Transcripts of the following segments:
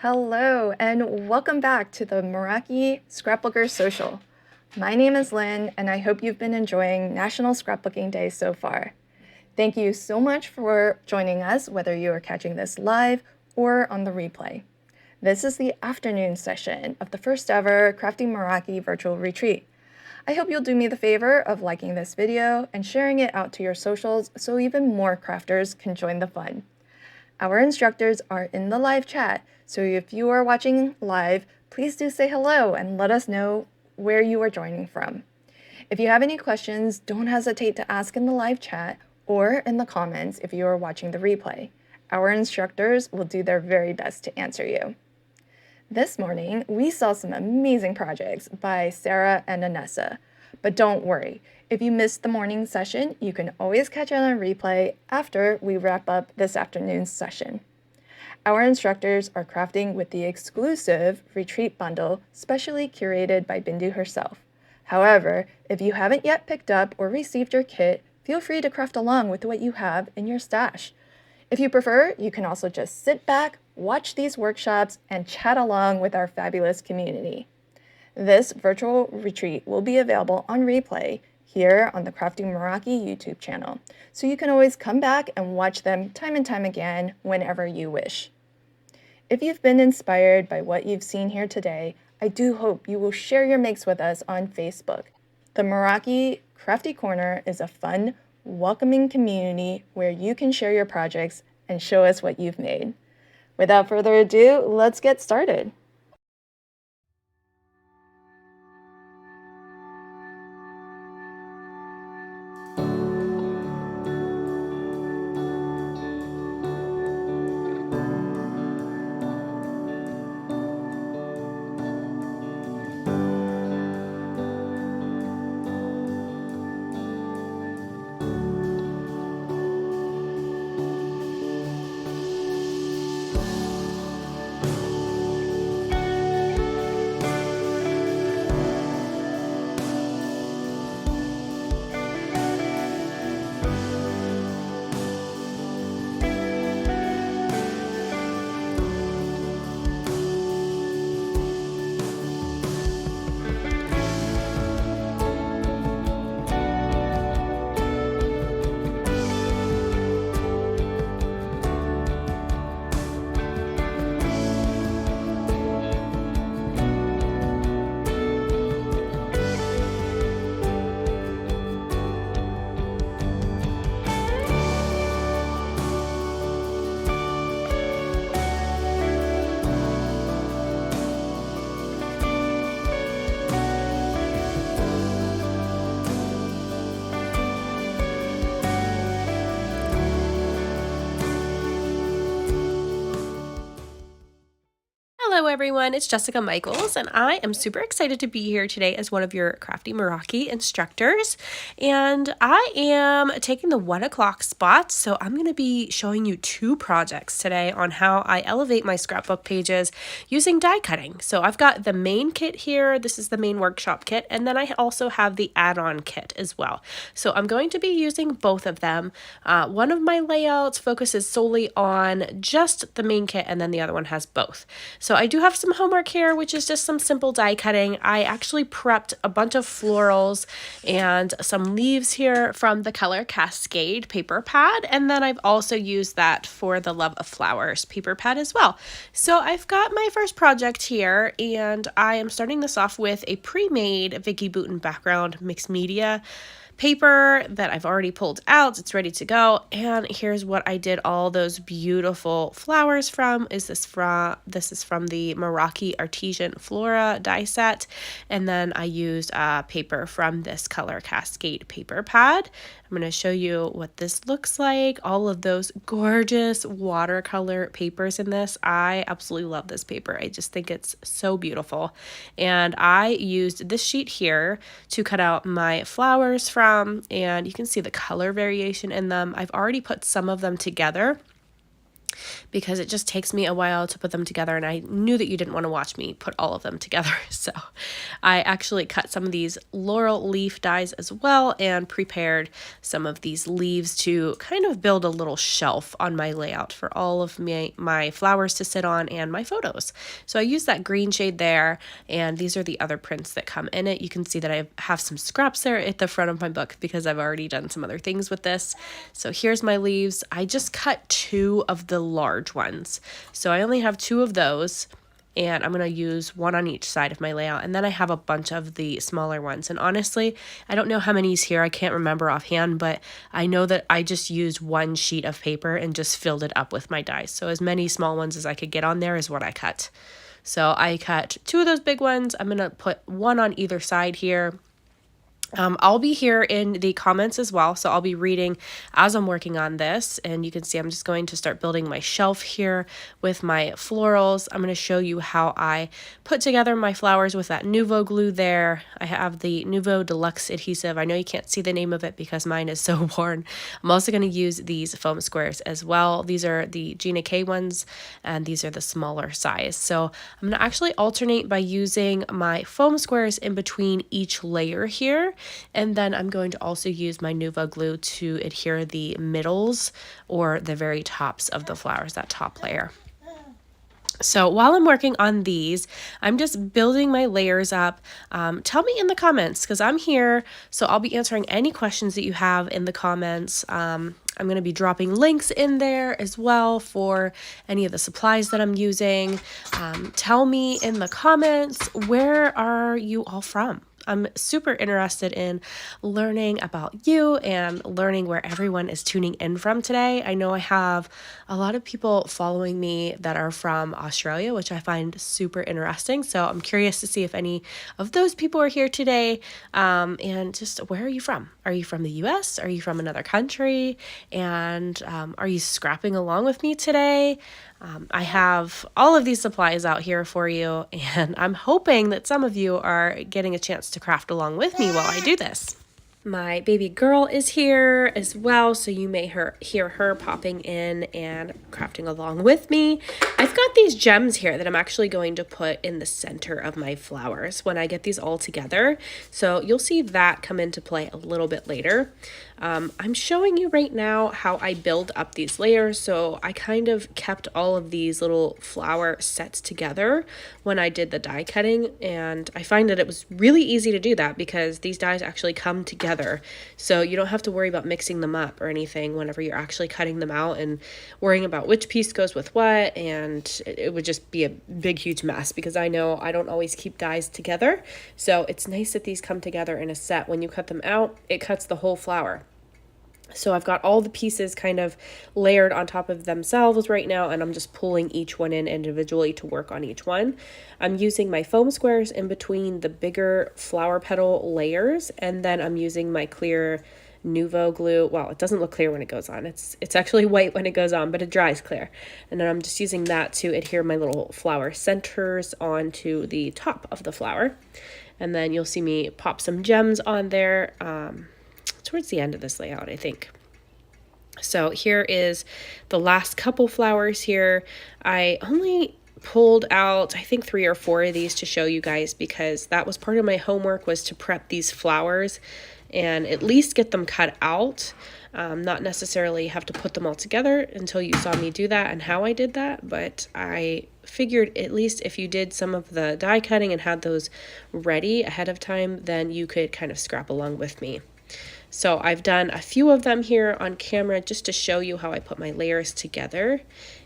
Hello, and welcome back to the Meraki Scrapbooker Social. My name is Lynn, and I hope you've been enjoying National Scrapbooking Day so far. Thank you so much for joining us, whether you are catching this live or on the replay. This is the afternoon session of the first ever Crafting Meraki virtual retreat. I hope you'll do me the favor of liking this video and sharing it out to your socials so even more crafters can join the fun. Our instructors are in the live chat, so if you are watching live, please do say hello and let us know where you are joining from. If you have any questions, don't hesitate to ask in the live chat or in the comments if you are watching the replay. Our instructors will do their very best to answer you. This morning, we saw some amazing projects by Sarah and Anessa. But don't worry, if you missed the morning session, you can always catch it on a replay after we wrap up this afternoon's session. Our instructors are crafting with the exclusive retreat bundle specially curated by Bindu herself. However, if you haven't yet picked up or received your kit, feel free to craft along with what you have in your stash. If you prefer, you can also just sit back, watch these workshops, and chat along with our fabulous community. This virtual retreat will be available on replay here on the Crafting Meraki YouTube channel, so you can always come back and watch them time and time again whenever you wish. If you've been inspired by what you've seen here today, I do hope you will share your makes with us on Facebook. The Meraki Crafty Corner is a fun, welcoming community where you can share your projects and show us what you've made. Without further ado, let's get started. Hello everyone, it's Jessica Michaels, and I am super excited to be here today as one of your Crafty Meraki instructors. And I am taking the 1 o'clock spot, so I'm going to be showing you 2 projects today on how I elevate my scrapbook pages using die cutting. So I've got the main kit here, this is the main workshop kit, and then I also have the add-on kit as well. So I'm going to be using both of them. One of my layouts focuses solely on just the main kit, and then the other one has both. So I do have some homework here, which is just some simple die cutting. I actually prepped a bunch of florals and some leaves here from the Color Cascade paper pad, and then I've also used that for the Love of Flowers paper pad as well. So I've got my first project here, and I am starting this off with a pre-made Vicky Bouton background mixed media paper that I've already pulled out. It's ready to go. And here's what I did all those beautiful flowers from. This is from the Meraki Artesian Flora die set. And then I used paper from this Color Cascade paper pad. I'm going to show you what this looks like. All of those gorgeous watercolor papers in this. I absolutely love this paper. I just think it's so beautiful. And I used this sheet here to cut out my flowers from, and you can see the color variation in them. I've already put some of them together because it just takes me a while to put them together, and I knew that you didn't want to watch me put all of them together. So I actually cut some of these laurel leaf dies as well and prepared some of these leaves to kind of build a little shelf on my layout for all of my flowers to sit on and my photos. So I used that green shade there, and these are the other prints that come in it. You can see that I have some scraps there at the front of my book because I've already done some other things with this. So here's my leaves. I just cut 2 of the large ones. So I only have 2 of those, and I'm going to use 1 on each side of my layout. And then I have a bunch of the smaller ones. And honestly, I don't know how many's here. I can't remember offhand, but I know that I just used 1 sheet of paper and just filled it up with my dies. So as many small ones as I could get on there is what I cut. So I cut 2 of those big ones. I'm going to put 1 on either side here. I'll be here in the comments as well, so I'll be reading as I'm working on this, and you can see I'm just going to start building my shelf here with my florals. I'm going to show you how I put together my flowers with that Nuvo glue there. I have the Nuvo Deluxe adhesive. I know you can't see the name of it because mine is so worn. I'm also going to use these foam squares as well. These are the Gina K ones, and these are the smaller size. So I'm going to actually alternate by using my foam squares in between each layer here. And then I'm going to also use my Nuvo glue to adhere the middles or the very tops of the flowers, that top layer. So while I'm working on these, I'm just building my layers up. Tell me in the comments because I'm here. So I'll be answering any questions that you have in the comments. I'm going to be dropping links in there as well for any of the supplies that I'm using. Tell me in the comments, where are you all from? I'm super interested in learning about you and learning where everyone is tuning in from today. I know I have a lot of people following me that are from Australia, which I find super interesting. So I'm curious to see if any of those people are here today. And just where are you from? Are you from the US? Are you from another country? And are you scrapping along with me today? I have all of these supplies out here for you, and I'm hoping that some of you are getting a chance to craft along with me while I do this. My baby girl is here as well, so you may hear her popping in and crafting along with me. I've got these gems here that I'm actually going to put in the center of my flowers when I get these all together. So you'll see that come into play a little bit later. I'm showing you right now how I build up these layers. So I kind of kept all of these little flower sets together when I did the die cutting, and I find that it was really easy to do that because these dies actually come together. So you don't have to worry about mixing them up or anything whenever you're actually cutting them out and worrying about which piece goes with what, and it would just be a big huge mess because I know I don't always keep dies together. So it's nice that these come together in a set. When you cut them out, it cuts the whole flower. So I've got all the pieces kind of layered on top of themselves right now, and I'm just pulling each one in individually to work on each one. I'm using my foam squares in between the bigger flower petal layers, and then I'm using my clear Nuvo glue. Well, it doesn't look clear when it goes on. It's actually white when it goes on, but it dries clear. And then I'm just using that to adhere my little flower centers onto the top of the flower. And then you'll see me pop some gems on there towards the end of this layout, I think. So here is the last couple flowers here. I only pulled out, I think 3 or 4 of these to show you guys because that was part of my homework, was to prep these flowers and at least get them cut out. Not necessarily have to put them all together until you saw me do that and how I did that, but I figured at least if you did some of the die cutting and had those ready ahead of time, then you could kind of scrap along with me. So I've done a few of them here on camera just to show you how I put my layers together.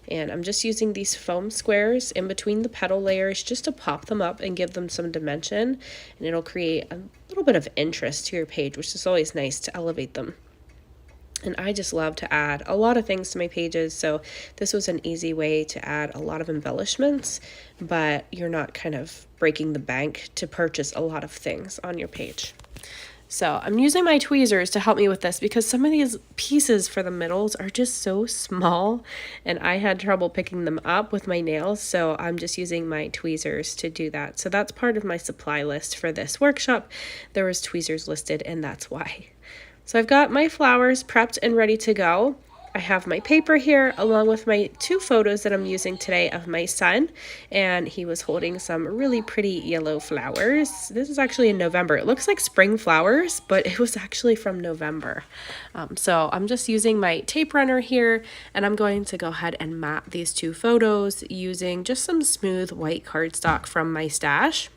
And I'm just using these foam squares in between the petal layers just to pop them up and give them some dimension. And it'll create a little bit of interest to your page, which is always nice to elevate them. And I just love to add a lot of things to my pages, so this was an easy way to add a lot of embellishments, but you're not kind of breaking the bank to purchase a lot of things on your page. So I'm using my tweezers to help me with this because some of these pieces for the middles are just so small and I had trouble picking them up with my nails. So I'm just using my tweezers to do that. So that's part of my supply list for this workshop. There was tweezers listed and that's why. So I've got my flowers prepped and ready to go. I have my paper here along with my 2 photos that I'm using today of my son, and he was holding some really pretty yellow flowers. This is actually in November. It looks like spring flowers, but it was actually from November. So I'm just using my tape runner here, and I'm going to go ahead and map these 2 photos using just some smooth white cardstock from my stash.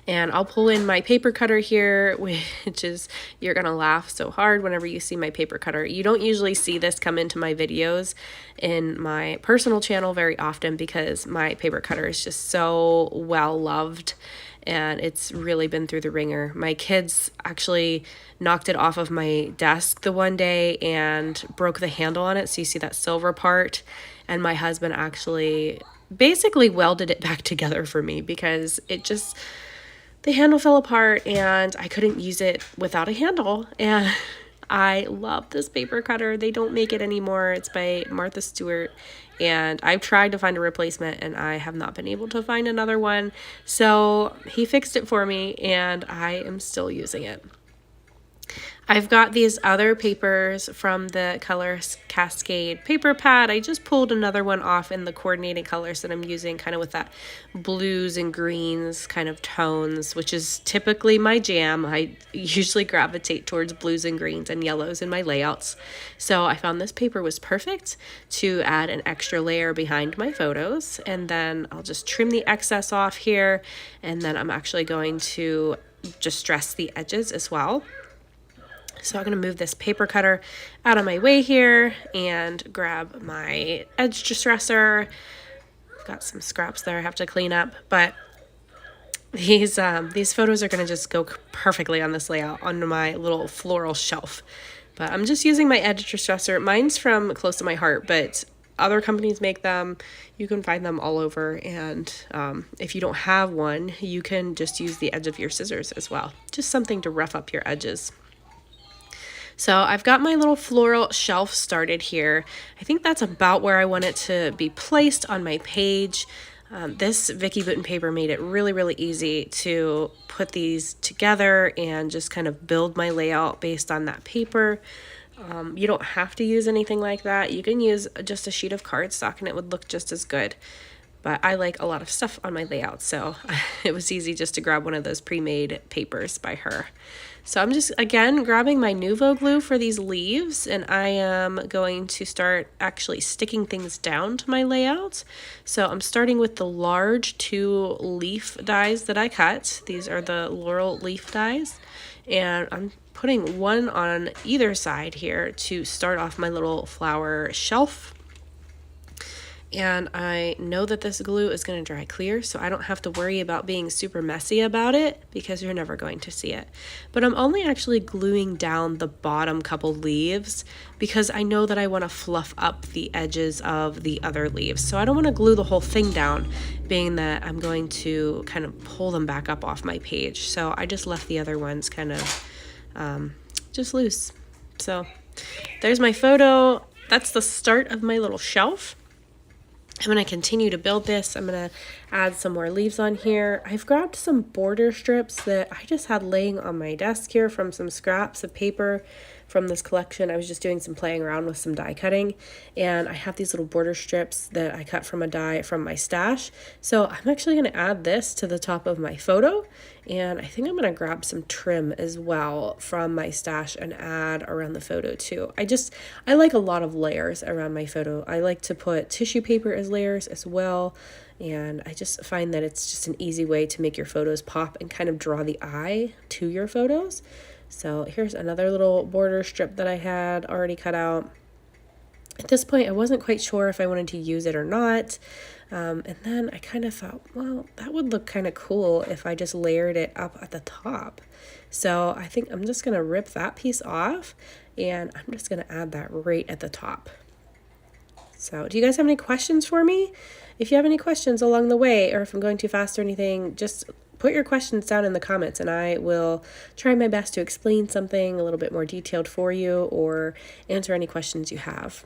And I'll pull in my paper cutter here, which is, you're gonna laugh so hard whenever you see my paper cutter. You don't usually see this come into my videos in my personal channel very often because my paper cutter is just so well loved and it's really been through the ringer. My kids actually knocked it off of my desk the one day and broke the handle on it, so you see that silver part, and my husband actually basically welded it back together for me because it just, the handle fell apart and I couldn't use it without a handle. And I love this paper cutter. They don't make it anymore. It's by Martha Stewart. And I've tried to find a replacement and I have not been able to find another one. So he fixed it for me and I am still using it. I've got these other papers from the Color Cascade paper pad. I just pulled another one off in the coordinating colors that I'm using, kind of with that blues and greens kind of tones, which is typically my jam. I usually gravitate towards blues and greens and yellows in my layouts. So I found this paper was perfect to add an extra layer behind my photos. And then I'll just trim the excess off here. And then I'm actually going to just dress the edges as well. So I'm going to move this paper cutter out of my way here and grab my edge distresser. I've got some scraps there I have to clean up, but these photos are going to just go perfectly on this layout on my little floral shelf. But I'm just using my edge distresser. Mine's from Close to My Heart, but other companies make them. You can find them all over, and if you don't have one, you can just use the edge of your scissors as well. Just something to rough up your edges. So I've got my little floral shelf started here. I think that's about where I want it to be placed on my page. This Vicki Boutin paper made it really, really easy to put these together and just kind of build my layout based on that paper. You don't have to use anything like that. You can use just a sheet of cardstock and it would look just as good. But I like a lot of stuff on my layout, so it was easy just to grab one of those pre-made papers by her. So I'm just, again, grabbing my Nuvo glue for these leaves, and I am going to start actually sticking things down to my layout. So I'm starting with the large 2 leaf dies that I cut. These are the Laurel leaf dies, and I'm putting one on either side here to start off my little flower shelf. And I know that this glue is going to dry clear, so I don't have to worry about being super messy about it because you're never going to see it. But I'm only actually gluing down the bottom couple leaves because I know that I want to fluff up the edges of the other leaves. So I don't want to glue the whole thing down, being that I'm going to kind of pull them back up off my page. So I just left the other ones kind of just loose. So there's my photo. That's the start of my little shelf. I'm going to continue to build this. I'm going to add some more leaves on here. I've grabbed some border strips that I just had laying on my desk here from some scraps of paper from this collection. I was just doing some playing around with some die cutting, and I have these little border strips that I cut from a die from my stash. So I'm actually going to add this to the top of my photo, and I think I'm going to grab some trim as well from my stash and add around the photo too. I like a lot of layers around my photo. I like to put tissue paper as layers as well, and I just find that it's just an easy way to make your photos pop and kind of draw the eye to your photos. So here's another little border strip that I had already cut out. At this point, I wasn't quite sure if I wanted to use it or not. And then I kind of thought, well, that would look kind of cool if I just layered it up at the top. So I think I'm just going to rip that piece off, and I'm just going to add that right at the top. So do you guys have any questions for me? If you have any questions along the way, or if I'm going too fast or anything, just put your questions down in the comments and I will try my best to explain something a little bit more detailed for you or answer any questions you have.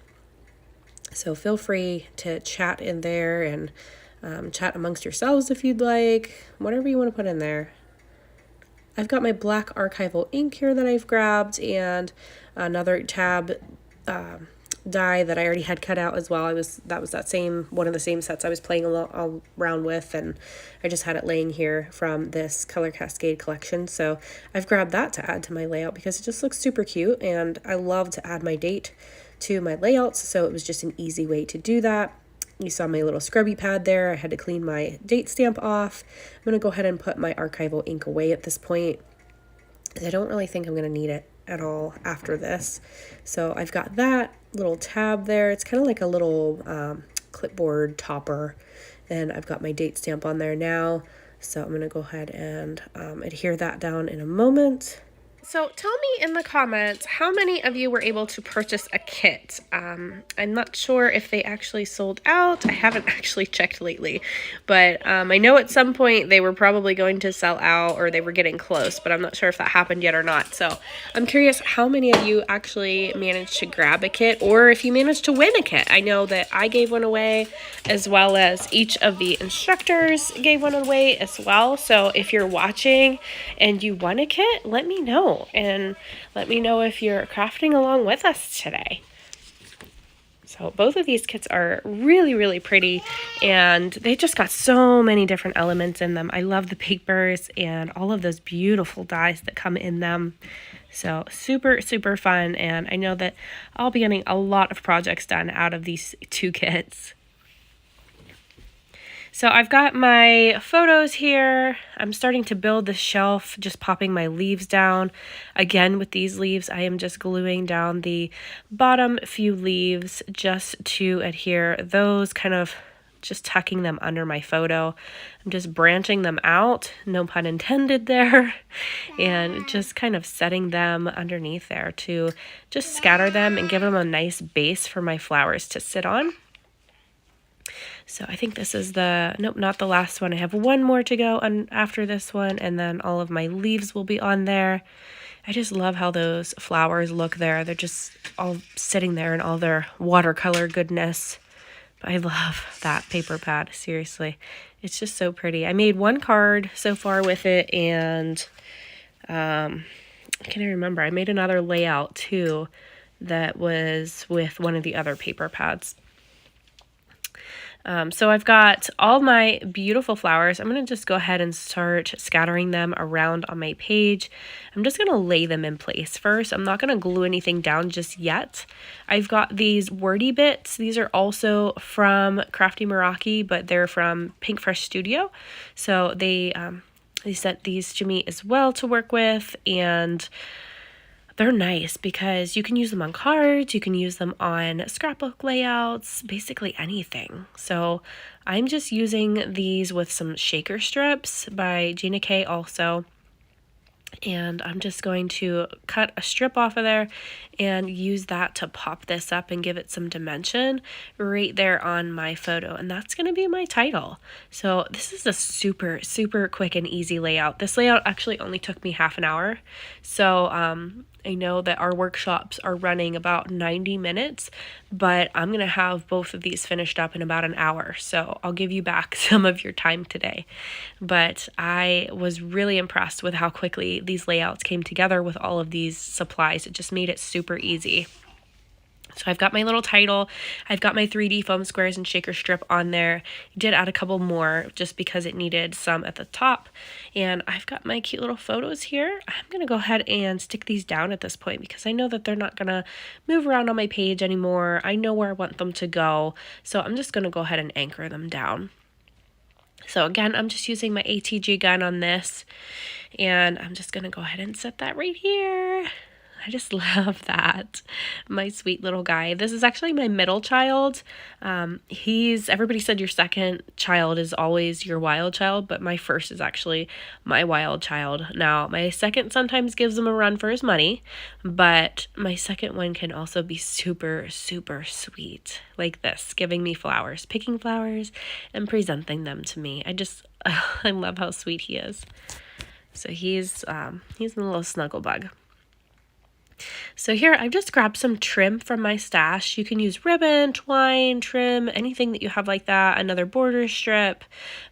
So feel free to chat in there and chat amongst yourselves if you'd like, whatever you want to put in there. I've got my black archival ink here that I've grabbed and another tab die that I already had cut out as well. That was that same one of the same sets I was playing around with, and I just had it laying here from this Color Cascade collection. So I've grabbed that to add to my layout because it just looks super cute, and I love to add my date to my layouts, so it was just an easy way to do that. You saw my little scrubby pad there. I had to clean my date stamp off. I'm going to go ahead and put my archival ink away at this point. I don't really think I'm going to need it at all after this. So I've got that little tab there. It's kind of like a little clipboard topper. And I've got my date stamp on there now. So I'm going to go ahead and adhere that down in a moment. So tell me in the comments, how many of you were able to purchase a kit? I'm not sure if they actually sold out. I haven't actually checked lately, but I know at some point they were probably going to sell out, or they were getting close, but I'm not sure if that happened yet or not. So I'm curious how many of you actually managed to grab a kit, or if you managed to win a kit. I know that I gave one away, as well as each of the instructors gave one away as well. So if you're watching and you won a kit, let me know. And let me know if you're crafting along with us today. So both of these kits are really, really pretty, and they just got so many different elements in them. I love the papers and all of those beautiful dies that come in them. So super, super fun, and I know that I'll be getting a lot of projects done out of these two kits. So I've got my photos here. I'm starting to build the shelf, just popping my leaves down. Again, with these leaves, I am just gluing down the bottom few leaves just to adhere those, kind of just tucking them under my photo. I'm just branching them out, no pun intended there, and just kind of setting them underneath there to just scatter them and give them a nice base for my flowers to sit on. So I think this is nope, not the last one. I have one more to go after this one, and then all of my leaves will be on there. I just love how those flowers look there. They're just all sitting there in all their watercolor goodness. But I love that paper pad, seriously. It's just so pretty. I made one card so far with it, and I can't remember. I made another layout too that was with one of the other paper pads. So I've got all my beautiful flowers. I'm going to just go ahead and start scattering them around on my page. I'm just going to lay them in place first. I'm not going to glue anything down just yet. I've got these wordy bits. These are also from Crafty Meraki, but they're from Pink Fresh Studio. So they sent these to me as well to work with, and they're nice because you can use them on cards, you can use them on scrapbook layouts, basically anything. So I'm just using these with some shaker strips by Gina K also. And I'm just going to cut a strip off of there and use that to pop this up and give it some dimension right there on my photo. And that's going to be my title. So this is a super, super quick and easy layout. This layout actually only took me half an hour. So I know that our workshops are running about 90 minutes, but I'm going to have both of these finished up in about an hour. So I'll give you back some of your time today. But I was really impressed with how quickly these layouts came together with all of these supplies. It just made it super easy. So I've got my little title, I've got my 3D foam squares and shaker strip on there. I did add a couple more just because it needed some at the top. And I've got my cute little photos here. I'm going to go ahead and stick these down at this point because I know that they're not going to move around on my page anymore. I know where I want them to go. So I'm just going to go ahead and anchor them down. So again, I'm just using my ATG gun on this, and I'm just going to go ahead and set that right here. I just love that. My sweet little guy. This is actually my middle child. Everybody said your second child is always your wild child, but my first is actually my wild child. Now, my second sometimes gives him a run for his money, but my second one can also be super, super sweet, like this, giving me flowers, picking flowers and presenting them to me. I love how sweet he is. So he's a little snuggle bug. So here I've just grabbed some trim from my stash. You can use ribbon, twine, trim, anything that you have like that, another border strip.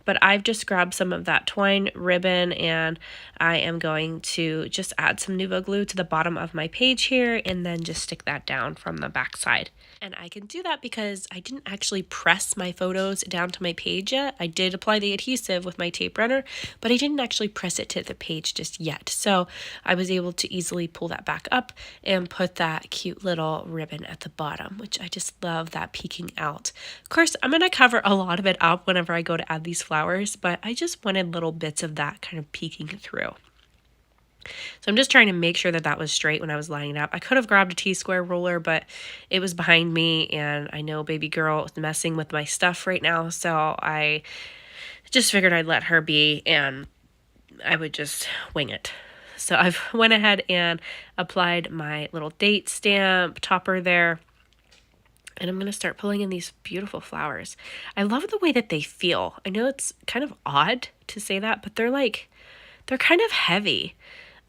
But I've just grabbed some of that twine ribbon, and I am going to just add some Nuvo glue to the bottom of my page here and then just stick that down from the back side. And I can do that because I didn't actually press my photos down to my page yet. I did apply the adhesive with my tape runner, but I didn't actually press it to the page just yet. So I was able to easily pull that back up and put that cute little ribbon at the bottom, which I just love that peeking out. Of course, I'm going to cover a lot of it up whenever I go to add these flowers, but I just wanted little bits of that kind of peeking through. So I'm just trying to make sure that that was straight when I was lining it up. I could have grabbed a T-square ruler, but it was behind me, and I know baby girl is messing with my stuff right now, so I just figured I'd let her be, and I would just wing it. So I've went ahead and applied my little date stamp topper there. And I'm going to start pulling in these beautiful flowers. I love the way that they feel. I know it's kind of odd to say that, but they're kind of heavy.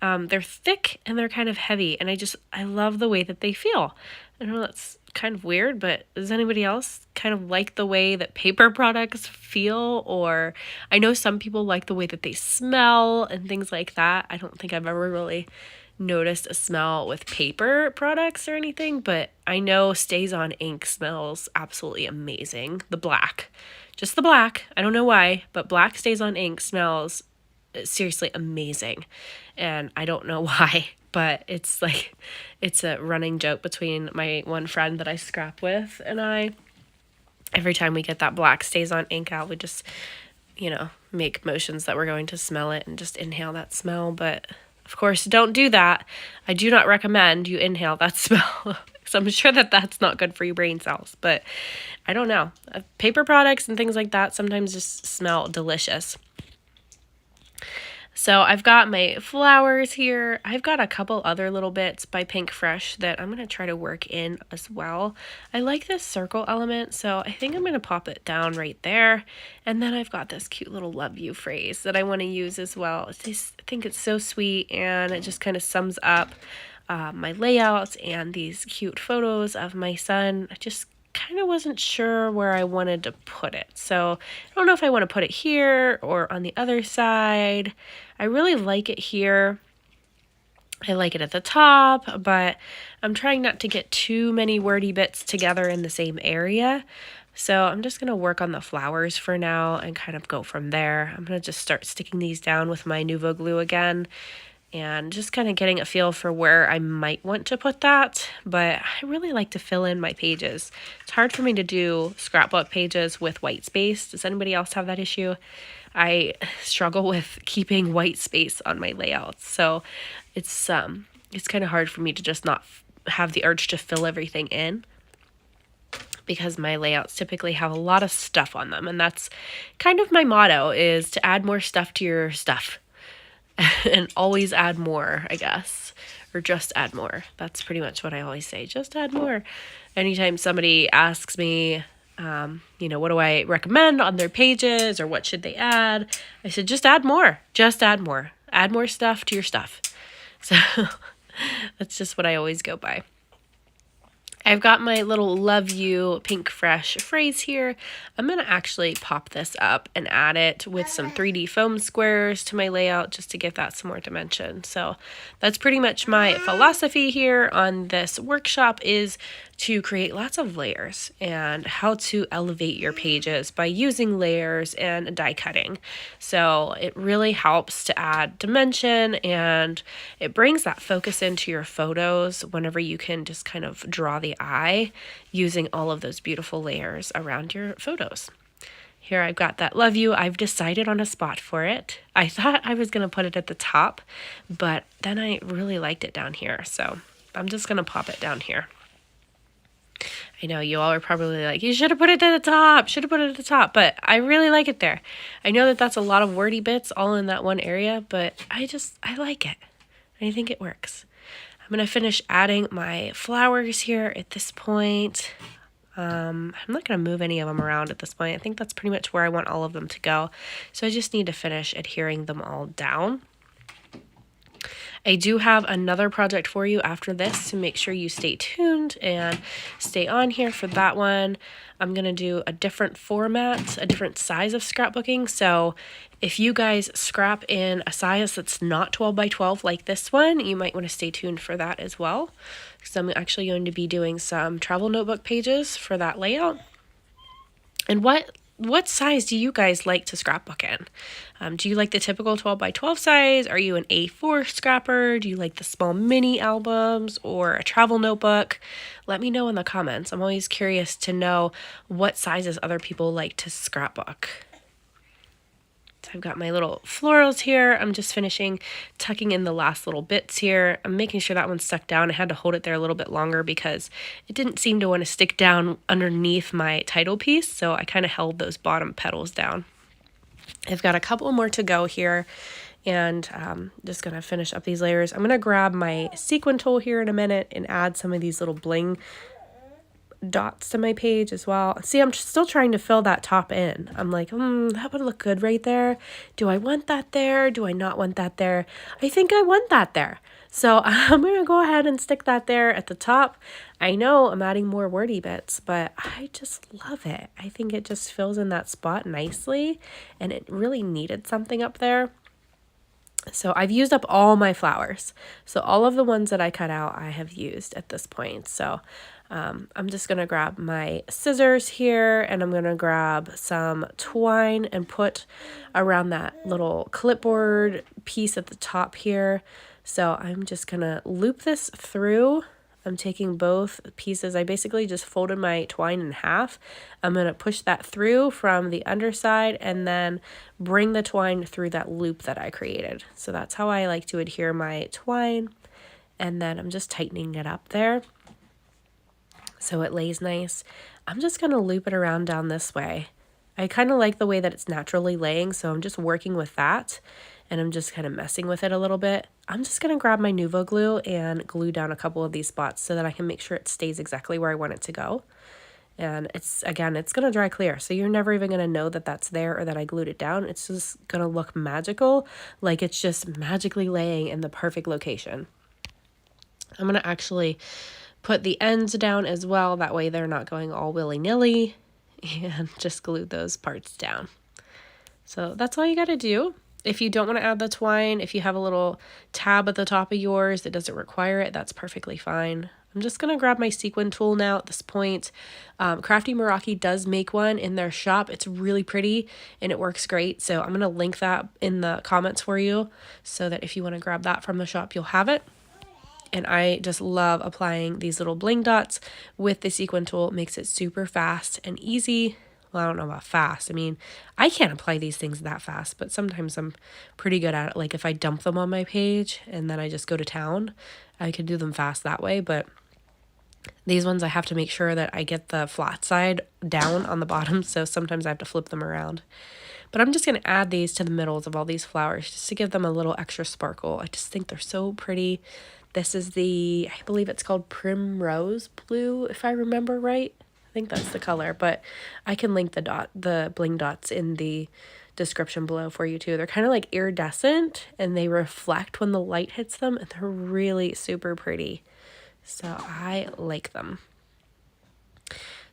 They're thick and they're kind of heavy. And I love the way that they feel. I know that's kind of weird, but does anybody else kind of like the way that paper products feel? Or I know some people like the way that they smell and things like that. I don't think I've ever really noticed a smell with paper products or anything, but I know Stays On ink smells absolutely amazing. The black, just the black. I don't know why, but black Stays On ink smells seriously amazing. And I don't know why, but it's a running joke between my one friend that I scrap with and I. Every time we get that black Stays On ink out, we just, make motions that we're going to smell it and just inhale that smell. But of course, don't do that. I do not recommend you inhale that smell. So I'm sure that that's not good for your brain cells. But I don't know. Paper products and things like that sometimes just smell delicious. So I've got my flowers here. I've got a couple other little bits by Pink Fresh that I'm going to try to work in as well. I like this circle element, so I think I'm going to pop it down right there. And then I've got this cute little love you phrase that I want to use as well. I think it's so sweet, and it just kind of sums up my layouts and these cute photos of my son. I just kind of wasn't sure where I wanted to put it. So I don't know if I want to put it here or on the other side. I really like it here. I like it at the top, but I'm trying not to get too many wordy bits together in the same area. So I'm just going to work on the flowers for now and kind of go from there. I'm going to just start sticking these down with my Nuvo glue again and just kind of getting a feel for where I might want to put that. But I really like to fill in my pages. It's hard for me to do scrapbook pages with white space. Does anybody else have that issue? I struggle with keeping white space on my layouts. So it's kind of hard for me to just not have the urge to fill everything in, because my layouts typically have a lot of stuff on them. And that's kind of my motto, is to add more stuff to your stuff. And always add more, I guess, or just add more. That's pretty much what I always say. Just add more. Anytime somebody asks me, what do I recommend on their pages or what should they add? I said, just add more. Just add more. Add more stuff to your stuff. So that's just what I always go by. I've got my little love you Pink Fresh phrase here. I'm going to actually pop this up and add it with some 3D foam squares to my layout just to give that some more dimension. So that's pretty much my philosophy here on this workshop, is to create lots of layers and how to elevate your pages by using layers and die cutting. So it really helps to add dimension, and it brings that focus into your photos whenever you can just kind of draw the eye using all of those beautiful layers around your photos. Here I've got that love you. I've decided on a spot for it. I thought I was going to put it at the top, but then I really liked it down here. So I'm just going to pop it down here. I know you all are probably like, you should have put it at the top, but I really like it there. I know that that's a lot of wordy bits all in that one area, but I like it. I think it works. I'm going to finish adding my flowers here at this point. I'm not going to move any of them around at this point. I think that's pretty much where I want all of them to go. So I just need to finish adhering them all down. I do have another project for you after this, so make sure you stay tuned and stay on here for that one. I'm going to do a different format, a different size of scrapbooking. So if you guys scrap in a size that's not 12 by 12 like this one, you might want to stay tuned for that as well. So I'm actually going to be doing some travel notebook pages for that layout. And what size do you guys like to scrapbook in? Do you like the typical 12 by 12 size? Are you an A4 scrapper? Do you like the small mini albums or a travel notebook? Let me know in the comments. I'm always curious to know what sizes other people like to scrapbook. So I've got my little florals here. I'm just finishing tucking in the last little bits here. I'm making sure that one's stuck down. I had to hold it there a little bit longer because it didn't seem to want to stick down underneath my title piece, so I kind of held those bottom petals down. I've got a couple more to go here, and just going to finish up these layers. I'm going to grab my sequin tool here in a minute and add some of these little bling dots to my page as well. See, I'm still trying to fill that top in. I'm like, that would look good right there. Do I want that there? Do I not want that there? I think I want that there. So I'm going to go ahead and stick that there at the top. I know I'm adding more wordy bits, but I just love it. I think it just fills in that spot nicely, and it really needed something up there. So I've used up all my flowers. So all of the ones that I cut out, I have used at this point. So I'm just going to grab my scissors here, and I'm going to grab some twine and put around that little clipboard piece at the top here. So I'm just going to loop this through. I'm taking both pieces. I basically just folded my twine in half. I'm going to push that through from the underside and then bring the twine through that loop that I created. So that's how I like to adhere my twine. And then I'm just tightening it up there so it lays nice. I'm just going to loop it around down this way. I kind of like the way that it's naturally laying, so I'm just working with that, and I'm just kind of messing with it a little bit. I'm just going to grab my Nuvo glue and glue down a couple of these spots so that I can make sure it stays exactly where I want it to go. And it's going to dry clear, so you're never even going to know that that's there or that I glued it down. It's just going to look magical, like it's just magically laying in the perfect location. I'm going to actually put the ends down as well. That way they're not going all willy-nilly, and just glue those parts down. So that's all you got to do. If you don't want to add the twine, if you have a little tab at the top of yours that doesn't require it, that's perfectly fine. I'm just going to grab my sequin tool now at this point. Crafty Meraki does make one in their shop. It's really pretty and it works great. So I'm going to link that in the comments for you so that if you want to grab that from the shop, you'll have it. And I just love applying these little bling dots with the sequin tool. It makes it super fast and easy. Well, I don't know about fast. I mean, I can't apply these things that fast, but sometimes I'm pretty good at it. Like if I dump them on my page and then I just go to town, I can do them fast that way. But these ones, I have to make sure that I get the flat side down on the bottom. So sometimes I have to flip them around. But I'm just going to add these to the middles of all these flowers just to give them a little extra sparkle. I just think they're so pretty. This is I believe it's called Primrose Blue, if I remember right. I think that's the color, but I can link the bling dots in the description below for you too. They're kind of like iridescent and they reflect when the light hits them, and they're really super pretty. So I like them.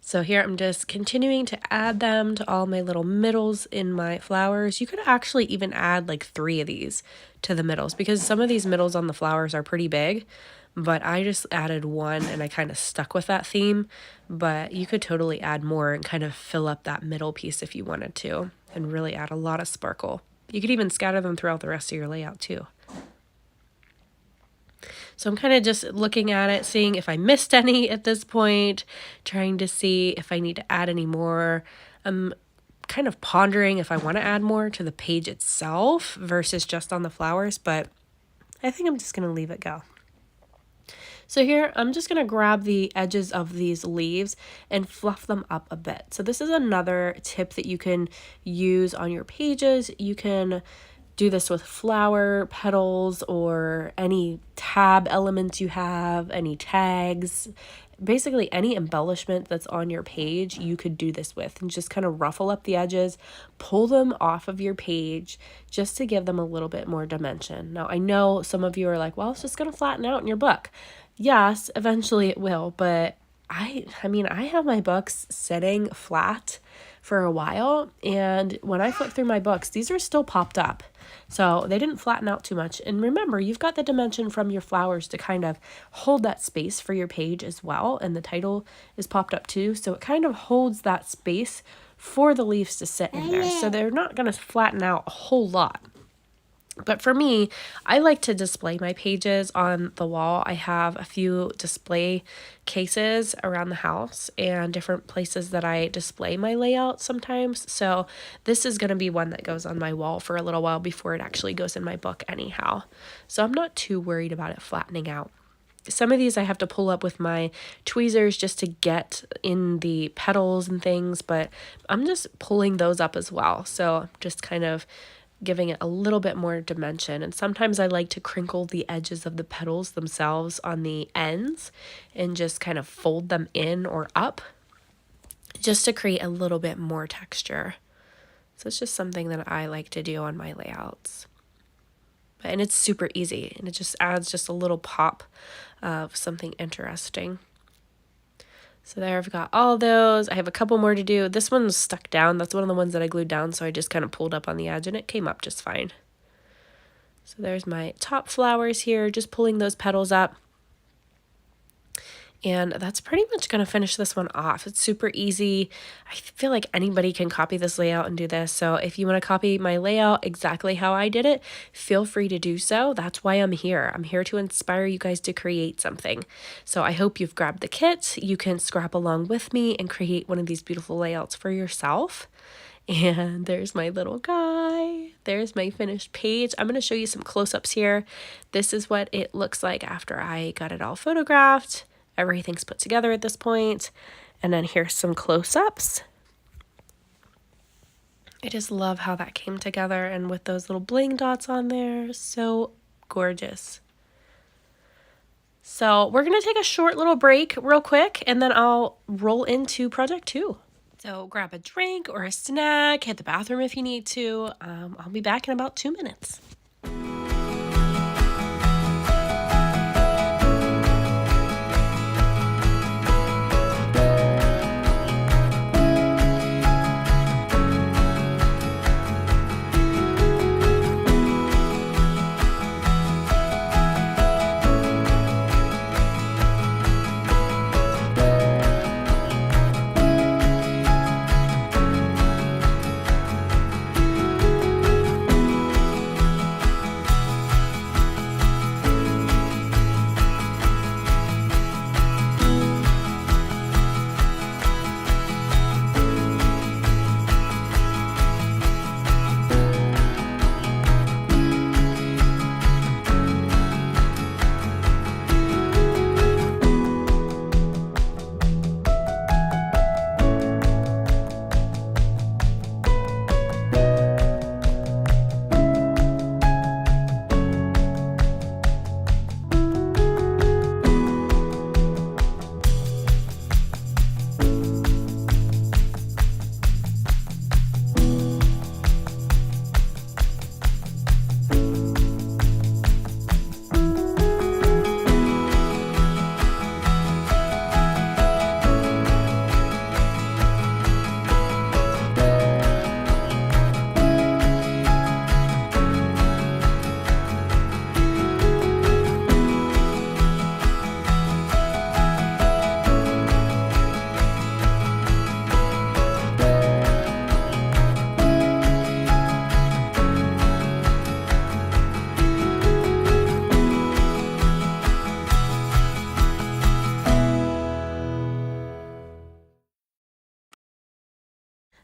So here I'm just continuing to add them to all my little middles in my flowers. You could actually even add like 3 of these to the middles because some of these middles on the flowers are pretty big, but I just added 1 and I kind of stuck with that theme. But you could totally add more and kind of fill up that middle piece if you wanted to and really add a lot of sparkle. You could even scatter them throughout the rest of your layout too. So I'm kind of just looking at it, seeing if I missed any at this point, trying to see if I need to add any more. I'm kind of pondering if I want to add more to the page itself versus just on the flowers, but I think I'm just going to leave it go. So here, I'm just going to grab the edges of these leaves and fluff them up a bit. So this is another tip that you can use on your pages. You can do this with flower petals or any tab elements you have, any tags, basically any embellishment that's on your page, you could do this with, and just kind of ruffle up the edges, pull them off of your page just to give them a little bit more dimension. Now, I know some of you are like, well, it's just going to flatten out in your book. Yes, eventually it will, but I mean, I have my books sitting flat for a while, and when I flip through my books, these are still popped up. So they didn't flatten out too much. And remember, you've got the dimension from your flowers to kind of hold that space for your page as well. And the title is popped up too. So it kind of holds that space for the leaves to sit in there. So they're not going to flatten out a whole lot. But for me, I like to display my pages on the wall. I have a few display cases around the house and different places that I display my layout sometimes. So this is going to be one that goes on my wall for a little while before it actually goes in my book anyhow. So I'm not too worried about it flattening out. Some of these I have to pull up with my tweezers just to get in the petals and things, but I'm just pulling those up as well. So just kind of giving it a little bit more dimension. And sometimes I like to crinkle the edges of the petals themselves on the ends and just kind of fold them in or up just to create a little bit more texture. So it's just something that I like to do on my layouts. And it's super easy, and it just adds just a little pop of something interesting. So there I've got all those. I have a couple more to do. This one's stuck down. That's one of the ones that I glued down, so I just kind of pulled up on the edge and it came up just fine. So there's my top flowers here, just pulling those petals up. And that's pretty much going to finish this one off. It's super easy. I feel like anybody can copy this layout and do this. So if you want to copy my layout exactly how I did it, feel free to do so. That's why I'm here. I'm here to inspire you guys to create something. So I hope you've grabbed the kit. You can scrap along with me and create one of these beautiful layouts for yourself. And there's my little guy. There's my finished page. I'm going to show you some close-ups here. This is what it looks like after I got it all photographed. Everything's put together at this point. And then here's some close-ups. I just love how that came together, and with those little bling dots on there, so gorgeous. So we're going to take a short little break real quick, and then I'll roll into project 2. So grab a drink or a snack, hit the bathroom if you need to. I'll be back in about 2 minutes.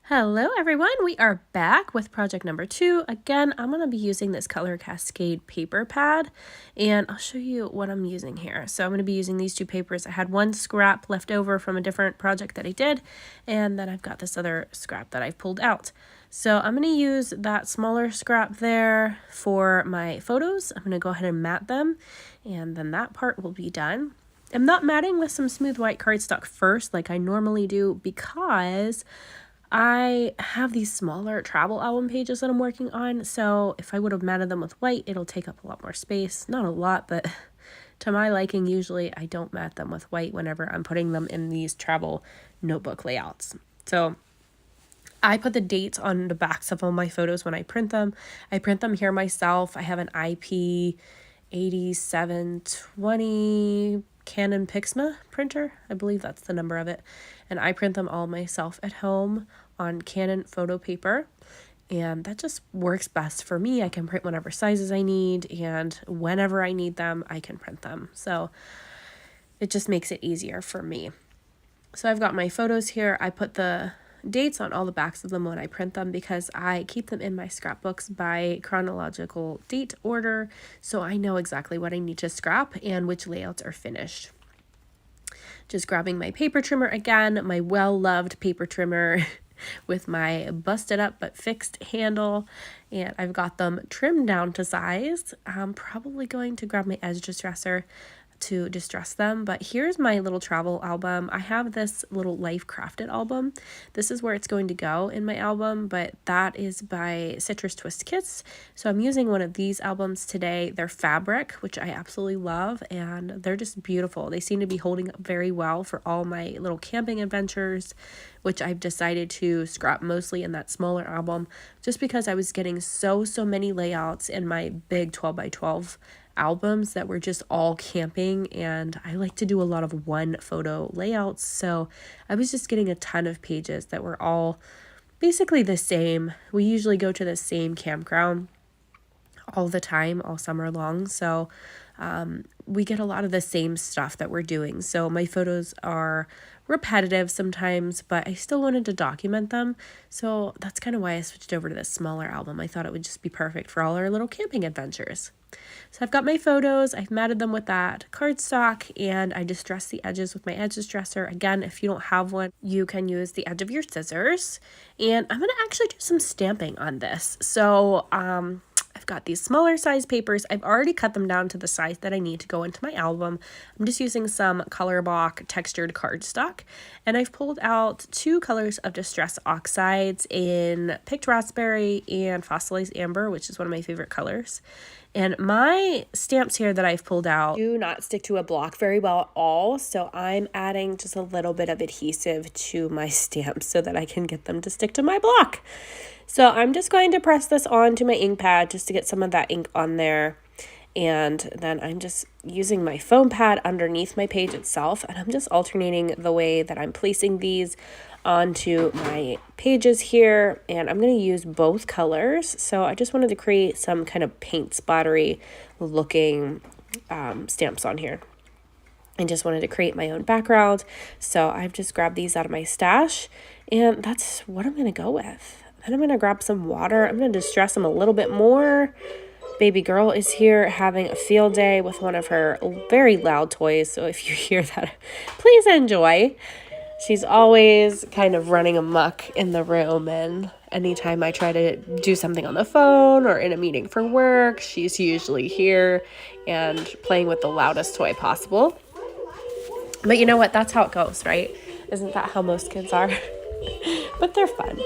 Hello everyone, we are back with project number 2. Again, I'm going to be using this Color Cascade paper pad, and I'll show you what I'm using here. So I'm going to be using these 2 papers. I had one scrap left over from a different project that I did, and then I've got this other scrap that I've pulled out. So I'm going to use that smaller scrap there for my photos. I'm going to go ahead and mat them, and then that part will be done. I'm not matting with some smooth white cardstock first like I normally do because I have these smaller travel album pages that I'm working on. So if I would have matted them with white, it'll take up a lot more space. Not a lot, but to my liking, usually I don't mat them with white whenever I'm putting them in these travel notebook layouts. So I put the dates on the backs of all my photos when I print them. I print them here myself. I have an IP 8720 Canon Pixma printer. I believe that's the number of it. And I print them all myself at home on Canon photo paper. And that just works best for me. I can print whatever sizes I need, and whenever I need them, I can print them. So it just makes it easier for me. So I've got my photos here. I put the dates on all the backs of them when I print them because I keep them in my scrapbooks by chronological date order, so I know exactly what I need to scrap and which layouts are finished. Just grabbing my paper trimmer again, my well-loved paper trimmer with my busted up but fixed handle, and I've got them trimmed down to size. I'm probably going to grab my edge distresser to distress them, but here's my little travel album. I have this little Life Crafted album. This is where it's going to go in my album, but that is by Citrus Twist Kits. So I'm using one of these albums today. They're fabric, which I absolutely love, and they're just beautiful. They seem to be holding up very well for all my little camping adventures, which I've decided to scrap mostly in that smaller album just because I was getting so many layouts in my big 12x12 albums that were just all camping, and I like to do a lot of one photo layouts, so I was just getting a ton of pages that were all basically the same. We usually go to the same campground all the time, all summer long, so we get a lot of the same stuff that we're doing. So my photos are repetitive sometimes, but I still wanted to document them, so that's kind of why I switched over to this smaller album. I thought it would just be perfect for all our little camping adventures. So I've got my photos, I've matted them with that cardstock, and I distress the edges with my edge distresser. Again, if you don't have one, you can use the edge of your scissors. And I'm going to actually do some stamping on this. So I've got these smaller size papers. I've already cut them down to the size that I need to go into my album. I'm just using some Colorblock textured cardstock, and I've pulled out 2 colors of Distress Oxides in Picked Raspberry and Fossilized Amber, which is one of my favorite colors. And my stamps here that I've pulled out do not stick to a block very well at all, so I'm adding just a little bit of adhesive to my stamps so that I can get them to stick to my block. So I'm just going to press this onto my ink pad just to get some of that ink on there. And then I'm just using my foam pad underneath my page itself, and I'm just alternating the way that I'm placing these onto my pages here, and I'm going to use both colors. So I just wanted to create some kind of paint splattery looking stamps on here. I just wanted to create my own background, so I've just grabbed these out of my stash, and that's what I'm going to go with. Then I'm going to grab some water. I'm going to distress them a little bit more. Baby girl is here having a field day with one of her very loud toys, so if you hear that, please enjoy. She's always kind of running amok in the room, and anytime I try to do something on the phone or in a meeting for work, she's usually here and playing with the loudest toy possible. But you know what? That's how it goes, right? Isn't that how most kids are? But they're fun.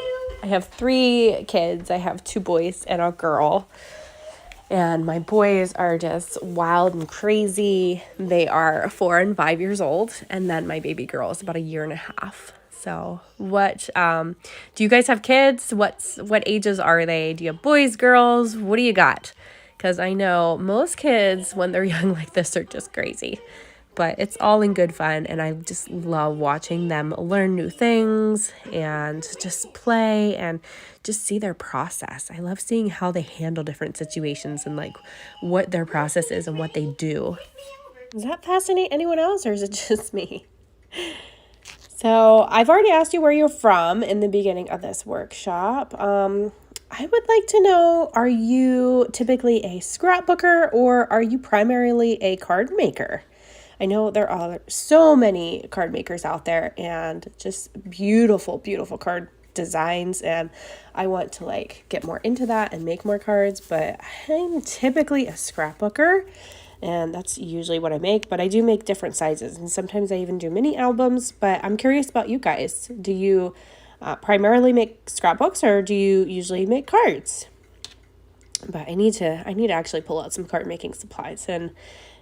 I have 3 kids. I have 2 boys and a girl. And my boys are just wild and crazy. They are 4 and 5 years old. And then my baby girl is about 1.5 years. So what, do you guys have kids? What ages are they? Do you have boys, girls? What do you got? Because I know most kids, when they're young like this, are just crazy. But it's all in good fun, and I just love watching them learn new things and just play and just see their process. I love seeing how they handle different situations and like what their process is and what they do. Does that fascinate anyone else, or is it just me? So I've already asked you where you're from in the beginning of this workshop. I would like to know, are you typically a scrapbooker or are you primarily a card maker? I know there are so many card makers out there and just beautiful, beautiful card designs, and I want to like get more into that and make more cards, but I'm typically a scrapbooker, and that's usually what I make, but I do make different sizes, and sometimes I even do mini albums. But I'm curious about you guys. Do you primarily make scrapbooks, or do you usually make cards? But I need to actually pull out some card making supplies and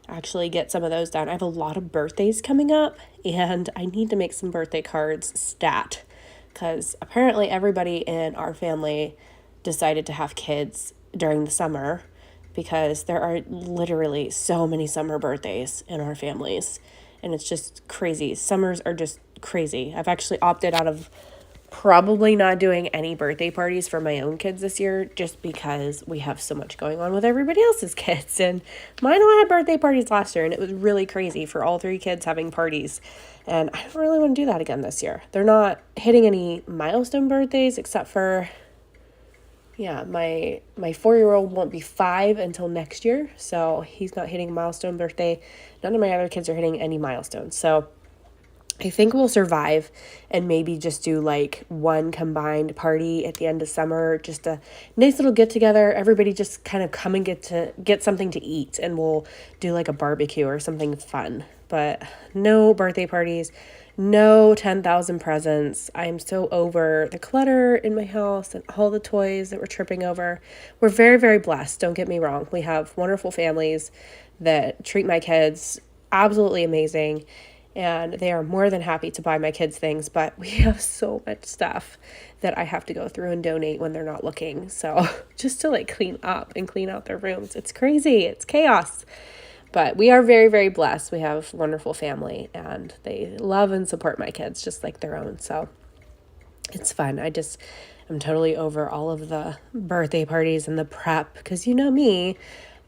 actually get some of those done. I have a lot of birthdays coming up, and I need to make some birthday cards stat, because apparently everybody in our family decided to have kids during the summer, because there are literally so many summer birthdays in our families, and it's just crazy. Summers are just crazy. I've actually opted out of probably not doing any birthday parties for my own kids this year, just because we have so much going on with everybody else's kids. And mine all had birthday parties last year, and it was really crazy for all 3 kids having parties. And I don't really want to do that again this year. They're not hitting any milestone birthdays, except for, yeah, my 4-year-old won't be 5 until next year, so he's not hitting a milestone birthday. None of my other kids are hitting any milestones. So I think we'll survive and maybe just do like one combined party at the end of summer, just a nice little get together. Everybody just kind of come and get something to eat, and we'll do like a barbecue or something fun. But no birthday parties, no 10,000 presents. I'm so over the clutter in my house and all the toys that we're tripping over. We're very, very blessed. Don't get me wrong. We have wonderful families that treat my kids absolutely amazing, and they are more than happy to buy my kids things, but we have so much stuff that I have to go through and donate when they're not looking. So just to like clean up and clean out their rooms, it's crazy, it's chaos. But we are very, very blessed. We have a wonderful family, and they love and support my kids just like their own. So it's fun. I'm totally over all of the birthday parties and the prep, because you know me,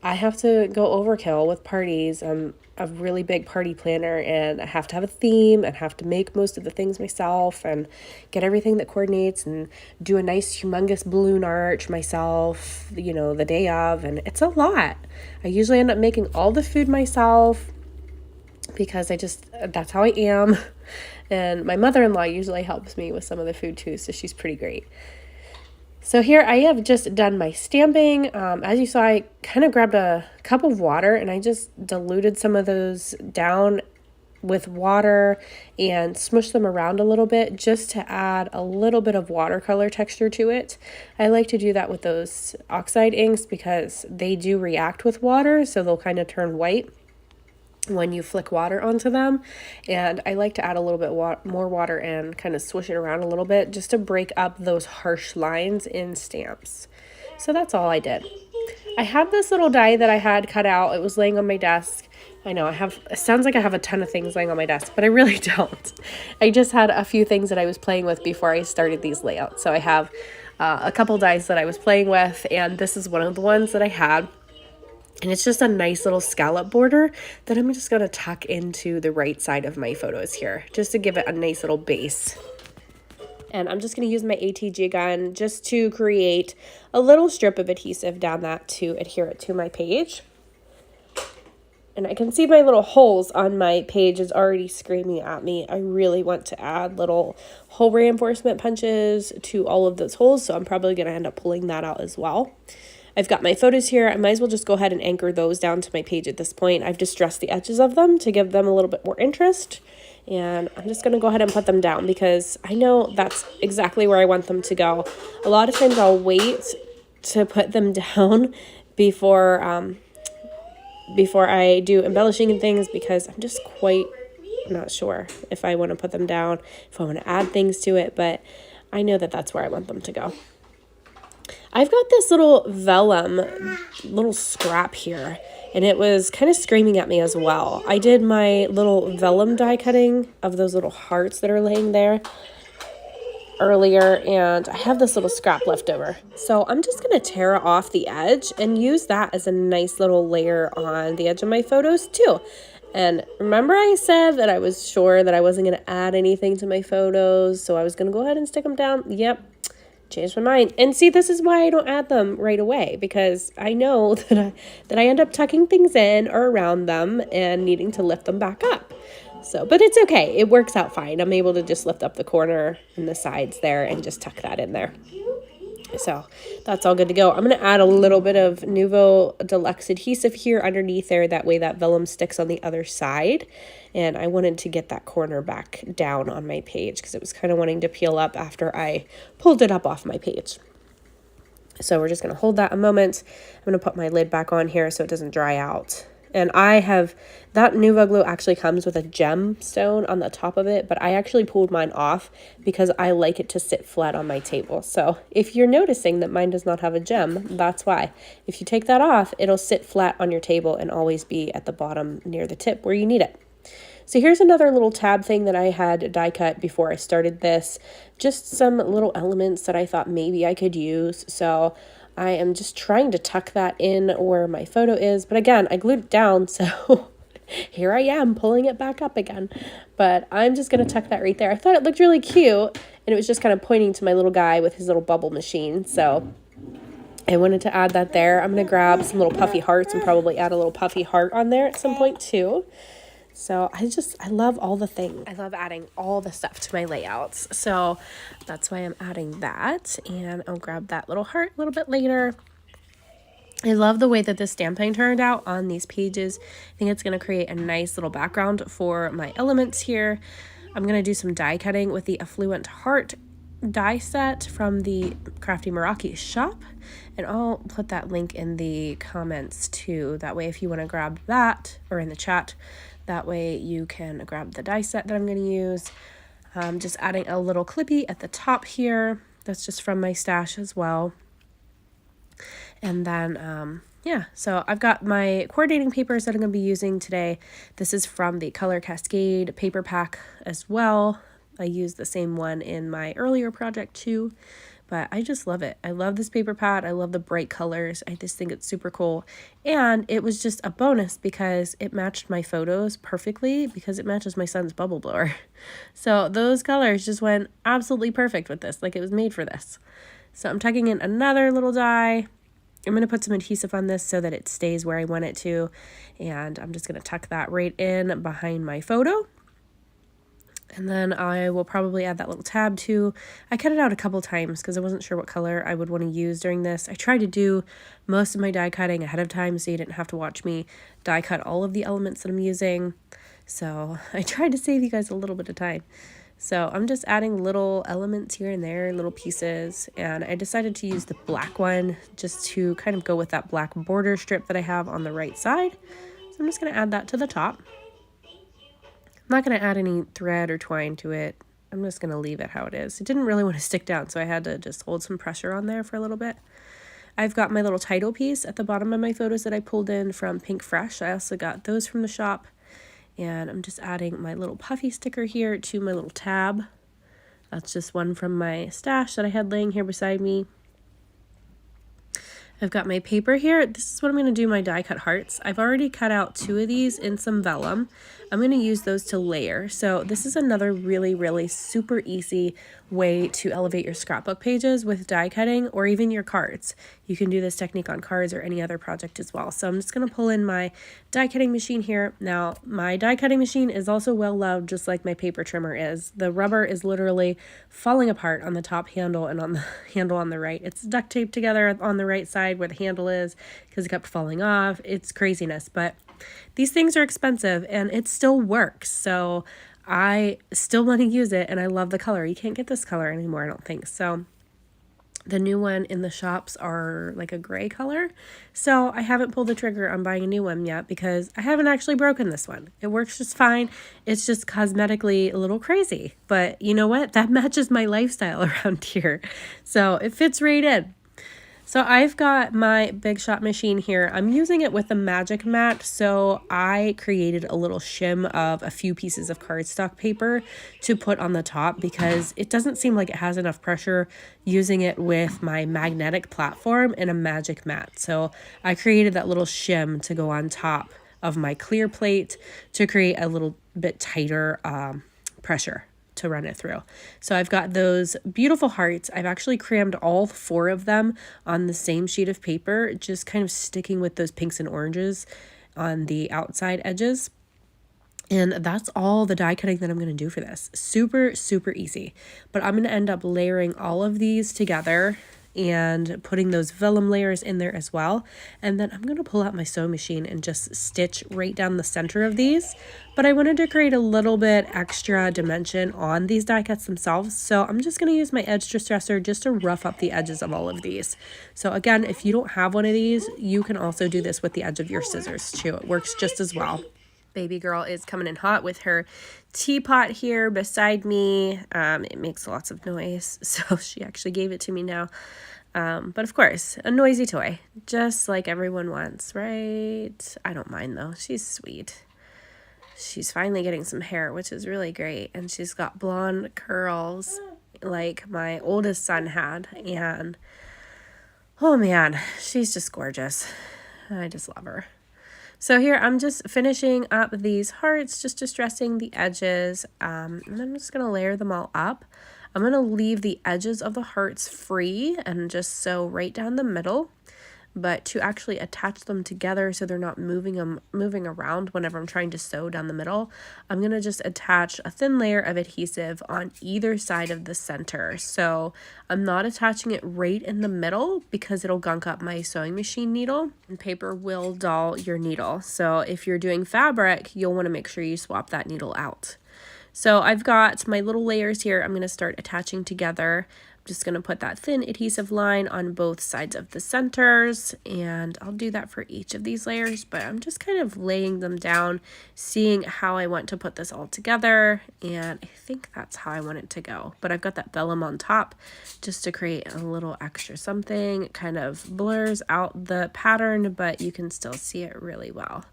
I have to go overkill with parties. I'm a really big party planner, and I have to have a theme and have to make most of the things myself and get everything that coordinates and do a nice humongous balloon arch myself, the day of, and it's a lot. I usually end up making all the food myself because that's how I am. And my mother-in-law usually helps me with some of the food too, so she's pretty great. So here I have just done my stamping. As you saw, I kind of grabbed a cup of water and I just diluted some of those down with water and smushed them around a little bit just to add a little bit of watercolor texture to it. I like to do that with those oxide inks because they do react with water, so they'll kind of turn white when you flick water onto them. And I like to add a little bit more water and kind of swish it around a little bit just to break up those harsh lines in stamps. So that's all I did. I have this little die that I had cut out. It was laying on my desk. I know it sounds like I have a ton of things laying on my desk, but I really don't. I just had a few things that I was playing with before I started these layouts. So I have a couple dies that I was playing with, and this is one of the ones that I had. And it's just a nice little scallop border that I'm just going to tuck into the right side of my photos here, just to give it a nice little base. And I'm just going to use my ATG gun just to create a little strip of adhesive down that to adhere it to my page. And I can see my little holes on my page is already screaming at me. I really want to add little hole reinforcement punches to all of those holes, so I'm probably going to end up pulling that out as well. I've got my photos here. I might as well just go ahead and anchor those down to my page at this point. I've distressed the edges of them to give them a little bit more interest. And I'm just going to go ahead and put them down because I know that's exactly where I want them to go. A lot of times I'll wait to put them down before I do embellishing and things, because I'm just quite not sure if I want to put them down, if I want to add things to it, but I know that that's where I want them to go. I've got this little vellum, little scrap here, and it was kind of screaming at me as well. I did my little vellum die cutting of those little hearts that are laying there earlier, and I have this little scrap left over. So I'm just going to tear off the edge and use that as a nice little layer on the edge of my photos too. And remember I said that I was sure that I wasn't going to add anything to my photos, so I was going to go ahead and stick them down. Yep. Changed my mind. And see, this is why I don't add them right away, because I know that I end up tucking things in or around them and needing to lift them back up. So, but it's okay. It works out fine. I'm able to just lift up the corner and the sides there and just tuck that in there. So that's all good to go. I'm going to add a little bit of Nuvo Deluxe adhesive here underneath there. That way that vellum sticks on the other side. And I wanted to get that corner back down on my page because it was kind of wanting to peel up after I pulled it up off my page. So we're just going to hold that a moment. I'm going to put my lid back on here so it doesn't dry out. And I have, that Nuvo glue actually comes with a gemstone on the top of it, but I actually pulled mine off because I like it to sit flat on my table. So if you're noticing that mine does not have a gem, that's why. If you take that off, it'll sit flat on your table and always be at the bottom near the tip where you need it. So here's another little tab thing that I had die cut before I started this. Just some little elements that I thought maybe I could use. So I am just trying to tuck that in where my photo is. But again, I glued it down, so here I am pulling it back up again. But I'm just going to tuck that right there. I thought it looked really cute, and it was just kind of pointing to my little guy with his little bubble machine. So I wanted to add that there. I'm going to grab some little puffy hearts and probably add a little puffy heart on there at some point too. So I love all the things. I love adding all the stuff to my layouts. So that's why I'm adding that. And I'll grab that little heart a little bit later. I love the way that this stamping turned out on these pages. I think it's going to create a nice little background for my elements here. I'm going to do some die cutting with the Affluent Heart die set from the Crafty Meraki shop. And I'll put that link in the comments too. That way if you want to grab that, or in the chat, that way you can grab the die set that I'm going to use. Just adding a little clippy at the top here. That's just from my stash as well. And then, yeah, so I've got my coordinating papers that I'm going to be using today. This is from the Color Cascade paper pack as well. I used the same one in my earlier project too. But I just love it. I love this paper pad. I love the bright colors. I just think it's super cool. And it was just a bonus because it matched my photos perfectly because it matches my son's bubble blower. So those colors just went absolutely perfect with this. Like it was made for this. So I'm tucking in another little die. I'm going to put some adhesive on this so that it stays where I want it to. And I'm just going to tuck that right in behind my photo. And then I will probably add that little tab too. I cut it out a couple times because I wasn't sure what color I would want to use during this. I tried to do most of my die cutting ahead of time so you didn't have to watch me die cut all of the elements that I'm using. So I tried to save you guys a little bit of time. So I'm just adding little elements here and there, little pieces. And I decided to use the black one just to kind of go with that black border strip that I have on the right side. So I'm just going to add that to the top. I'm not going to add any thread or twine to it. I'm just going to leave it how it is. It didn't really want to stick down, so I had to just hold some pressure on there for a little bit. I've got my little title piece at the bottom of my photos that I pulled in from Pink Fresh. I also got those from the shop. And I'm just adding my little puffy sticker here to my little tab. That's just one from my stash that I had laying here beside me. I've got my paper here. This is what I'm going to do my die cut hearts. I've already cut out 2 of these in some vellum. I'm going to use those to layer. So this is another really, really super easy way to elevate your scrapbook pages with die cutting or even your cards. You can do this technique on cards or any other project as well. So I'm just going to pull in my die cutting machine here. Now my die cutting machine is also well loved, just like my paper trimmer is. The rubber is literally falling apart on the top handle and on the handle on the right. It's duct taped together on the right side where the handle is because it kept falling off. It's craziness, but these things are expensive and it still works. So I still want to use it and I love the color. You can't get this color anymore, I don't think. So the new one in the shops are like a gray color. So I haven't pulled the trigger on buying a new one yet because I haven't actually broken this one. It works just fine. It's just cosmetically a little crazy. But you know what? That matches my lifestyle around here. So it fits right in. So I've got my Big Shot machine here. I'm using it with a magic mat. So I created a little shim of a few pieces of cardstock paper to put on the top because it doesn't seem like it has enough pressure using it with my magnetic platform and a magic mat. So I created that little shim to go on top of my clear plate to create a little bit tighter pressure to run it through. So I've got those beautiful hearts. I've actually crammed all 4 of them on the same sheet of paper, just kind of sticking with those pinks and oranges on the outside edges. And that's all the die cutting that I'm going to do for this. Super, super easy. But I'm going to end up layering all of these together and putting those vellum layers in there as well. And then I'm going to pull out my sewing machine and just stitch right down the center of these. But I wanted to create a little bit extra dimension on these die cuts themselves. So I'm just going to use my edge distresser just to rough up the edges of all of these. So again, if you don't have one of these, you can also do this with the edge of your scissors too. It works just as well. Baby girl is coming in hot with her teapot here beside me. It makes lots of noise, so she actually gave it to me now. But of course, a noisy toy, just like everyone wants, right? I don't mind though. She's sweet. She's finally getting some hair, which is really great. And she's got blonde curls like my oldest son had. And oh man, she's just gorgeous. I just love her. So here I'm just finishing up these hearts, just distressing the edges, and I'm just going to layer them all up. I'm going to leave the edges of the hearts free and just sew right down the middle, but to actually attach them together so they're not moving around whenever I'm trying to sew down the middle, I'm going to just attach a thin layer of adhesive on either side of the center. So I'm not attaching it right in the middle because it'll gunk up my sewing machine needle, and paper will dull your needle. So if you're doing fabric, you'll want to make sure you swap that needle out. So I've got my little layers here. I'm going to start attaching together. I'm just going to put that thin adhesive line on both sides of the centers, and I'll do that for each of these layers, but I'm just kind of laying them down, seeing how I want to put this all together, and I think that's how I want it to go. But I've got that vellum on top just to create a little extra something. It kind of blurs out the pattern, but you can still see it really well.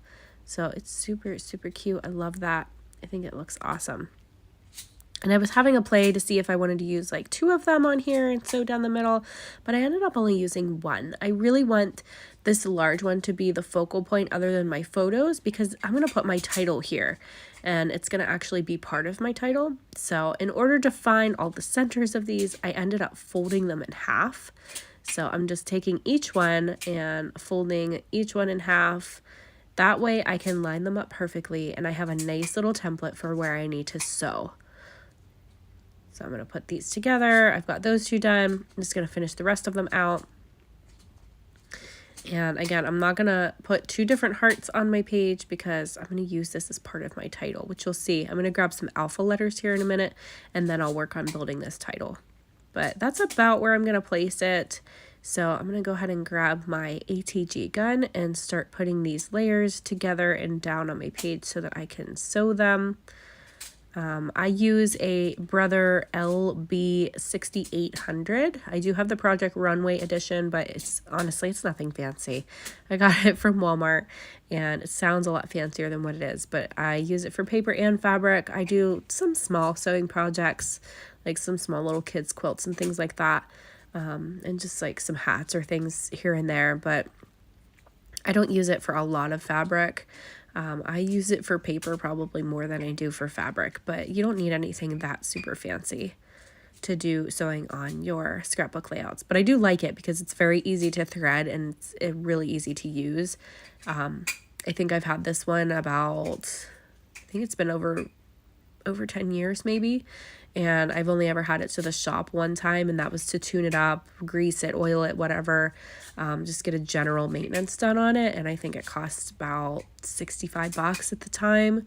So it's super, super cute. I love that. I think it looks awesome. And I was having a play to see if I wanted to use like 2 of them on here and sew down the middle, but I ended up only using 1. I really want this large one to be the focal point other than my photos, because I'm going to put my title here and it's going to actually be part of my title. So in order to find all the centers of these, I ended up folding them in half. So I'm just taking each one and folding each one in half. That way I can line them up perfectly and I have a nice little template for where I need to sew. So I'm going to put these together. I've got those 2 done. I'm just going to finish the rest of them out. And again, I'm not going to put 2 different hearts on my page because I'm going to use this as part of my title, which you'll see. I'm going to grab some alpha letters here in a minute, and then I'll work on building this title. But that's about where I'm going to place it. So I'm going to go ahead and grab my ATG gun and start putting these layers together and down on my page so that I can sew them. I use a Brother LB6800. I do have the Project Runway edition, but it's nothing fancy. I got it from Walmart and it sounds a lot fancier than what it is, but I use it for paper and fabric. I do some small sewing projects, like some small little kids quilts and things like that, and just like some hats or things here and there, but I don't use it for a lot of fabric. I use it for paper probably more than I do for fabric, but you don't need anything that super fancy to do sewing on your scrapbook layouts. But I do like it because it's very easy to thread and it's really easy to use. I think I've had this one about, I think it's been over 10 years maybe, and I've only ever had it to the shop one time, and that was to tune it up, grease it, oil it, whatever, just get a general maintenance done on it. And I think it cost about $65 at the time,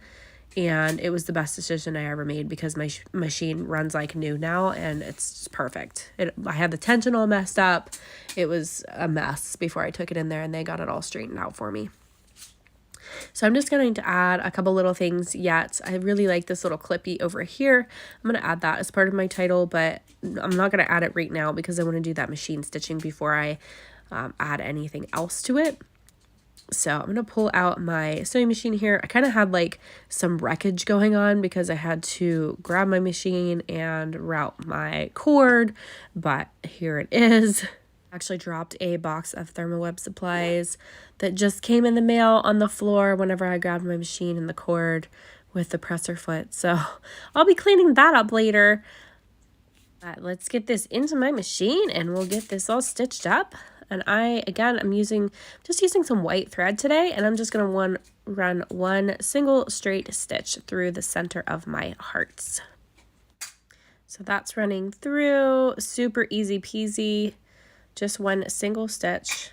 and it was the best decision I ever made because my machine runs like new now and it's just perfect. I had the tension all messed up. It was a mess before I took it in there, and they got it all straightened out for me. So I'm just going to add a couple little things yet. I really like this little clippy over here. I'm going to add that as part of my title, but I'm not going to add it right now because I want to do that machine stitching before I add anything else to it. So I'm going to pull out my sewing machine here. I kind of had like some wreckage going on because I had to grab my machine and route my cord, but here it is. Actually dropped a box of ThermoWeb supplies that just came in the mail on the floor whenever I grabbed my machine and the cord with the presser foot. So I'll be cleaning that up later. But let's get this into my machine and we'll get this all stitched up. And I'm just using some white thread today, and I'm just going to run one single straight stitch through the center of my hearts. So that's running through, super easy peasy, just one single stitch.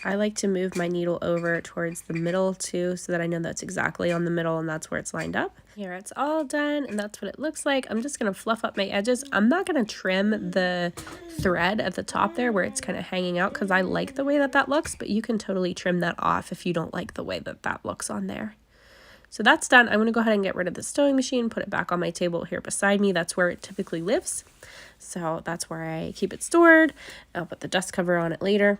I like to move my needle over towards the middle too, so that I know that's exactly on the middle and that's where it's lined up. Here it's all done, and that's what it looks like. I'm just gonna fluff up my edges. I'm not gonna trim the thread at the top there where it's kind of hanging out, because I like the way that that looks, but you can totally trim that off if you don't like the way that that looks on there. So that's done. I'm gonna go ahead and get rid of the sewing machine, put it back on my table here beside me. That's where it typically lives. So that's where I keep it stored. I'll put the dust cover on it later.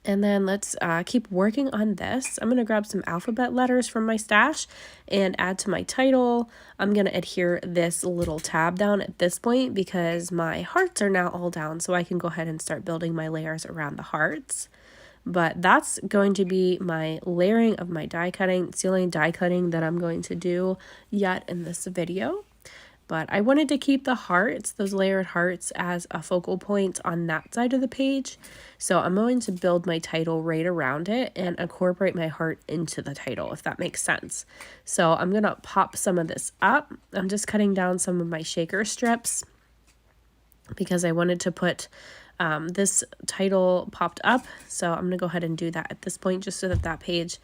And then let's keep working on this. I'm going to grab some alphabet letters from my stash and add to my title. I'm going to adhere this little tab down at this point because my hearts are now all down, so I can go ahead and start building my layers around the hearts. But that's going to be my layering of my die cutting. It's the only die cutting that I'm going to do yet in this video. But I wanted to keep the hearts, those layered hearts, as a focal point on that side of the page. So I'm going to build my title right around it and incorporate my heart into the title, if that makes sense. So I'm going to pop some of this up. I'm just cutting down some of my shaker strips because I wanted to put this title popped up. So I'm going to go ahead and do that at this point just so that that page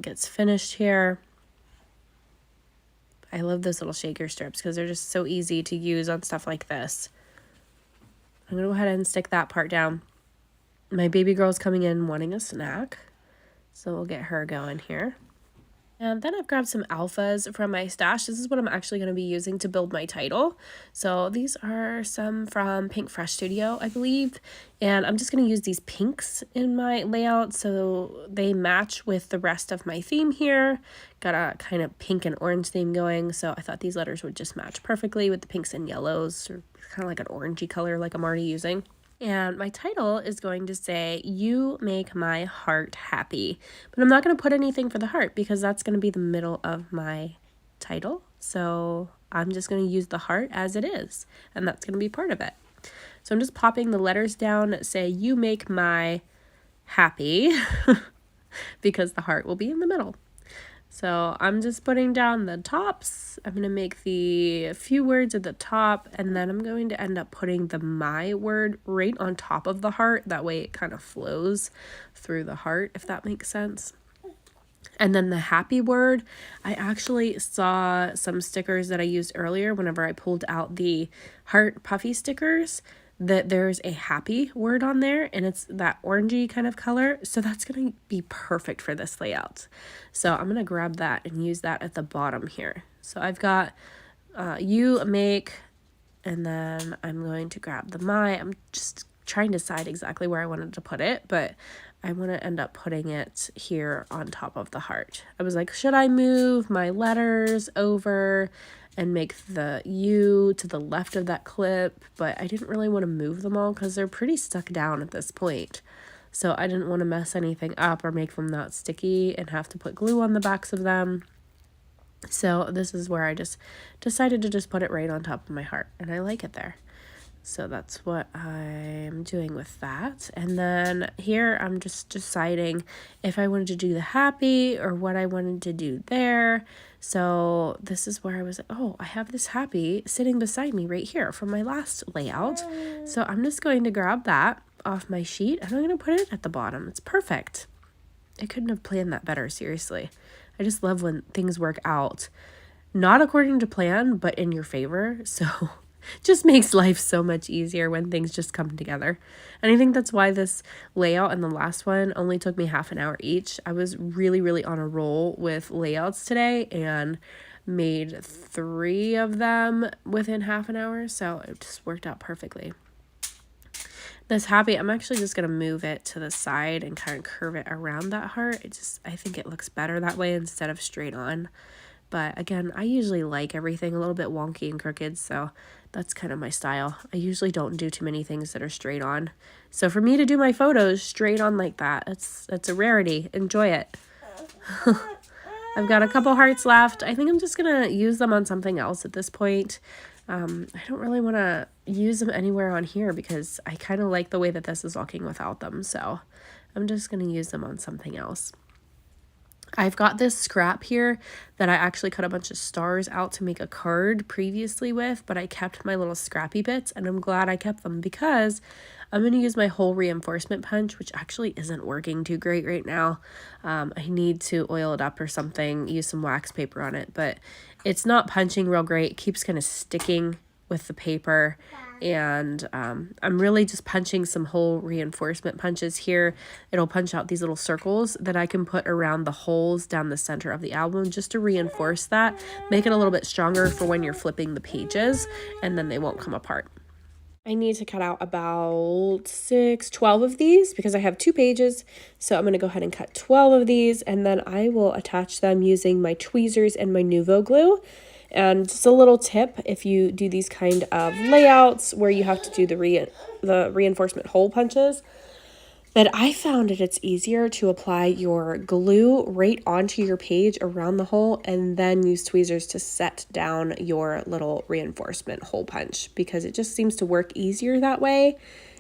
gets finished here. I love those little shaker strips because they're just so easy to use on stuff like this. I'm going to go ahead and stick that part down. My baby girl's coming in wanting a snack, so we'll get her going here. And then I've grabbed some alphas from my stash. This is what I'm actually going to be using to build my title. So these are some from Pink Fresh Studio, I believe. And I'm just going to use these pinks in my layout so they match with the rest of my theme here. Got a kind of pink and orange theme going, so I thought these letters would just match perfectly with the pinks and yellows, or kind of like an orangey color like I'm already using. And my title is going to say, "You Make My Heart Happy." But I'm not going to put anything for the heart because that's going to be the middle of my title. So I'm just going to use the heart as it is, and that's going to be part of it. So I'm just popping the letters down that say, "You Make My Happy," because the heart will be in the middle. So I'm just putting down the tops. I'm going to make the few words at the top, and then I'm going to end up putting the "my" word right on top of the heart. That way it kind of flows through the heart, if that makes sense. And then the "happy" word, I actually saw some stickers that I used earlier whenever I pulled out the heart puffy stickers, that there's a "happy" word on there, and it's that orangey kind of color. So that's going to be perfect for this layout. So I'm going to grab that and use that at the bottom here. So I've got "you make," and then I'm going to grab the "my." I'm just trying to decide exactly where I wanted to put it, but I want to end up putting it here on top of the heart. I was like, should I move my letters over and make the "you" to the left of that clip? But I didn't really want to move them all because they're pretty stuck down at this point. So I didn't want to mess anything up or make them not sticky and have to put glue on the backs of them. So this is where I just decided to just put it right on top of my heart, and I like it there. So that's what I'm doing with that. And then here I'm just deciding if I wanted to do the "happy" or what I wanted to do there. So this is where I was like, oh, I have this "happy" sitting beside me right here from my last layout. So I'm just going to grab that off my sheet and I'm going to put it at the bottom. It's perfect. I couldn't have planned that better, seriously. I just love when things work out, not according to plan, but in your favor. So just makes life so much easier when things just come together. And I think that's why this layout and the last one only took me half an hour each. I was really, really on a roll with layouts today and made 3 of them within half an hour. So it just worked out perfectly. This "happy," I'm actually just going to move it to the side and kind of curve it around that heart. I think it looks better that way instead of straight on. But again, I usually like everything a little bit wonky and crooked, so that's kind of my style. I usually don't do too many things that are straight on. So for me to do my photos straight on like that, it's a rarity. Enjoy it. I've got a couple hearts left. I think I'm just going to use them on something else at this point. I don't really want to use them anywhere on here because I kind of like the way that this is looking without them. So I'm just going to use them on something else. I've got this scrap here that I actually cut a bunch of stars out to make a card previously with, but I kept my little scrappy bits, and I'm glad I kept them because I'm going to use my whole reinforcement punch, which actually isn't working too great right now. I need to oil it up or something, use some wax paper on it, but it's not punching real great. It keeps kind of sticking with the paper, and I'm really just punching some whole reinforcement punches here. It'll punch out these little circles that I can put around the holes down the center of the album just to reinforce that, make it a little bit stronger for when you're flipping the pages, and then they won't come apart. I need to cut out about 12 of these because I have 2 pages. So I'm going to go ahead and cut 12 of these, and then I will attach them using my tweezers and my Nuvo glue. And just a little tip, if you do these kind of layouts where you have to do the reinforcement hole punches, that I found it's easier to apply your glue right onto your page around the hole and then use tweezers to set down your little reinforcement hole punch, because it just seems to work easier that way,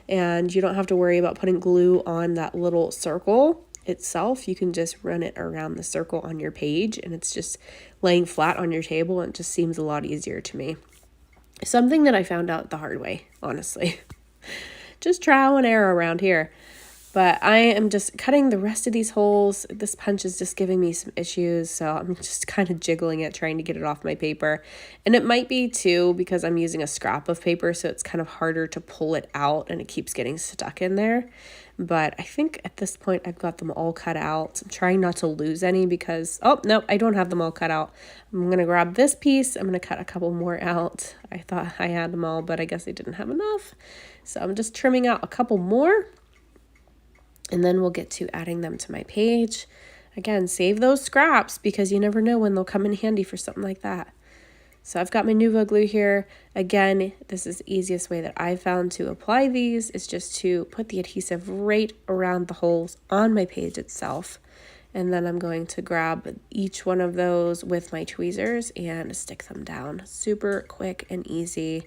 and you don't have to worry about putting glue on that little circle itself. You can just run it around the circle on your page, and it's just laying flat on your table, and it just seems a lot easier to me. Something that I found out the hard way, honestly. Just trial and error around here. But I am just cutting the rest of these holes. This punch is just giving me some issues, so I'm just kind of jiggling it, trying to get it off my paper. And it might be too because I'm using a scrap of paper, so it's kind of harder to pull it out and it keeps getting stuck in there. But I think at this point I've got them all cut out. I'm trying not to lose any because, oh, no, I don't have them all cut out. I'm going to grab this piece. I'm going to cut a couple more out. I thought I had them all, but I guess I didn't have enough. So I'm just trimming out a couple more. And then we'll get to adding them to my page. Again, save those scraps because you never know when they'll come in handy for something like that. So I've got my Nuvo glue here. Again, this is the easiest way that I found to apply these is just to put the adhesive right around the holes on my page itself. And then I'm going to grab each one of those with my tweezers and stick them down. Super quick and easy.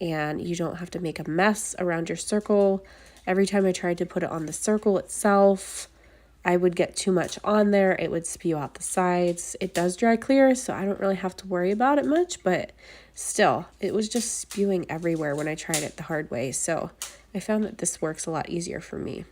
And you don't have to make a mess around your circle. Every time I tried to put it on the circle itself, I would get too much on there. It would spew out the sides. It does dry clear, so I don't really have to worry about it much, but still, it was just spewing everywhere when I tried it the hard way. So I found that this works a lot easier for me.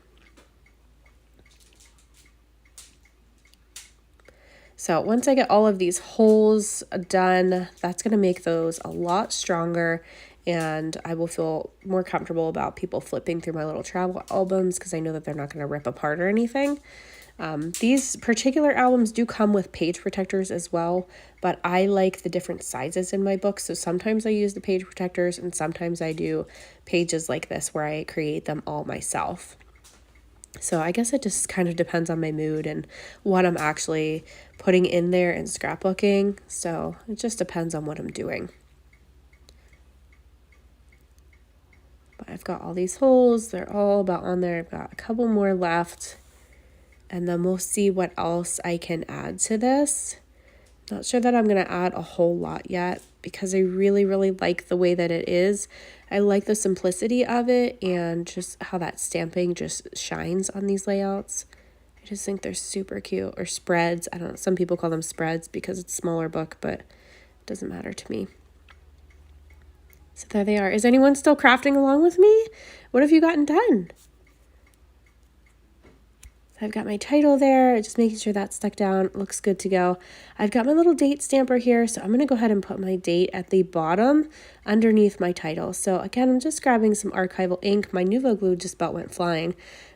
So once I get all of these holes done, that's going to make those a lot stronger, and I will feel more comfortable about people flipping through my little travel albums because I know that they're not going to rip apart or anything. These particular albums do come with page protectors as well, but I like the different sizes in my books. So sometimes I use the page protectors and sometimes I do pages like this where I create them all myself. So I guess it just kind of depends on my mood and what I'm actually putting in there and scrapbooking. So it just depends on what I'm doing. But I've got all these holes. They're all about on there. I've got a couple more left. And then we'll see what else I can add to this. Not sure that I'm going to add a whole lot yet because I really, really like the way that it is. I like the simplicity of it and just how that stamping just shines on these layouts. I just think they're super cute. Or spreads. I don't know. Some people call them spreads because it's a smaller book, but it doesn't matter to me. So there they are. Is anyone still crafting along with me? What have you gotten done? I've got my title there, just making sure that's stuck down. Looks good to go. I've got my little date stamper here, so I'm going to go ahead and put my date at the bottom underneath my title. So again, I'm just grabbing some archival ink. My Nuvo glue just about went flying.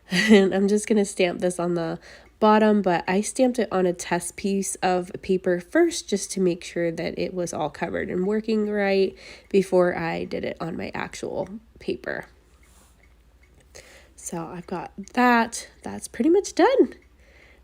And I'm just going to stamp this on the bottom, but I stamped it on a test piece of paper first just to make sure that it was all covered and working right before I did it on my actual paper. So I've got that. That's pretty much done.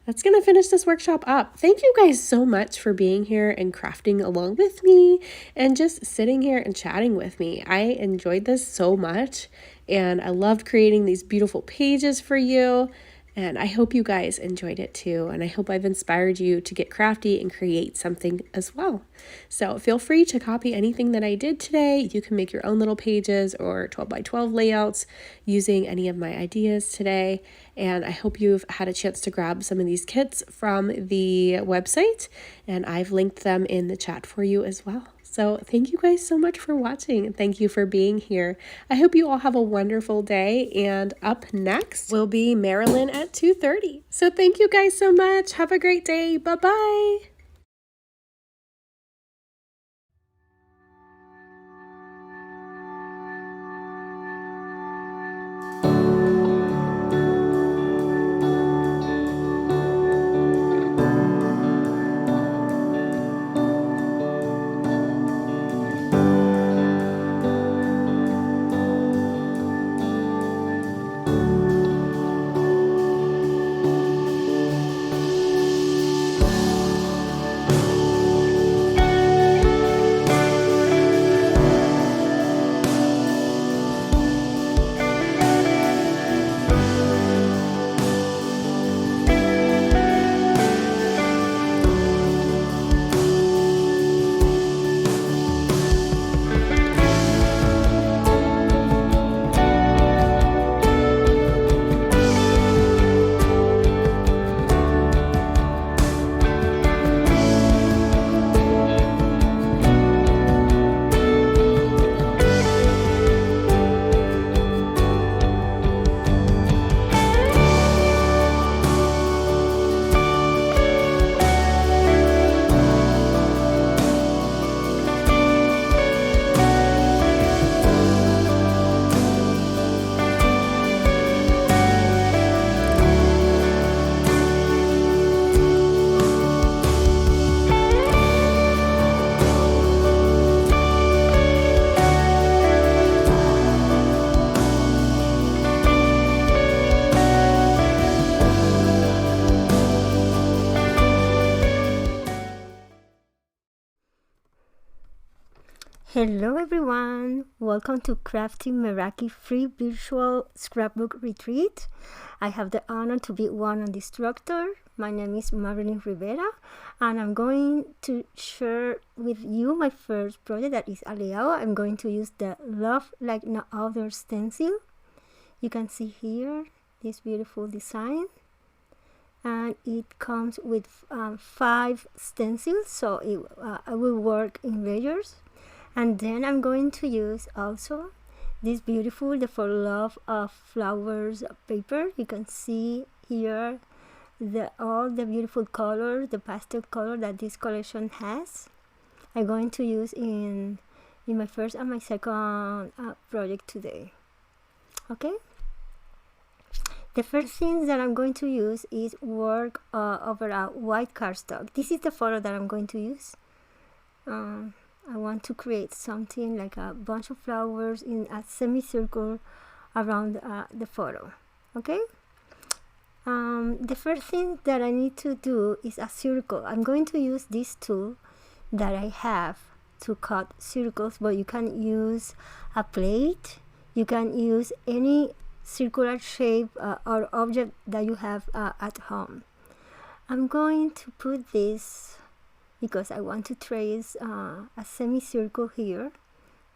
That's going to finish this workshop up. Thank you guys so much for being here and crafting along with me and just sitting here and chatting with me. I enjoyed this so much and I loved creating these beautiful pages for you. And I hope you guys enjoyed it too. And I hope I've inspired you to get crafty and create something as well. So feel free to copy anything that I did today. You can make your own little pages or 12 by 12 layouts using any of my ideas today. And I hope you've had a chance to grab some of these kits from the website. And I've linked them in the chat for you as well. So thank you guys so much for watching. Thank you for being here. I hope you all have a wonderful day. And up next will be Marilyn at 2:30. So thank you guys so much. Have a great day. Bye-bye. Hello everyone, welcome to Crafty Meraki free virtual scrapbook retreat. I have the honor to be one of the instructors. My name is Marilyn Rivera and I'm going to share with you my first project, that is a layout. I'm going to use the Love Like No Other stencil. You can see here this beautiful design, and it comes with 5 stencils, so I will work in layers. And then I'm going to use also this beautiful the For Love of Flowers paper. You can see here all the beautiful colors, the pastel color that this collection has. I'm going to use in my first and my second project today. Okay. The first thing that I'm going to use is work over a white cardstock. This is the photo that I'm going to use. I want to create something like a bunch of flowers in a semicircle around the photo. Okay. The first thing that I need to do is a circle. I'm going to use this tool that I have to cut circles, but you can use a plate. You can use any circular shape or object that you have at home. I'm going to put this because I want to trace a semicircle here.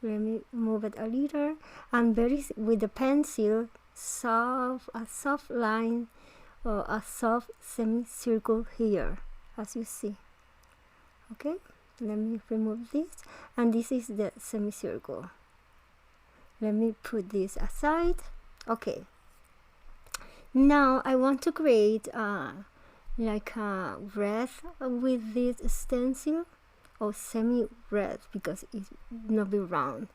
Let me move it a little, and with the pencil, a soft line or a soft semicircle here, as you see. Okay, let me remove this, and this is the semicircle. Let me put this aside. Okay, now I want to create like a wreath with this stencil, or semi-wreath, because it will not be round.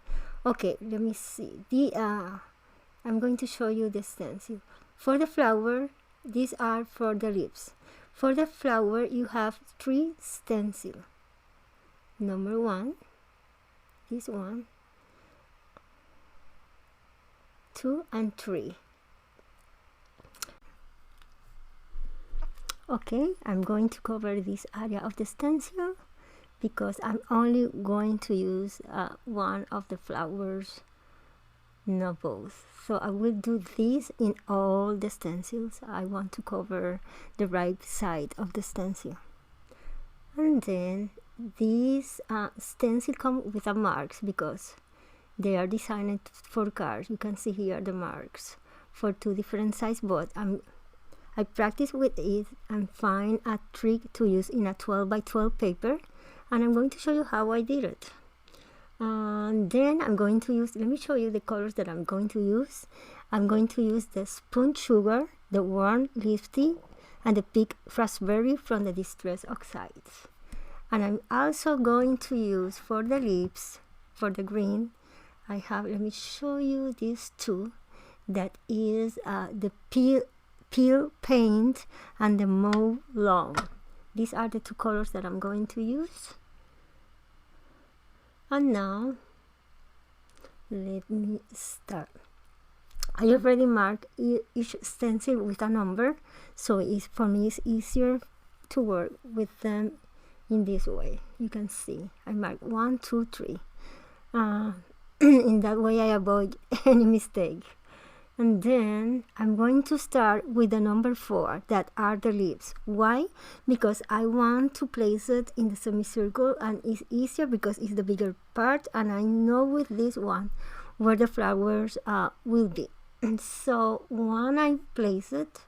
Okay, let me see. I'm going to show you the stencil. For the flower, these are for the leaves. For the flower, you have 3 stencils. Number 1, this one, 2 and 3. Okay, I'm going to cover this area of the stencil because I'm only going to use one of the flowers no both. So I will do this in all the stencils. I want to cover the right side of the stencil. And then these stencil come with a marks because they are designed for cards. You can see here the marks for two different sizes, but I practice with it and find a trick to use in a 12 by 12 paper, and I'm going to show you how I did it. And then I'm going to use, let me show you the colors that I'm going to use. I'm going to use the spoon sugar, the warm lipstick, and the pink raspberry from the Distress Oxides. And I'm also going to use for the lips, for the green, I have, let me show you these two. That is the peel paint and the mauve long. These are the two colors that I'm going to use. And now let me start. I already marked each stencil with a number, so for me it's easier to work with them in this way. You can see I marked 1, 2, 3. In that way I avoid any mistake. And then I'm going to start with the number 4, that are the lips. Why? Because I want to place it in the semicircle, and it's easier because it's the bigger part, and I know with this one where the flowers will be. And so when I place it,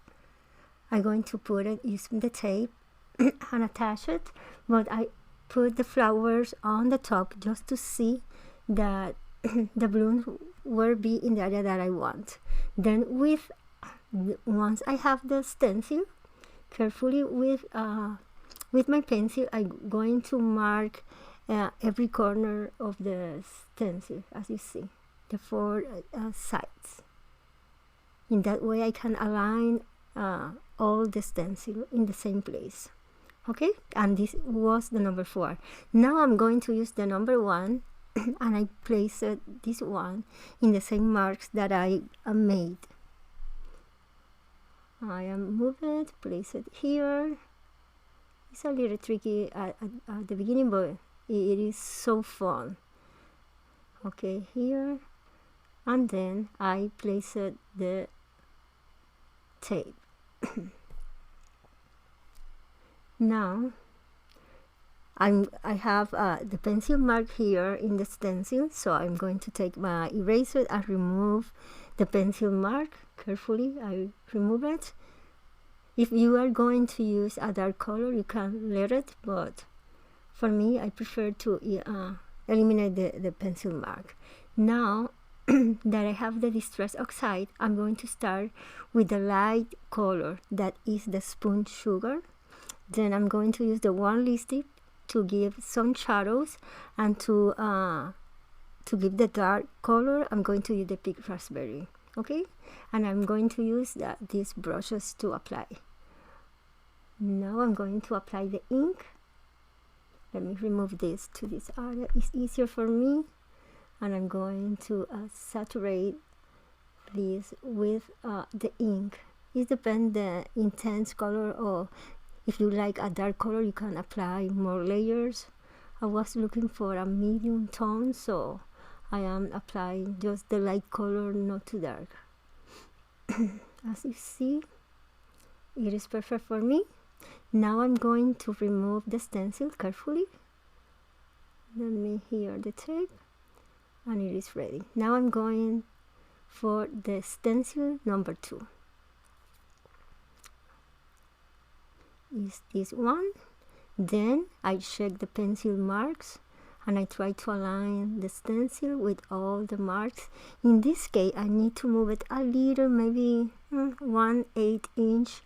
I'm going to put it using the tape and attach it, but I put the flowers on the top just to see that the balloons will be in the area that I want. Then once I have the stencil, carefully with my pencil, I'm going to mark every corner of the stencil, as you see, the 4 sides. In that way I can align all the stencil in the same place. Okay, and this was the number 4. Now I'm going to use the number 1, and I place this one in the same marks that I made. I am move it, place it here. It's a little tricky at the beginning, but it is so fun. Okay, here, and then I place the tape. Now I have the pencil mark here in the stencil, so I'm going to take my eraser and remove the pencil mark. Carefully I remove it. If you are going to use a dark color, you can let it, but for me I prefer to eliminate the pencil mark. Now that I have the Distress Oxide, I'm going to start with the light color, that is the spoon sugar. Then I'm going to use the warm lipstick to give some shadows, and to give the dark color, I'm going to use the pink raspberry. Okay, and I'm going to use these brushes to apply. Now I'm going to apply the ink. Let me remove this to this area, it's easier for me. And I'm going to saturate this with the ink. It depends the intense color, or if you like a dark color, you can apply more layers. I was looking for a medium tone, so I am applying just the light color, not too dark. As you see, it is perfect for me. Now I'm going to remove the stencil carefully. Let me hear the tape, and it is ready. Now I'm going for the stencil number 2. Is this one. Then I check the pencil marks, and I try to align the stencil with all the marks. In this case, I need to move it a little, maybe 1/8 inch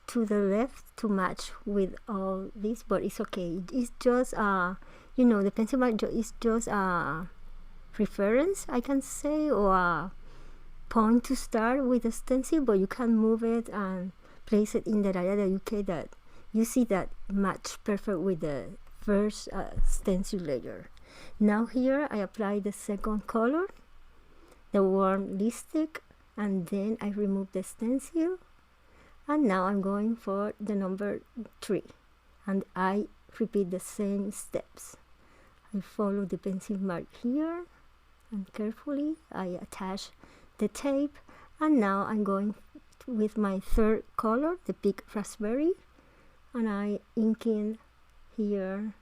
to the left to match with all this, but it's okay. It's just the pencil mark is just a reference, I can say, or a point to start with the stencil, but you can move it and place it in the area that you see that match perfect with the first stencil layer. Now here I apply the second color, the warm lipstick, and then I remove the stencil, and now I'm going for the number 3, and I repeat the same steps. I follow the pencil mark here, And carefully I attach the tape, and now I'm going with my third color, the pink raspberry, and I ink in here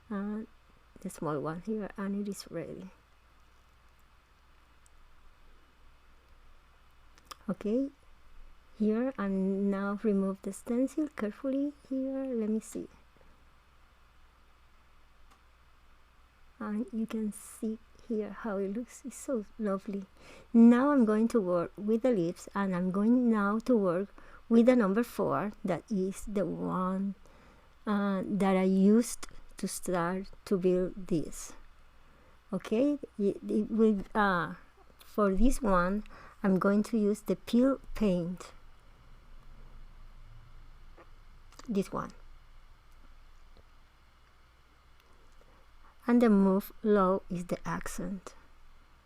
and the small one here, and it is ready. Okay, here, and now remove the stencil carefully here. Let me see, and you can see here how it looks. It's so lovely. Now I'm going to work with the lips, and I'm going now to work with the number 4, that is the one that I used to start to build this. Okay, it will for this one I'm going to use the peel paint, this one, and the move low is the accent,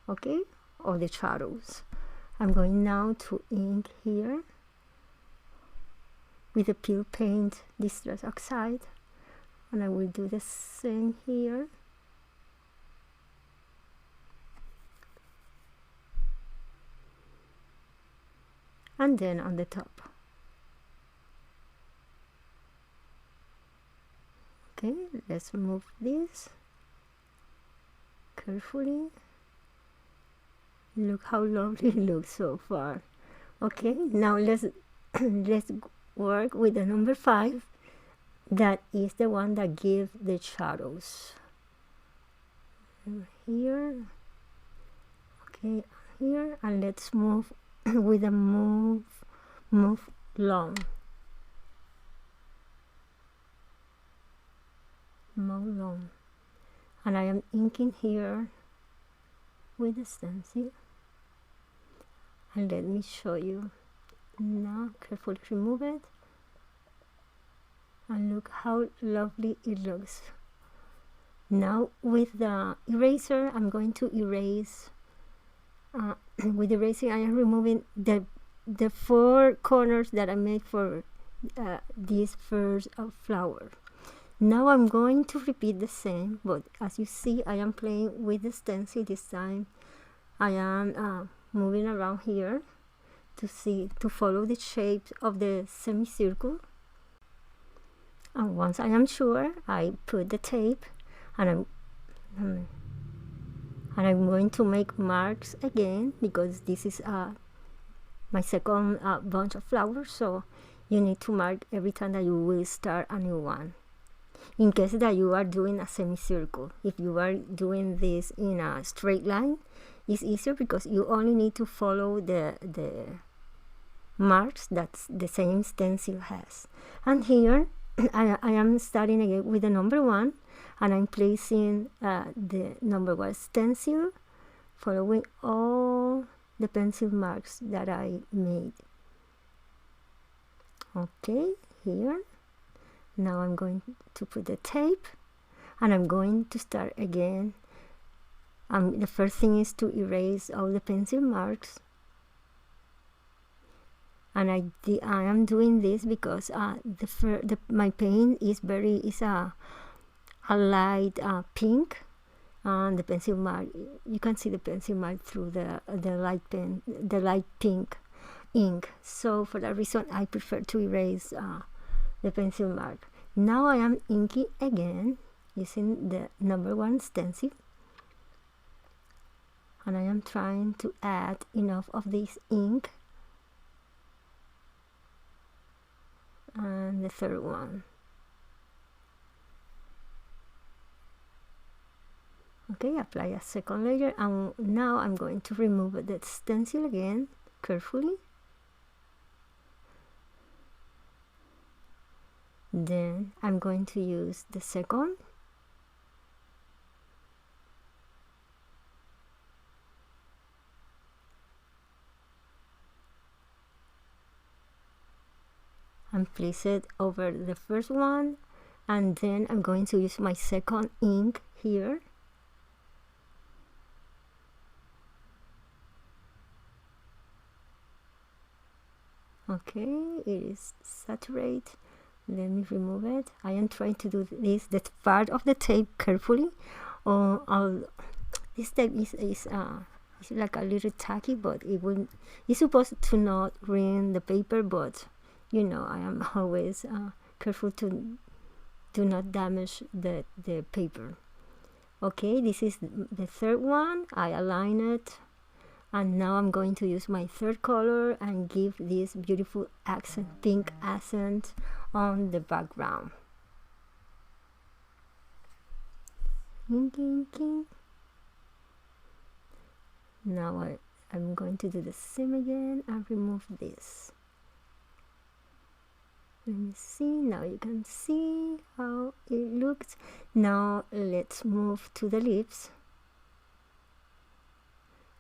okay, or the shadows. I'm going now to ink here with the peel paint distress oxide, and I will do the same here. And then on the top. Okay, let's move this carefully. Look how lovely it looks so far. Okay, now let's work with the number 5. That is the one that gives the shadows. Here, okay, here, and let's move with a move long. Move long. And I am inking here with the stencil. And let me show you. Now, carefully remove it. And look how lovely it looks. Now with the eraser, I'm going to erase. With erasing, I am removing the 4 corners that I made for this first flower. Now I'm going to repeat the same, but as you see, I am playing with the stencil this time. I am moving around here to follow the shape of the semicircle. And once I am sure, I put the tape, and I'm going to make marks again, because this is my second bunch of flowers, so you need to mark every time that you will start a new one. In case that you are doing a semicircle, if you are doing this in a straight line, it's easier because you only need to follow the marks that the same stencil has. And here I am starting again with the number 1, and I'm placing the number 1 stencil, following all the pencil marks that I made. Okay, here. Now I'm going to put the tape, and I'm going to start again. The first thing is to erase all the pencil marks. And I am doing this because my paint is a light pink, and the pencil mark, you can see the pencil mark through the light pink ink. So for that reason, I prefer to erase the pencil mark. Now I am inking again using the number 1 stencil, and I am trying to add enough of this ink. And the third one. Okay, apply a second layer, and now I'm going to remove the stencil again carefully. Then I'm going to use the second. And place it over the first one, and then I'm going to use my second ink here. Okay, it is saturated. Let me remove it. I am trying to do this part of the tape carefully, This tape is like a little tacky, but it's supposed to not ruin the paper, but you know, I am always careful to do not damage the paper. Okay, this is the third one. I align it, and now I'm going to use my third color and give this beautiful accent, pink accent on the background. Now I'm going to do the same again and remove this. Let me see, now you can see how it looks. Now let's move to the lips.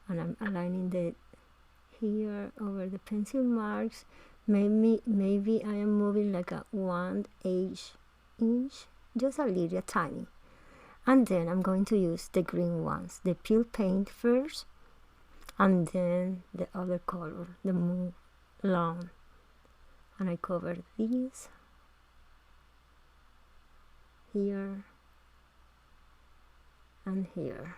And I'm aligning the here over the pencil marks. Maybe I am moving like a 1/8 inch, just a little tiny. And then I'm going to use the green ones, the peel paint first, and then the other color, the Move Long. And I cover these here and here.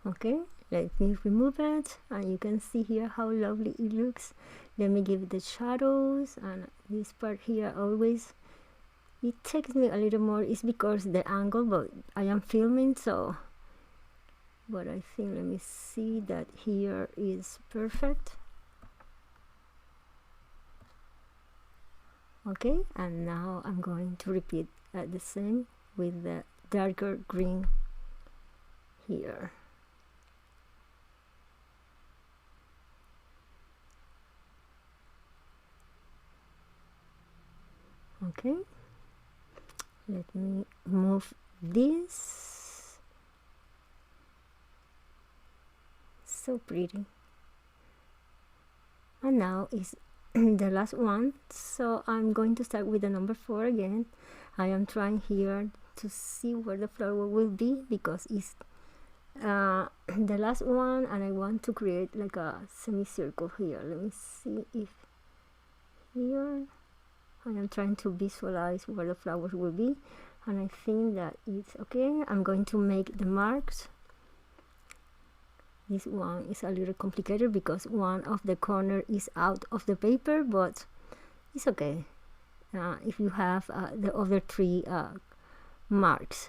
Okay, let me remove it, and you can see here how lovely it looks. Let me give it the shadows, and this part here always, it takes me a little more. It's because the angle, but I am filming, so, but I think, let me see, that here is perfect. Okay, and now I'm going to repeat the same with the darker green here. Okay, let me move this. So pretty. And now is the last one, so I'm going to start with the number 4 again. I am trying here to see where the flower will be, because it's the last one, and I want to create like a semicircle here. Let me see if here I am trying to visualize where the flowers will be, and I think that it's okay. I'm going to make the marks. This one is a little complicated because one of the corner is out of the paper, but it's okay if you have the other 3 marks.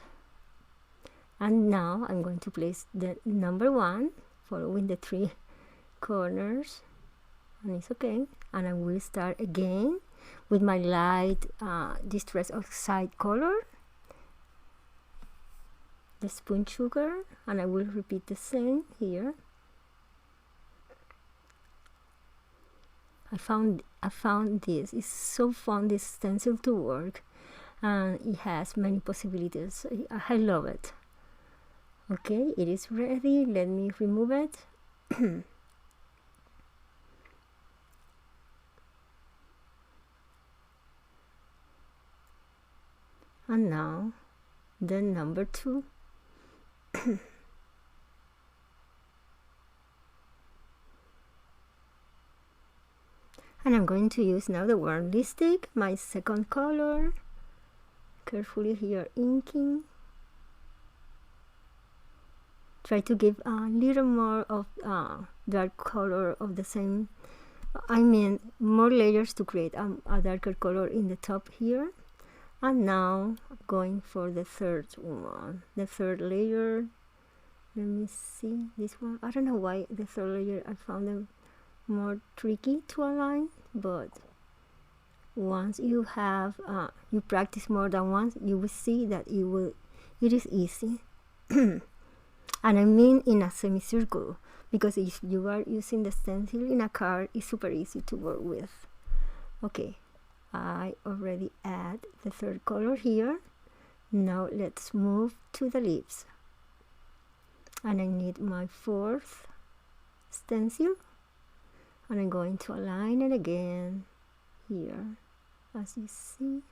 And now I'm going to place the number 1 following the 3 corners, and it's okay. And I will start again with my light distress oxide color, the spoon sugar, and I will repeat the same here. I found this. It's so fun, this stencil, to work, and it has many possibilities. I love it. Okay, it is ready. Let me remove it. And now the number 2. And I'm going to use now the warm lipstick, my second color. Carefully here inking. Try to give a little more of dark color of the same, I mean more layers to create a darker color in the top here. And now going for the third one, the third layer. Let me see this one. I don't know why the third layer I found them more tricky to align, but once you have you practice more than once, you will see that it is easy. And I mean in a semicircle, because if you are using the stencil in a card, it's super easy to work with. Okay, I already add the third color here. Now let's move to the lips, and I need my 4th stencil, and I'm going to align it again here, as you see.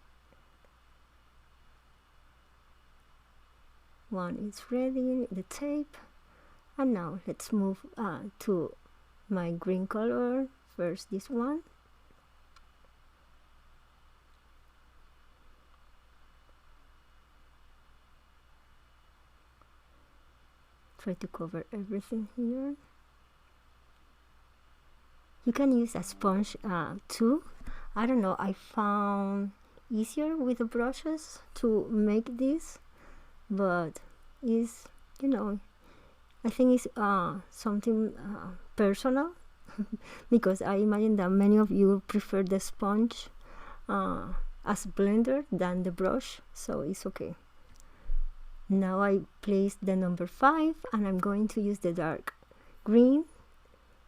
One is ready, the tape, and now let's move to my green color first this one. Try to cover everything here. You can use a sponge too. I don't know, I found easier with the brushes to make this, but is, you know, I think it's something personal because I imagine that many of you prefer the sponge as blender than the brush, so it's okay. Now I place the number 5 and I'm going to use the dark green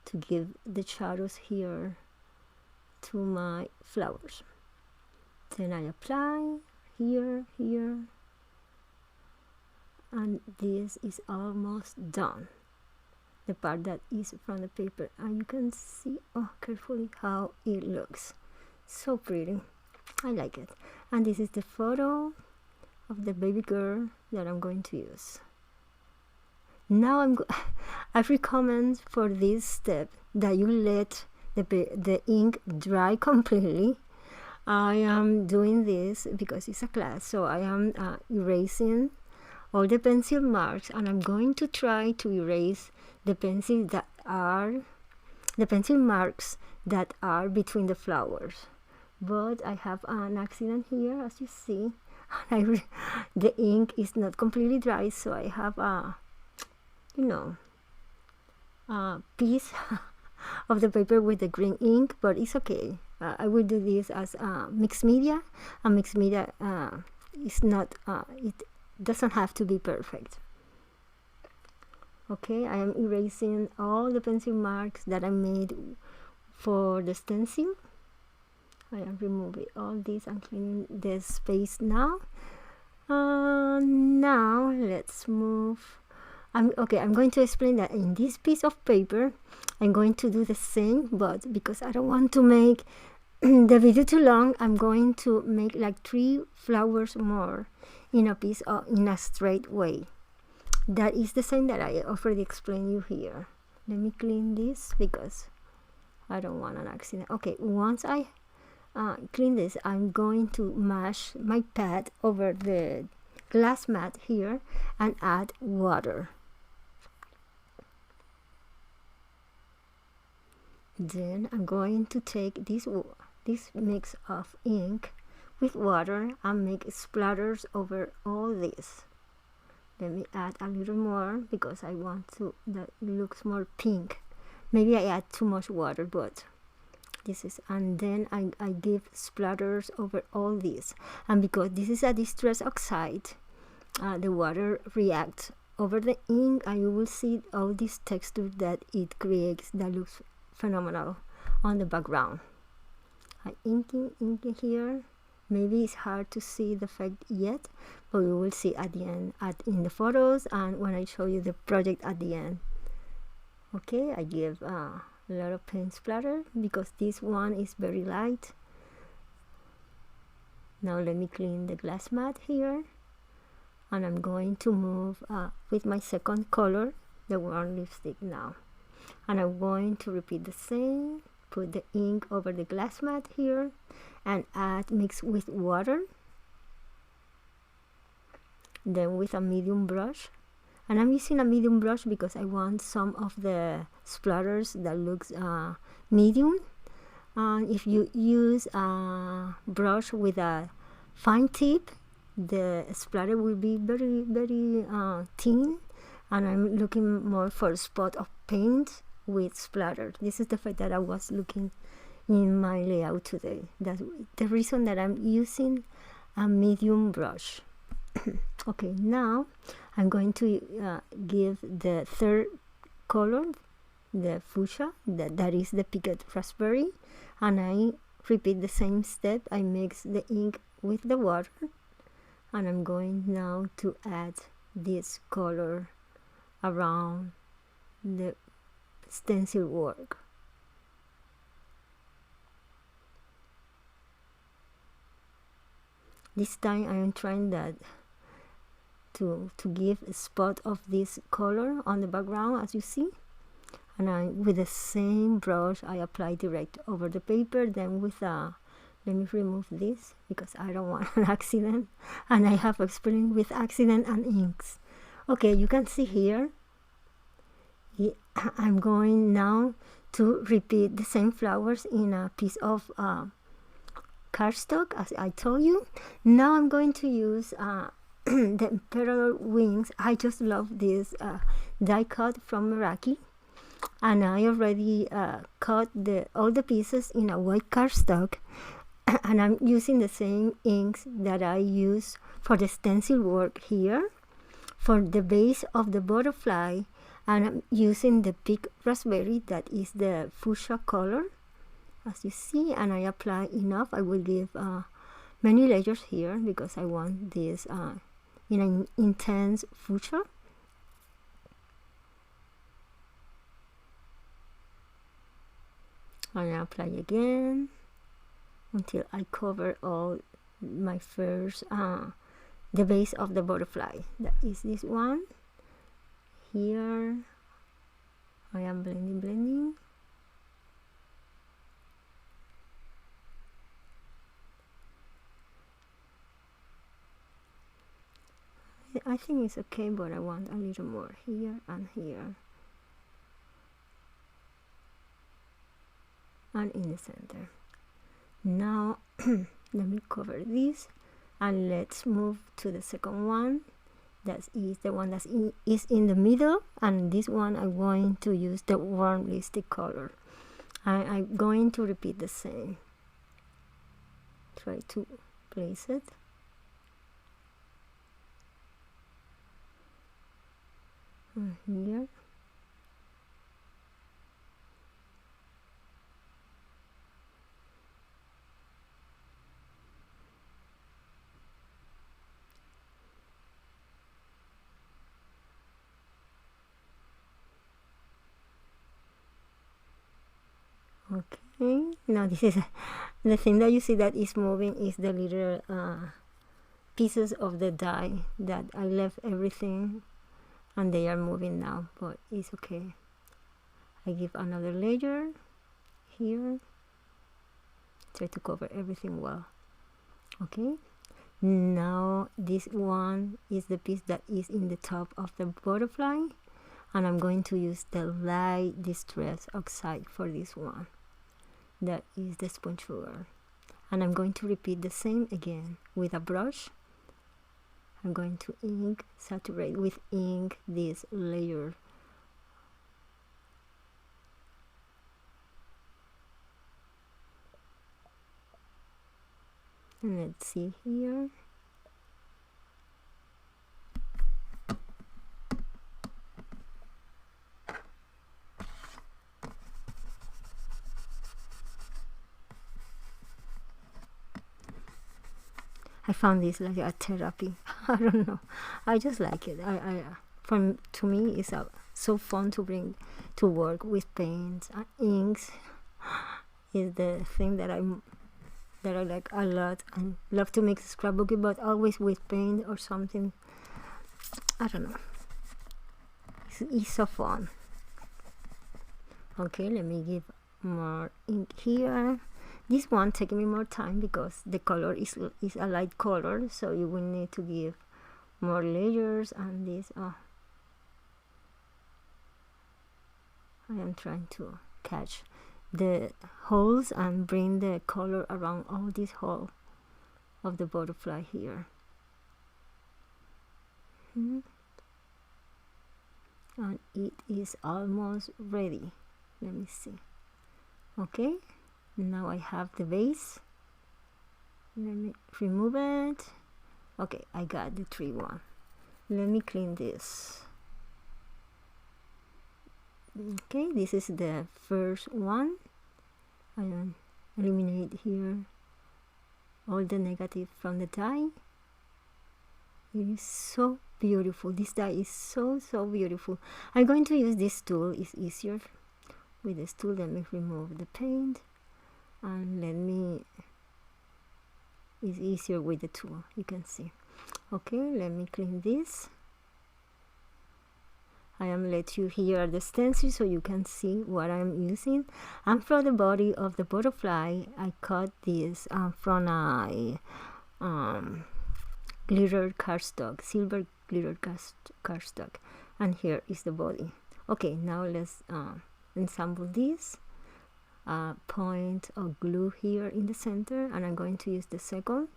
to give the shadows here to my flowers. Then I apply here, and this is almost done. The part that is from the paper, and you can see carefully how it looks. So pretty. I like it. And this is the photo of the baby girl that I'm going to use. Now I recommend for this step that you let the ink dry completely. I am doing this because it's a class, so I am erasing all the pencil marks, and I'm going to try to erase the pencil marks that are between the flowers. But I have an accident here, as you see. The ink is not completely dry, so I have a piece of the paper with the green ink, but it's okay. I will do this as mixed media, and mixed media is not it doesn't have to be perfect. Okay, I am erasing all the pencil marks that I made for the stencil. I am removing all this and cleaning the space now. Now let's move. I'm going to explain that in this piece of paper I'm going to do the same, but because I don't want to make the video too long, I'm going to make like 3 flowers more in a piece in a straight way. That is the same that I already explained you here. Let me clean this because I don't want an accident. Okay, once I clean this, I'm going to mash my pad over the glass mat here and add water. Then I'm going to take this mix of ink with water and make splatters over all this. Let me add a little more because I want that it looks more pink. Maybe I add too much water, but this is, and then I give splatters over all this. And because this is a distress oxide, the water reacts over the ink, and you will see all this texture that it creates that looks phenomenal on the background. I inking here. Maybe it's hard to see the effect yet, but we will see at the end, in the photos, and when I show you the project at the end. Okay, I give a lot of paint splatter because this one is very light. Now let me clean the glass mat here, and I'm going to move with my second color, the warm lipstick now. And I'm going to repeat the same, put the ink over the glass mat here, and mix with water, then with a medium brush. And I'm using a medium brush because I want some of the splatters that looks medium. If you use a brush with a fine tip, the splatter will be very, very thin, and I'm looking more for a spot of paint with splatter. This is the fact that I was looking in my layout today. That's the reason that I'm using a medium brush. Okay, now I'm going to give the third color, the fuchsia, that is the picket raspberry, and I repeat the same step. I mix the ink with the water, and I'm going now to add this color around the stencil work. This time I am trying that to give a spot of this color on the background, as you see, And with the same brush I apply direct over the paper. Then with let me remove this because I don't want an accident, and I have experience with accident and inks. Okay, you can see here I'm going now to repeat the same flowers in a piece of cardstock, as I told you. Now I'm going to use the emperor wings. I just love this die cut from Meraki, and I already cut all the pieces in a white cardstock, and I'm using the same inks that I use for the stencil work here. For the base of the butterfly, and I'm using the pink raspberry, that is the fuchsia color, as you see, and I apply enough. I will give many layers here because I want this in an intense fuchsia. And I apply again until I cover all my first the base of the butterfly. That is this one. Here I am blending. I think it's okay, but I want a little more here and here and in the center. Now let me cover this, and let's move to the second one. That is the one that is in the middle, and this one I'm going to use the warm lipstick color. I'm going to repeat the same. Try to place it. Here. Okay, now this is the thing that you see that is moving is the little pieces of the die that I left everything, and they are moving now, but it's okay. I give another layer here, try to cover everything well. Okay, now this one is the piece that is in the top of the butterfly, and I'm going to use the light distress oxide for this one. That is the sponge sugar, and I'm going to repeat the same again with a brush. I'm going to saturate with ink this layer. And let's see here. I found this like a therapy. I don't know. I just like it. To me, it's so fun to bring to work with paints and inks. Is the thing that I like a lot, and love to make scrapbooking, but always with paint or something. I don't know. It's so fun. Okay, let me give more ink here. This one taking me more time because the color is a light color, so you will need to give more layers. And this, I am trying to catch the holes and bring the color around all this hole of the butterfly here. And it is almost ready. Let me see. Okay, now I have the base. Let me remove it. Okay, I got the tree one. Let me clean this. Okay, this is the first one. I eliminate here all the negative from the die. It is so beautiful. This die is so beautiful. I'm going to use this tool. It's easier with this tool. Let me remove the paint, and it's easier with the tool, you can see. Okay, let me clean this. I am let you here the stencil so you can see what I'm using. And for the body of the butterfly, I cut this from a glitter cardstock, silver glitter cardstock. And here is the body. Okay, now let's ensemble this. Point of glue here in the center, and I'm going to use the second.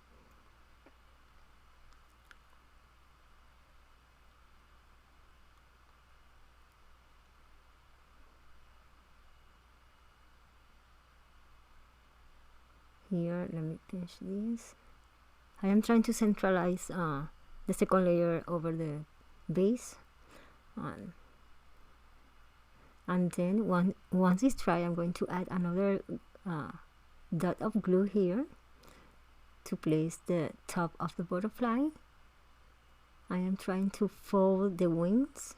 Here, let me finish this. I am trying to centralize the second layer over the base, and then once it's dry, I'm going to add another dot of glue here to place the top of the butterfly. I am trying to fold the wings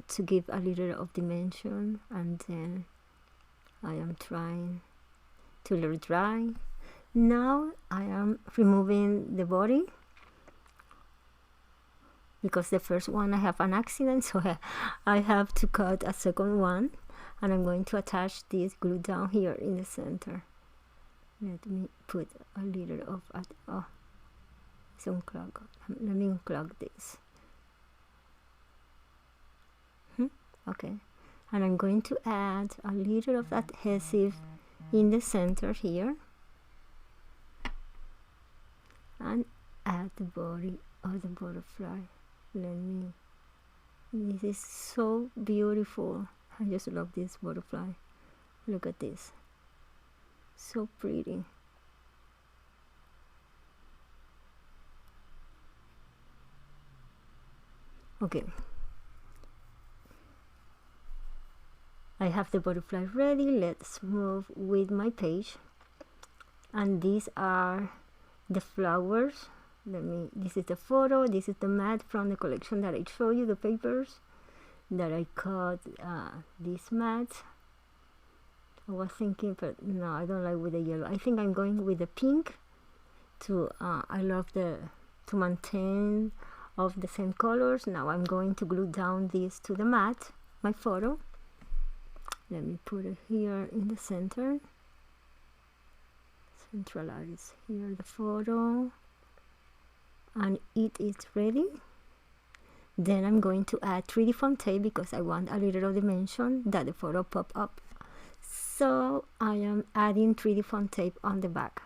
to give a little of dimension, and then I am trying to let it dry. Now I am removing the body because the first one I have an accident, so I have to cut a second one, and I'm going to attach this glue down here in the center. Let me put a little of it's unclogged. Let me unclog this. Okay, and I'm going to add a little of adhesive in the center here, and add the body of the butterfly. This is so beautiful. I just love this butterfly. Look at this, so pretty. Okay, I have the butterfly ready. Let's move with my page, and these are the flowers. This is the photo, this is the mat from the collection that I show you, the papers that I cut. This mat, I was thinking, but no, I don't like with the yellow. I think I'm going with the pink I love to maintain of the same colors. Now I'm going to glue down this to the mat, my photo. Let me put it here in the center. Centralize here the photo, and it is ready. Then I'm going to add 3D foam tape because I want a little dimension that the photo pop up. So I am adding 3D foam tape on the back.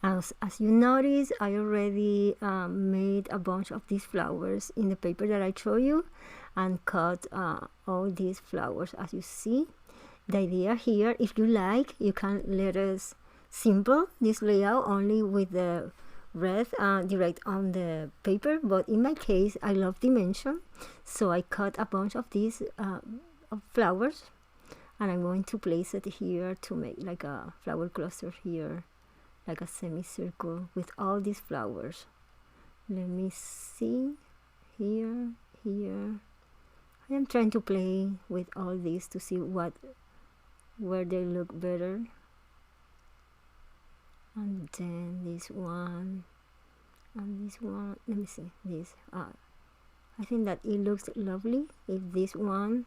As you notice, I already made a bunch of these flowers in the paper that I show you, and cut all these flowers as you see. The idea here, if you like, you can let us simple this layout only with the red direct on the paper, but in my case I love dimension, so I cut a bunch of these flowers, and I'm going to place it here to make like a flower cluster here, like a semicircle with all these flowers. Let me see here. I am trying to play with all these to see where they look better. And then this one and this one. Let me see this. I think that it looks lovely if this one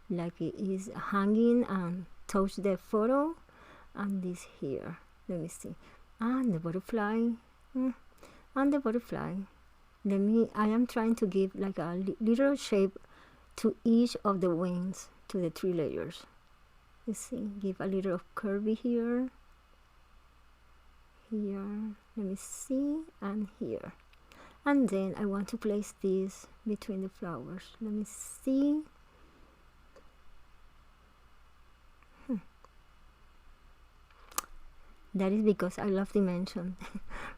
like it is hanging and touch the photo, and this here. Let me see. And the butterfly. And the butterfly. I am trying to give like a little shape to each of the wings, to the 3 layers. You see, give a little of curvy here, let me see, and here. And then I want to place this between the flowers. Let me see. That is because I love dimension.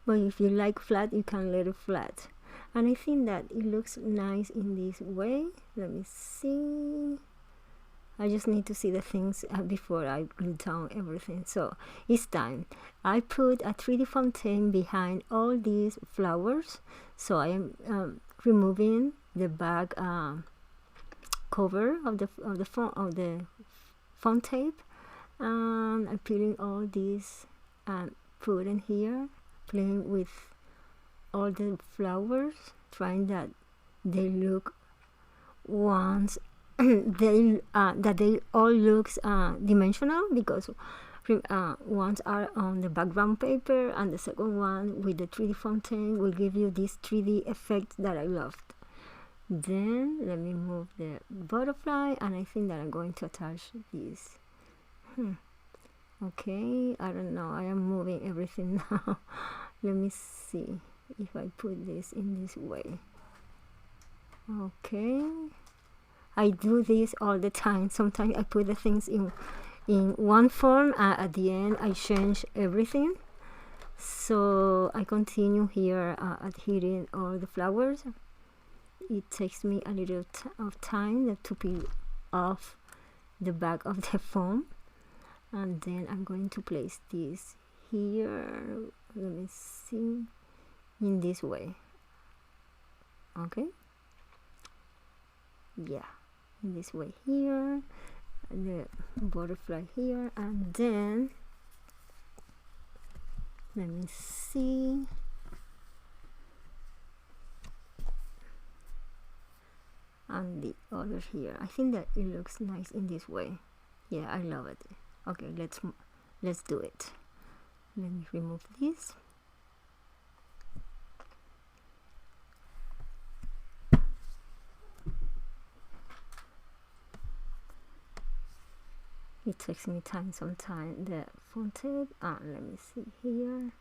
But if you like flat, you can let it flat. And I think that it looks nice in this way. Let me see. I just need to see the things before I glue down everything. So it's time. I put a 3D fountain behind all these flowers. So I am removing the back cover of the foam tape, and I'm peeling all these and put in here, playing with all the flowers, trying that they look ones that they all looks dimensional, because ones are on the background paper and the second one with the 3D fountain will give you this 3D effect that I loved. Then let me move the butterfly, and I think that I'm going to attach this. Okay, I don't know, I am moving everything now. Let me see if I put this in this way. Okay, I do this all the time. Sometimes I put the things in one form, at the end I change everything. So I continue here adhering all the flowers. It takes me a little of time to peel off the back of the foam, and then I'm going to place this here. Let me see, in this way. Okay, yeah, in this way here, the butterfly here, and then let me see, and the other here. I think that it looks nice in this way. Yeah, I love it. Okay, let's do it. Let me remove this. It takes me time sometimes, the phone tape. Let me see here.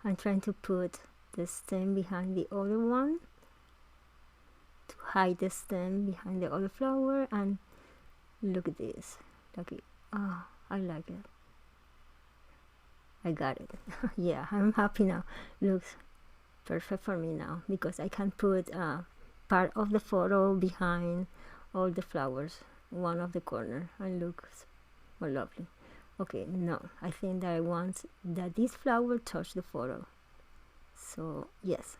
I'm trying to put the stem behind the other one to hide the stem behind the other flower, and look at this. Look it. I like it. I got it. Yeah, I'm happy now. Looks perfect for me now, because I can put part of the photo behind all the flowers, one of the corner, and looks more lovely. Okay, no, I think that I want that this flower touch the photo. So yes.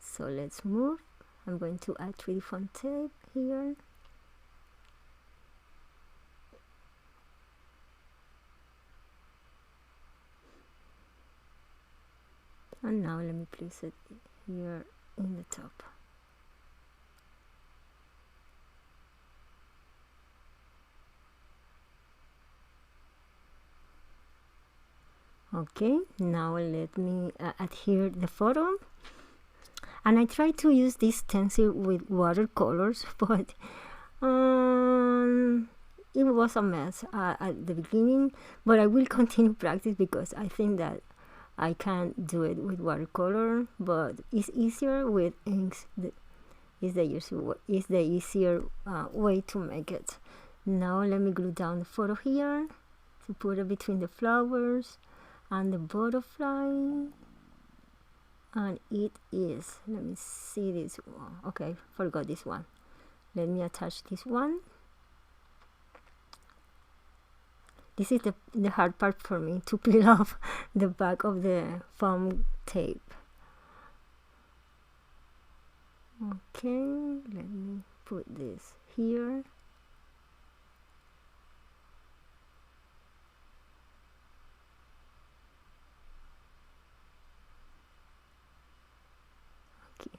So let's move. I'm going to add 3D font tape here. And now let me place it here in the top. Okay, now let me adhere the photo. And I try to use this stencil with watercolors, but it was a mess at the beginning, but I will continue practice, because I think that I can do it with watercolor, but it's easier with inks. Is the easier way to make it. Now let me glue down the photo here to put it between the flowers and the butterfly. And it is, let me see this one. Okay, forgot this one. Let me attach this one. This is the hard part for me, to peel off the back of the foam tape. Okay, let me put this here. Okay,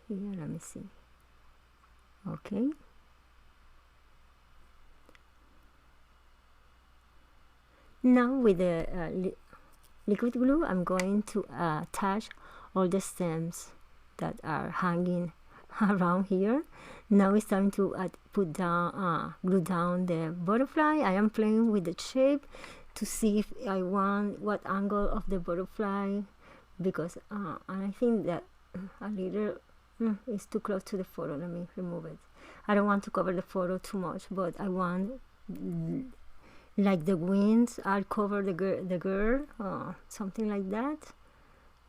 here, let me see. Okay. Now with the liquid glue, I'm going to attach all the stems that are hanging around here. Now it's time to put down, glue down the butterfly. I am playing with the shape to see if I want what angle of the butterfly, because and I think that a little is too close to the photo. Let me remove it. I don't want to cover the photo too much, but I want like the wings are cover the girl, something like that.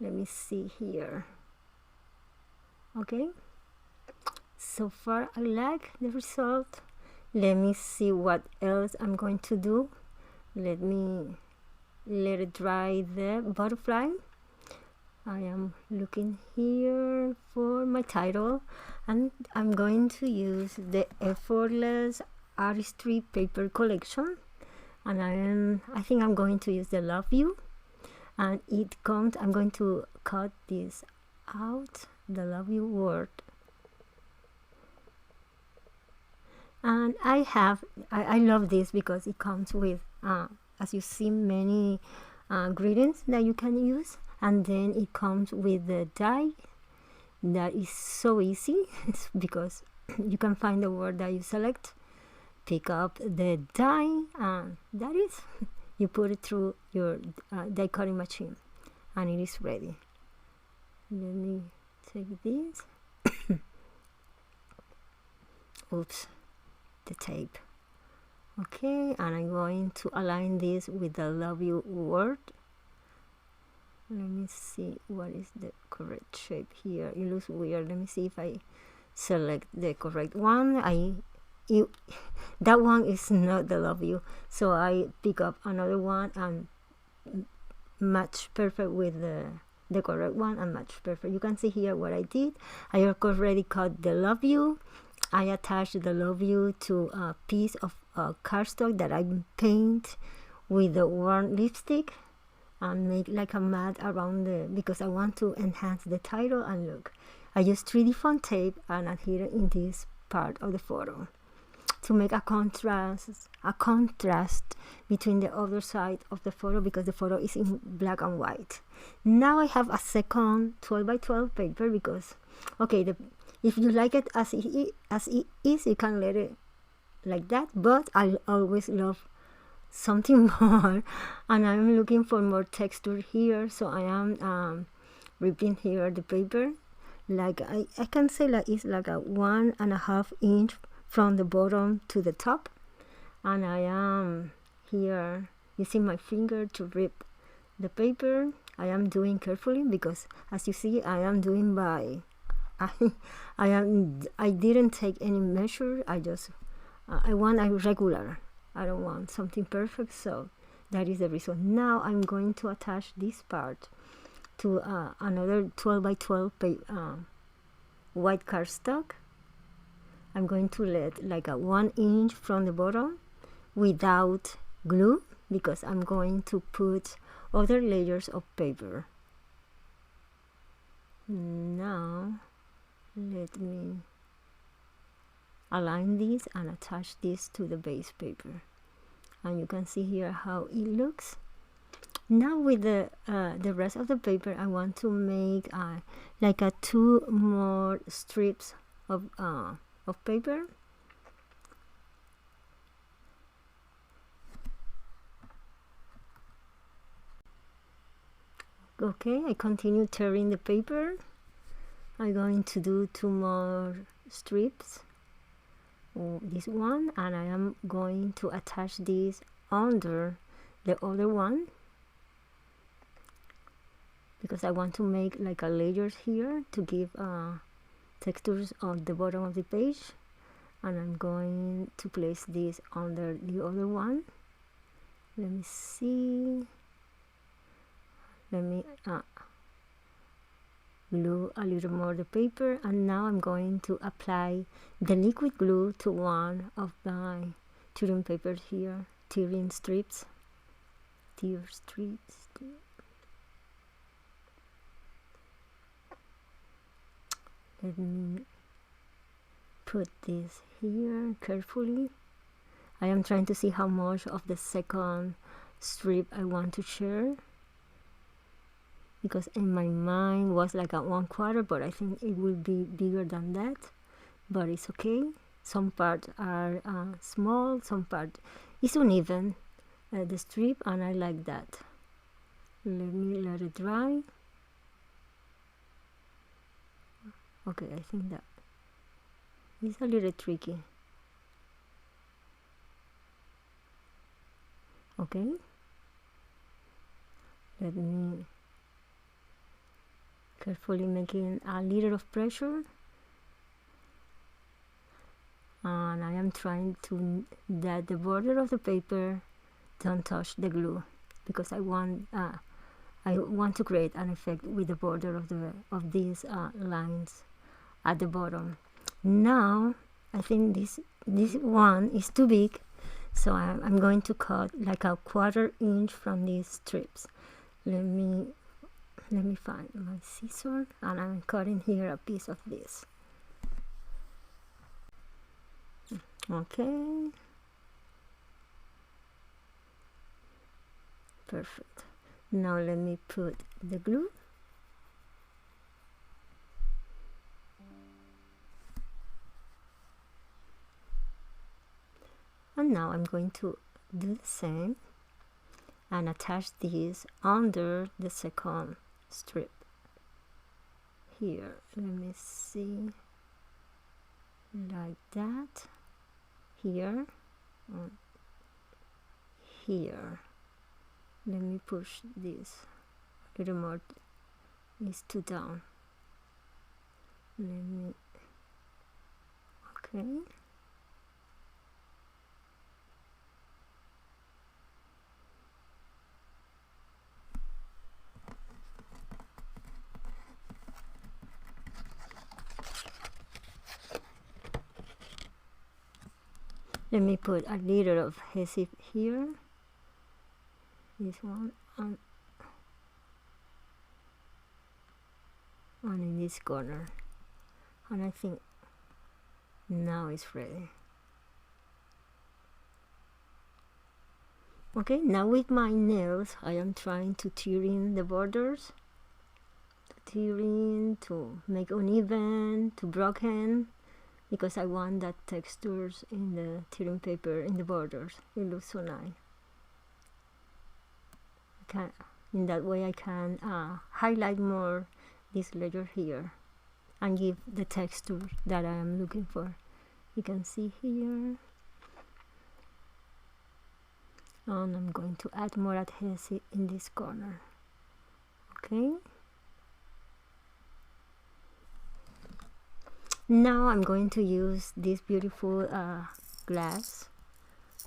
Let me see here. Okay, so far I like the result. Let me see what else I'm going to do. Let me let it dry the butterfly. I am looking here for my title, and I'm going to use the Effortless Artistry paper collection, and I think I'm going to use the Love You, and it comes, I'm going to cut this out, the love you word. And I love this because it comes with, as you see, many greetings that you can use. And then it comes with the die that is so easy because you can find the word that you select, pick up the die, and that is, you put it through your die cutting machine and it is ready. Let me take this. Oops, the tape. Okay, and I'm going to align this with the love you word. Let me see what is the correct shape here. It looks weird. Let me see if I select the correct one. That one is not the love you, so I pick up another one and match perfect with the correct one and match perfect. You can see here what I did. I already cut the love you. I attached the love you to a piece of cardstock that I paint with the warm lipstick and make like a mat around because I want to enhance the title. And look, I use 3D font tape and adhere it in this part of the photo to make a contrast between the other side of the photo, because the photo is in black and white. Now I have a second 12 by 12 paper because, okay, if you like it as it is, you can let it like that, but I always love something more, and I'm looking for more texture here, so I am ripping here the paper. Like I can say that it's like a 1.5 inch from the bottom to the top, and I am here using my finger to rip the paper. I am doing carefully because, as you see, I am doing by I didn't take any measure. I want a regular. I don't want something perfect, so that is the reason. Now I'm going to attach this part to another 12 by 12 white cardstock. I'm going to let like a 1 inch from the bottom without glue because I'm going to put other layers of paper. Now let me align this and attach this to the base paper, and you can see here how it looks. Now with the rest of the paper, I want to make like a 2 more strips of paper. Okay, I continue tearing the paper. I'm going to do 2 more strips, this one, and I am going to attach this under the other one because I want to make like a layers here to give textures on the bottom of the page, and I'm going to place this under the other one. Let me see. Let me glue a little more the paper, and now I'm going to apply the liquid glue to one of my tearing papers here, tear strips. Let me put this here carefully. I am trying to see how much of the second strip I want to share, because in my mind was like a 1/4, but I think it will be bigger than that, but it's okay. Some parts are small, some part is uneven, the strip, and I like that. Let me let it dry. Okay, I think that is a little tricky. Okay, let me carefully making a little of pressure, and I am trying to that the border of the paper don't touch the glue, because I want to create an effect with the border of these lines at the bottom. Now I think this one is too big, so I'm going to cut like a 1/4 inch from these strips. Let me let me find my scissors, and I'm cutting here a piece of this. Okay, perfect. Now let me put the glue. And now I'm going to do the same and attach this under the second strip. Here, let me see, like that. Here, and here. Let me push this a little more. It's too down. Let me, okay. Let me put a little of adhesive here, this one, and in this corner, and I think now it's ready. Okay, now with my nails I am trying to tear in the borders, to make uneven, to broken, because I want that textures in the tearing paper in the borders. It looks so nice. In that way I can highlight more this layer here and give the texture that I am looking for. You can see here. And I'm going to add more adhesive in this corner. Okay. Now I'm going to use this beautiful glass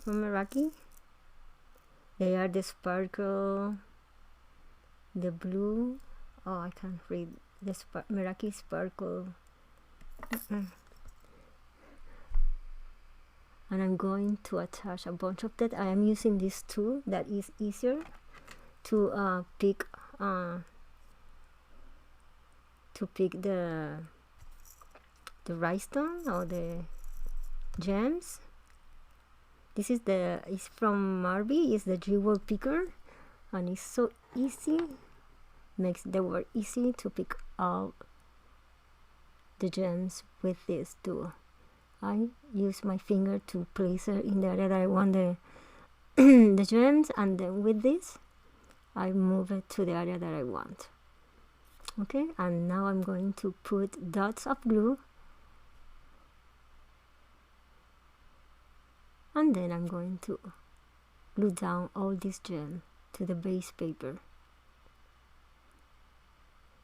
from Meraki. They are the sparkle, the blue. Oh, I can't read the Meraki sparkle. And I'm going to attach a bunch of that. I am using this tool that is easier to pick the rhinestone or the gems. This is from Marby. It's the jewel picker, and it's so easy. Makes the work easy to pick all the gems with this tool. I use my finger to place it in the area that I want the the gems, and then with this I move it to the area that I want. Okay, and now I'm going to put dots of glue, and then I'm going to glue down all these gems to the base paper.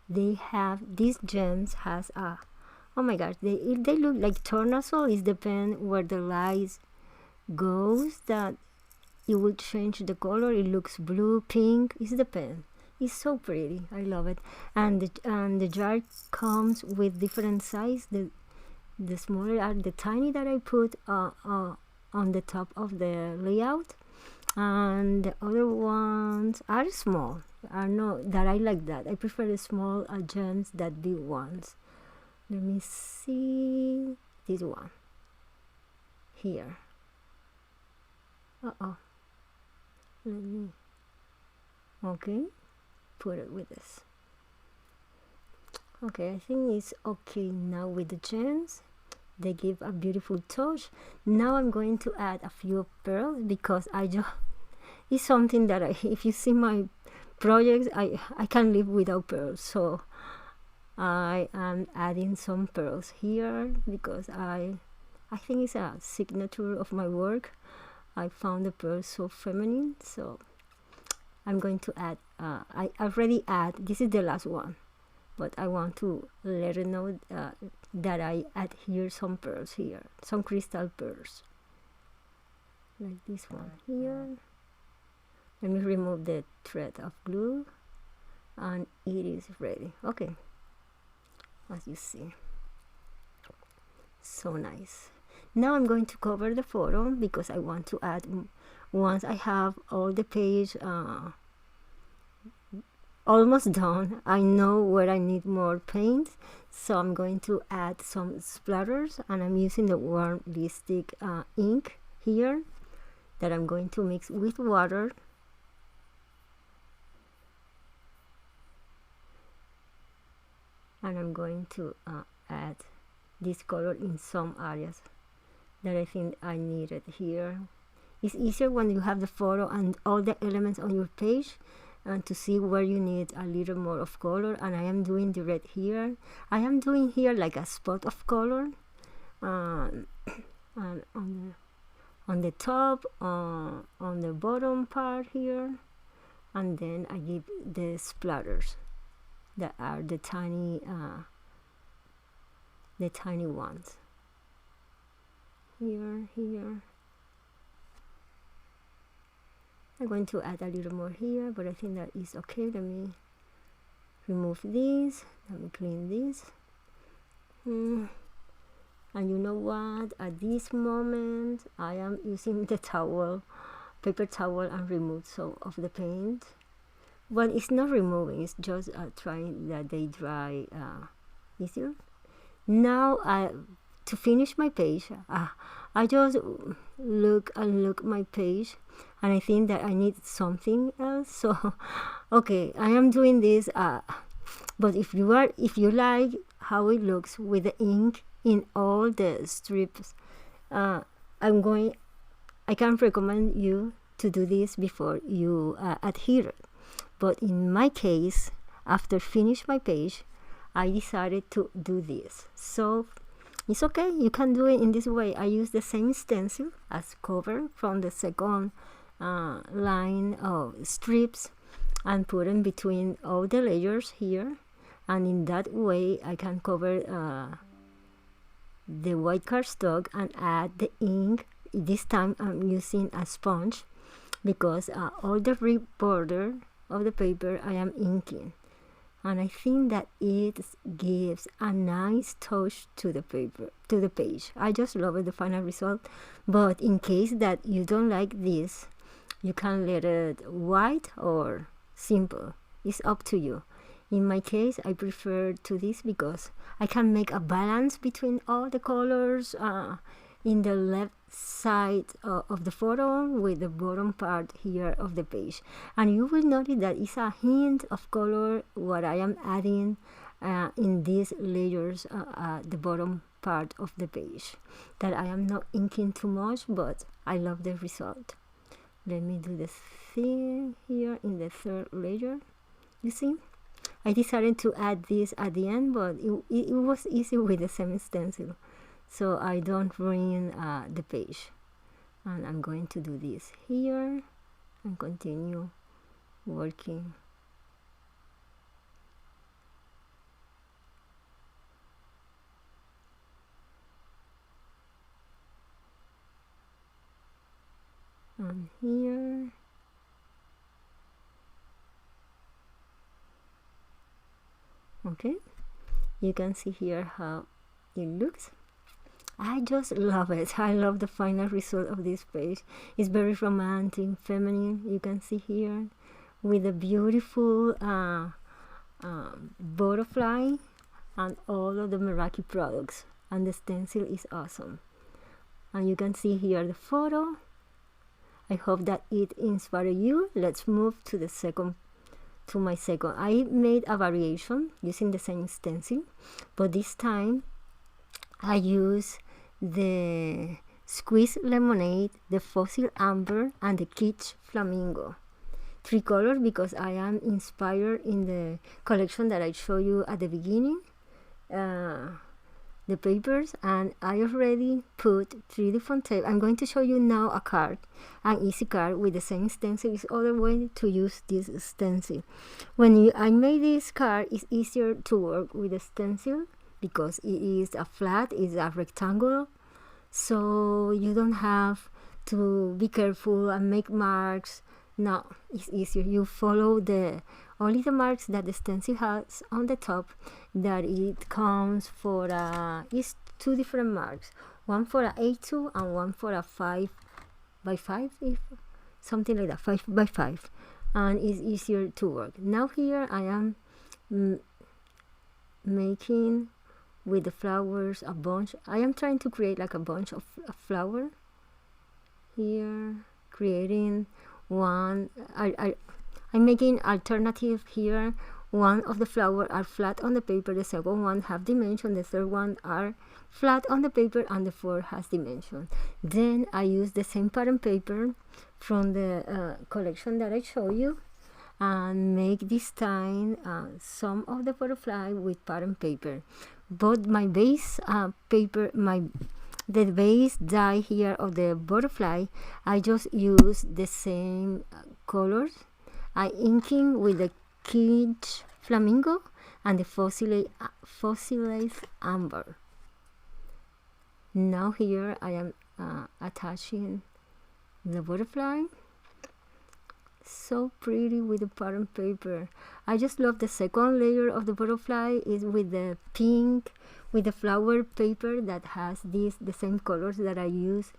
These gems has a, oh my gosh, they look like tornasol. It depends where the light goes that it will change the color. It looks blue, pink. It depends. It's so pretty. I love it. And the jar comes with different size. The smaller are the tiny that I put on the top of the layout, and the other ones are small. I know that I like that. I prefer the small gems than big ones. Let me see this one here. Let me, okay, put it with this. Okay, I think it's okay now with the gems. They give a beautiful touch. Now I'm going to add a few pearls because it's something that if you see my projects, I can't live without pearls. So I am adding some pearls here because I think it's a signature of my work. I found the pearls so feminine, so I'm going to add, I already add, this is the last one, but I want to let her know that I add here some pearls here, some crystal pearls, like this one here. Let me remove the thread of glue, and it is ready. Okay, as you see, so nice. Now I'm going to cover the photo because I want to add, once I have all the page almost done. I know where I need more paint, so I'm going to add some splatters, and I'm using the warm lipstick ink here that I'm going to mix with water. And I'm going to add this color in some areas that I think I needed here. It's easier when you have the photo and all the elements on your page and to see where you need a little more of color, and I am doing the red here. I am doing here like a spot of color and on the top, on the bottom part here, and then I give the splatters that are the tiny ones here. I'm going to add a little more here, but I think that is okay. Let me remove this. Let me clean this. And you know what? At this moment, I am using the paper towel, and remove some of the paint. Well, it's not removing. It's just trying that they dry easier. Now, to finish my page, I just look my page, and I think that I need something else. So, okay, I am doing this. But if you like how it looks with the ink in all the strips, I can recommend you to do this before you adhere it. But in my case, after finish my page, I decided to do this. So it's okay, you can do it in this way. I use the same stencil as cover from the second line of strips and put them between all the layers here, and in that way I can cover the white cardstock and add the ink. This time I'm using a sponge because all the rib border of the paper I am inking, and I think that it gives a nice touch to the page. I just love it, the final result. But in case that you don't like this, you can let it white or simple. It's up to you. In my case, I prefer to this because I can make a balance between all the colors in the left side of the photo with the bottom part here of the page, and you will notice that it's a hint of color what I am adding in these layers at the bottom part of the page, that I am not inking too much, but I love the result. Let me do the thing here in the third layer. You see, I decided to add this at the end, but it was easy with the same stencil, so I don't ruin the page. And I'm going to do this here and continue working. And here. Okay, you can see here how it looks. I just love it. I love the final result of this page. It's very romantic, feminine. You can see here with a beautiful butterfly and all of the Meraki products. And the stencil is awesome. And you can see here the photo. I hope that it inspired you. Let's move to my second. I made a variation using the same stencil, but this time I use the Squeeze Lemonade, the Fossil Amber, and the Kitsch Flamingo. 3 colors because I am inspired in the collection that I showed you at the beginning, the papers, and I already put 3 different tapes. I'm going to show you now a card, an easy card with the same stencil. Is other way to use this stencil. When I made this card, it's easier to work with the stencil because it is a flat, it's a rectangle, so you don't have to be careful and make marks. No, it's easier. You follow only the marks that the stencil has on the top, that it comes for it's 2 different marks, one for a A2 and one for a 5 by 5, if something like that, 5 by 5. and it's easier to work. Now here I am making with the flowers a bunch. I am trying to create like a bunch of flower here, creating one. I'm making alternative here. One of the flowers are flat on the paper, the second one have dimension, the third one are flat on the paper, and the fourth has dimension. Then I use the same pattern paper from the collection that I show you, and make this time some of the butterfly with pattern paper. But my base paper, the base die here of the butterfly, I just use the same colors. I inking with the Cage Flamingo and the Fossilized Amber. Now here I am attaching the butterfly. So pretty with the pattern paper. I just love the second layer of the butterfly is with the pink, with the flower paper that has the same colors that I use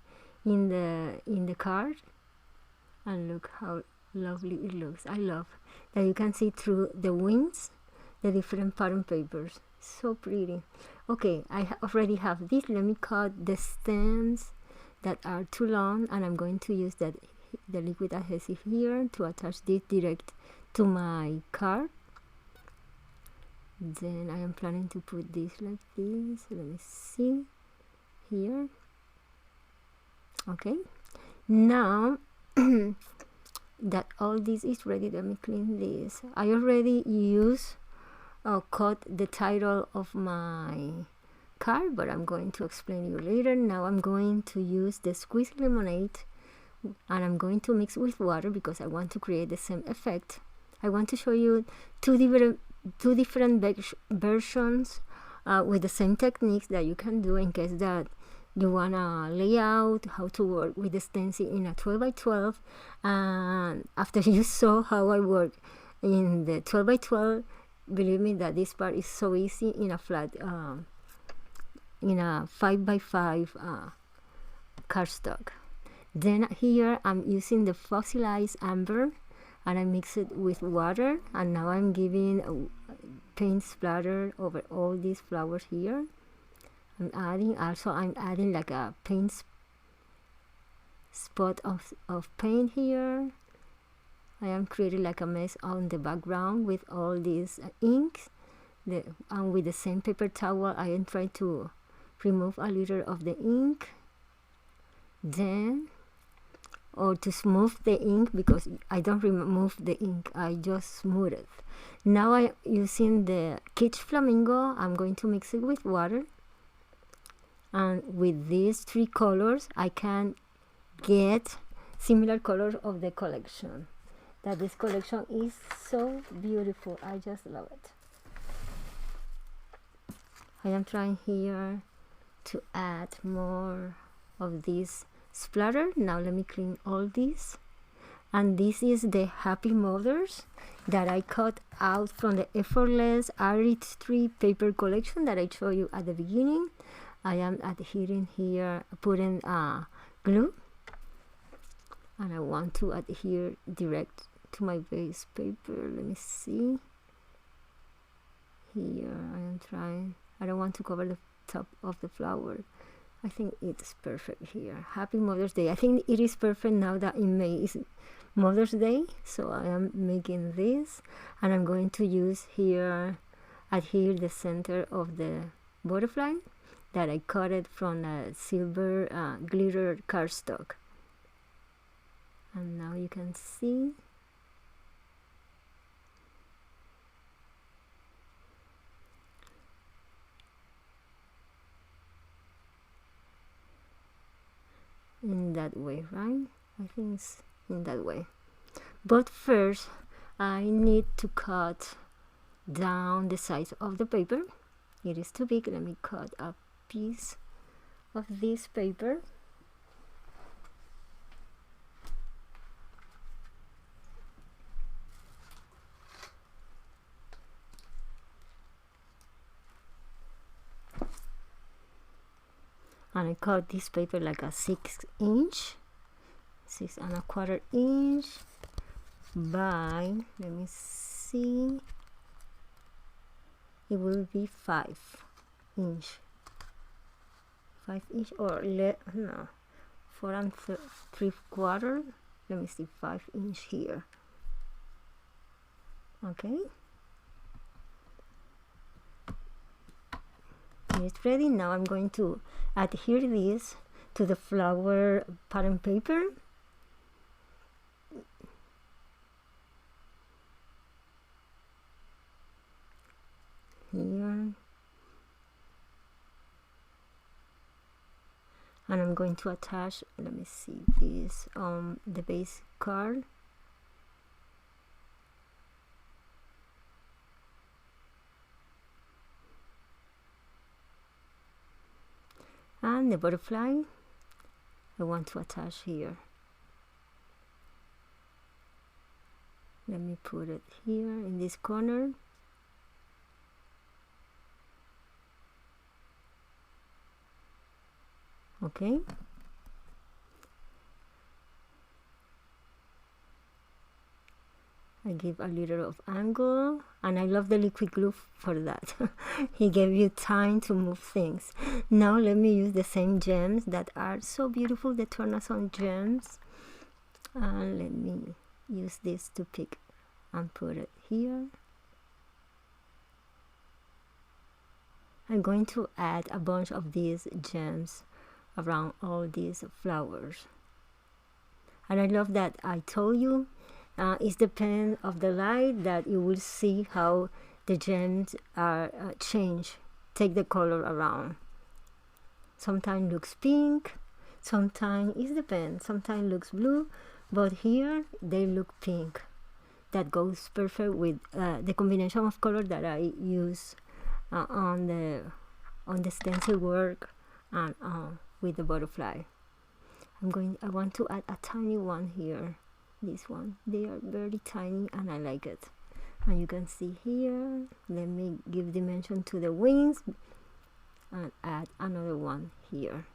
in the card. And look how lovely it looks. I love that you can see through the wings the different pattern papers. So pretty. Okay, I already have this. Let me cut the stems that are too long, and I'm going to use the liquid adhesive here to attach this direct to my card. Then I am planning to put this like this. Let me see here. Okay, now that all this is ready, let me clean this. I already cut the title of my card, but I'm going to explain you later. Now I'm going to use the squeezed lemonade, and I'm going to mix with water because I want to create the same effect. I want to show you two different versions with the same techniques that you can do in case that you wanna lay out how to work with the stencil in a 12 by 12. And after you saw how I work in the 12 by 12, believe me that this part is so easy in a flat in a 5 by 5 cardstock. Then here I'm using the fossilized amber, and I mix it with water, and now I'm giving a paint splatter over all these flowers here. I'm adding like a paint spot of paint here. I am creating like a mess on the background with all these inks, and with the same paper towel I am trying to remove a little of the ink, then or to smooth the ink, because I don't remove the ink, I just smooth it. Now I'm using the Cage Flamingo. I'm going to mix it with water, and with these three colors I can get similar colors of the collection. That this collection is so beautiful. I just love it. I am trying here to add more of this splatter. Now let me clean all this. And this is the Happy Mothers that I cut out from the Effortless Artistry paper collection that I showed you at the beginning. I am adhering here, putting glue, and I want to adhere direct to my base paper. Let me see. Here I am trying. I don't want to cover the top of the flower. I think it's perfect here. Happy Mother's Day. I think it is perfect now that in May is Mother's Day. So I am making this, and I'm going to use here, adhere the center of the butterfly that I cut it from a silver glitter cardstock. And now you can see. In that way, right? I think it's in that way. But first I need to cut down the size of the paper. It is too big. Let me cut a piece of this paper. And I cut this paper like a 6 1/4 inch. by, let me see, it will be 5 inch. 5 inch or no, 4 3/4. Let me see, 5 inch here. Okay, it's ready. Now I'm going to adhere this to the flower pattern paper. Here, and I'm going to attach, let me see, this the base card. And the butterfly I want to attach here. Let me put it here in this corner. Okay, I give a little of angle, and I love the liquid glue for that. He gave you time to move things. Now let me use the same gems that are so beautiful, the tornason gems, and let me use this to pick and put it here. I'm going to add a bunch of these gems around all these flowers, and I love that I told you it depends of the light that you will see how the gems are change, take the color around. Sometimes looks pink, sometimes it depends, sometimes looks blue, but here they look pink. That goes perfect with the combination of color that I use on the stencil work and with the butterfly. I want to add a tiny one here. This one, they are very tiny and I like it. And you can see here, let me give dimension to the wings and add another one here.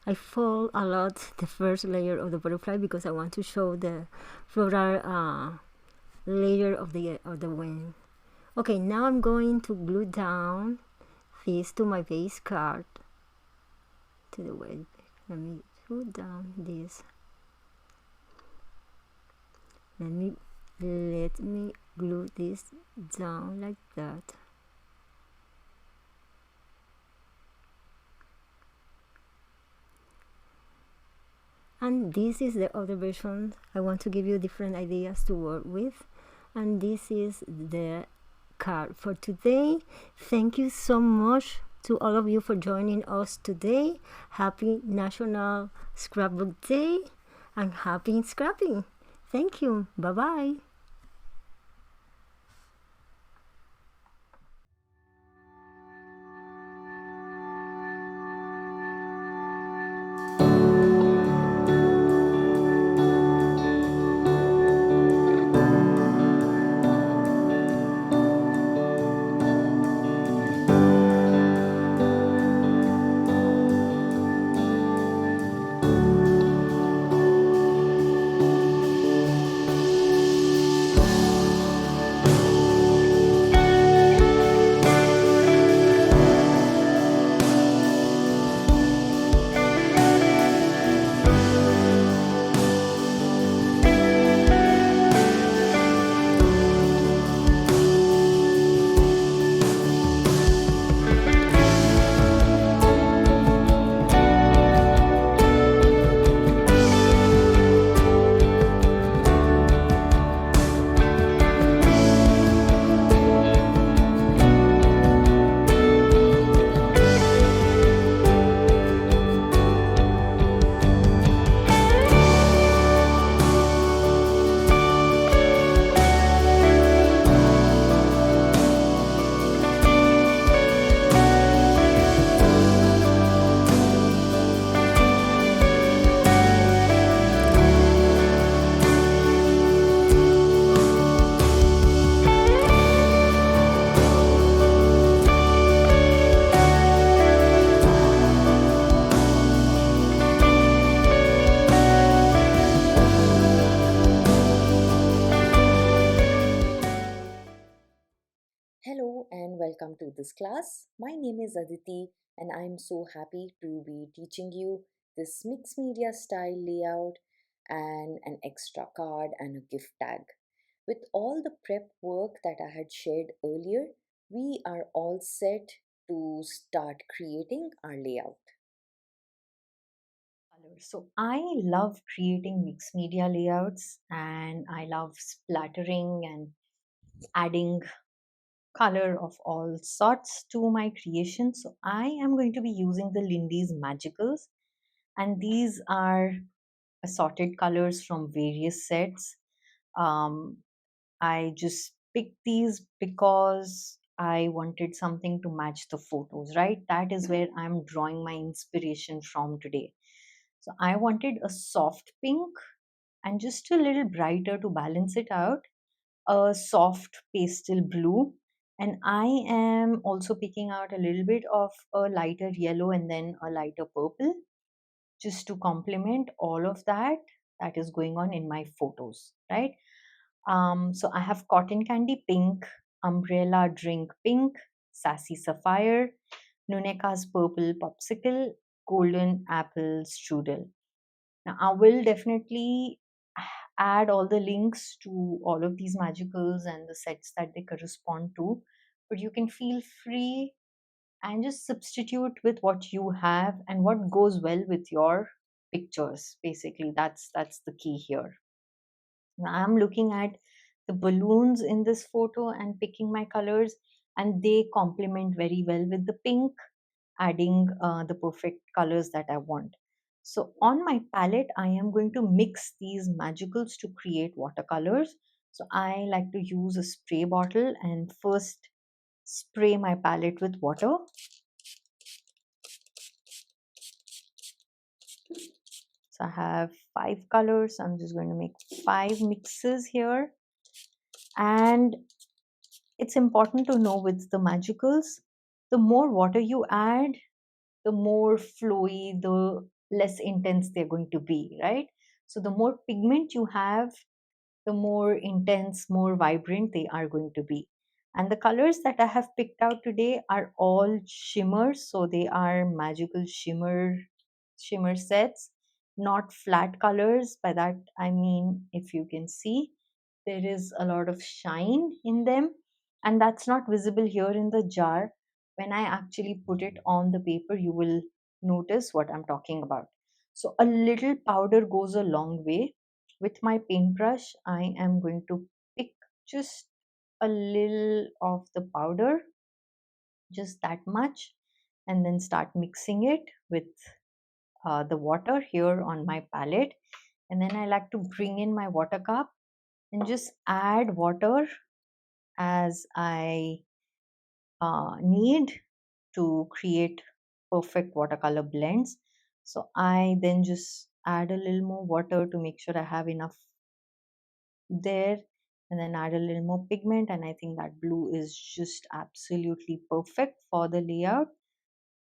I fold a lot the first layer of the butterfly because I want to show the floral layer of the wing. Okay, now I'm going to glue down this to my base card, to the web. Let me glue down this. Let me glue this down like that. And this is the other version. I want to give you different ideas to work with. And this is the card for today. Thank you so much to all of you for joining us today. Happy National Scrapbook Day and happy scrapping. Thank you. Bye-bye. Hello and welcome to this class. My name is Aditi and I'm so happy to be teaching you this mixed media style layout and an extra card and a gift tag. With all the prep work that I had shared earlier, we are all set to start creating our layout. Colors. So I love creating mixed media layouts and I love splattering and adding color of all sorts to my creation. So I am going to be using the Lindy's Magicals, and these are assorted colors from various sets. Um, I just picked these because I wanted something to match the photos, right? That is where I'm drawing my inspiration from today. So I wanted a soft pink and just a little brighter to balance it out, a soft pastel blue, and I am also picking out a little bit of a lighter yellow and then a lighter purple just to complement all of that is going on in my photos, right? So I have cotton candy pink, umbrella drink pink, sassy sapphire, Nuneka's purple popsicle, golden apple strudel. Now, I will definitely add all the links to all of these magicals and the sets that they correspond to, but you can feel free and just substitute with what you have and what goes well with your pictures. Basically, that's the key here. Now, I'm looking at the balloons in this photo and picking my colors, and they complement very well with the pink, adding the perfect colors that I want. So on my palette, I am going to mix these magicals to create watercolors. So I like to use a spray bottle and first spray my palette with water. So I have 5 colors. I'm just going to make 5 mixes here. And it's important to know with the magicals, the more water you add, the more flowy, the less intense they're going to be, right? So the more pigment you have, the more intense, more vibrant they are going to be. And the colors that I have picked out today are all shimmers, so they are magical shimmer sets, not flat colors. By that I mean, if you can see, there is a lot of shine in them, and that's not visible here in the jar. When I actually put it on the paper, you will notice what I'm talking about. So a little powder goes a long way. With my paintbrush, I am going to pick just a little of the powder, just that much, and then start mixing it with the water here on my palette. And then I like to bring in my water cup and just add water as I need to create perfect watercolor blends. So I then just add a little more water to make sure I have enough there, and then add a little more pigment, and I think that blue is just absolutely perfect for the layout.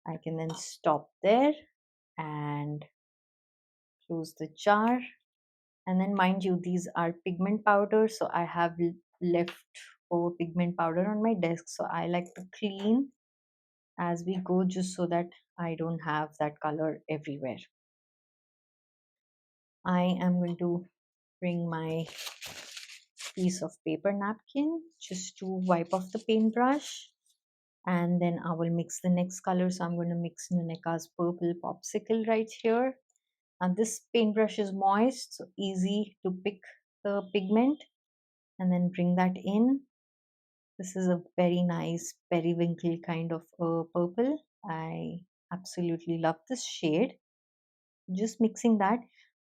I can then stop there and close the jar. And then mind you, these are pigment powder, so I have left over pigment powder on my desk, so I like to clean as we go just so that I don't have that color everywhere. I am going to bring my piece of paper napkin just to wipe off the paintbrush, and then I will mix the next color. So I'm going to mix Nuneka's purple popsicle right here. And this paintbrush is moist, so easy to pick the pigment and then bring that in. This is a very nice periwinkle kind of purple. I absolutely love this shade. Just mixing that.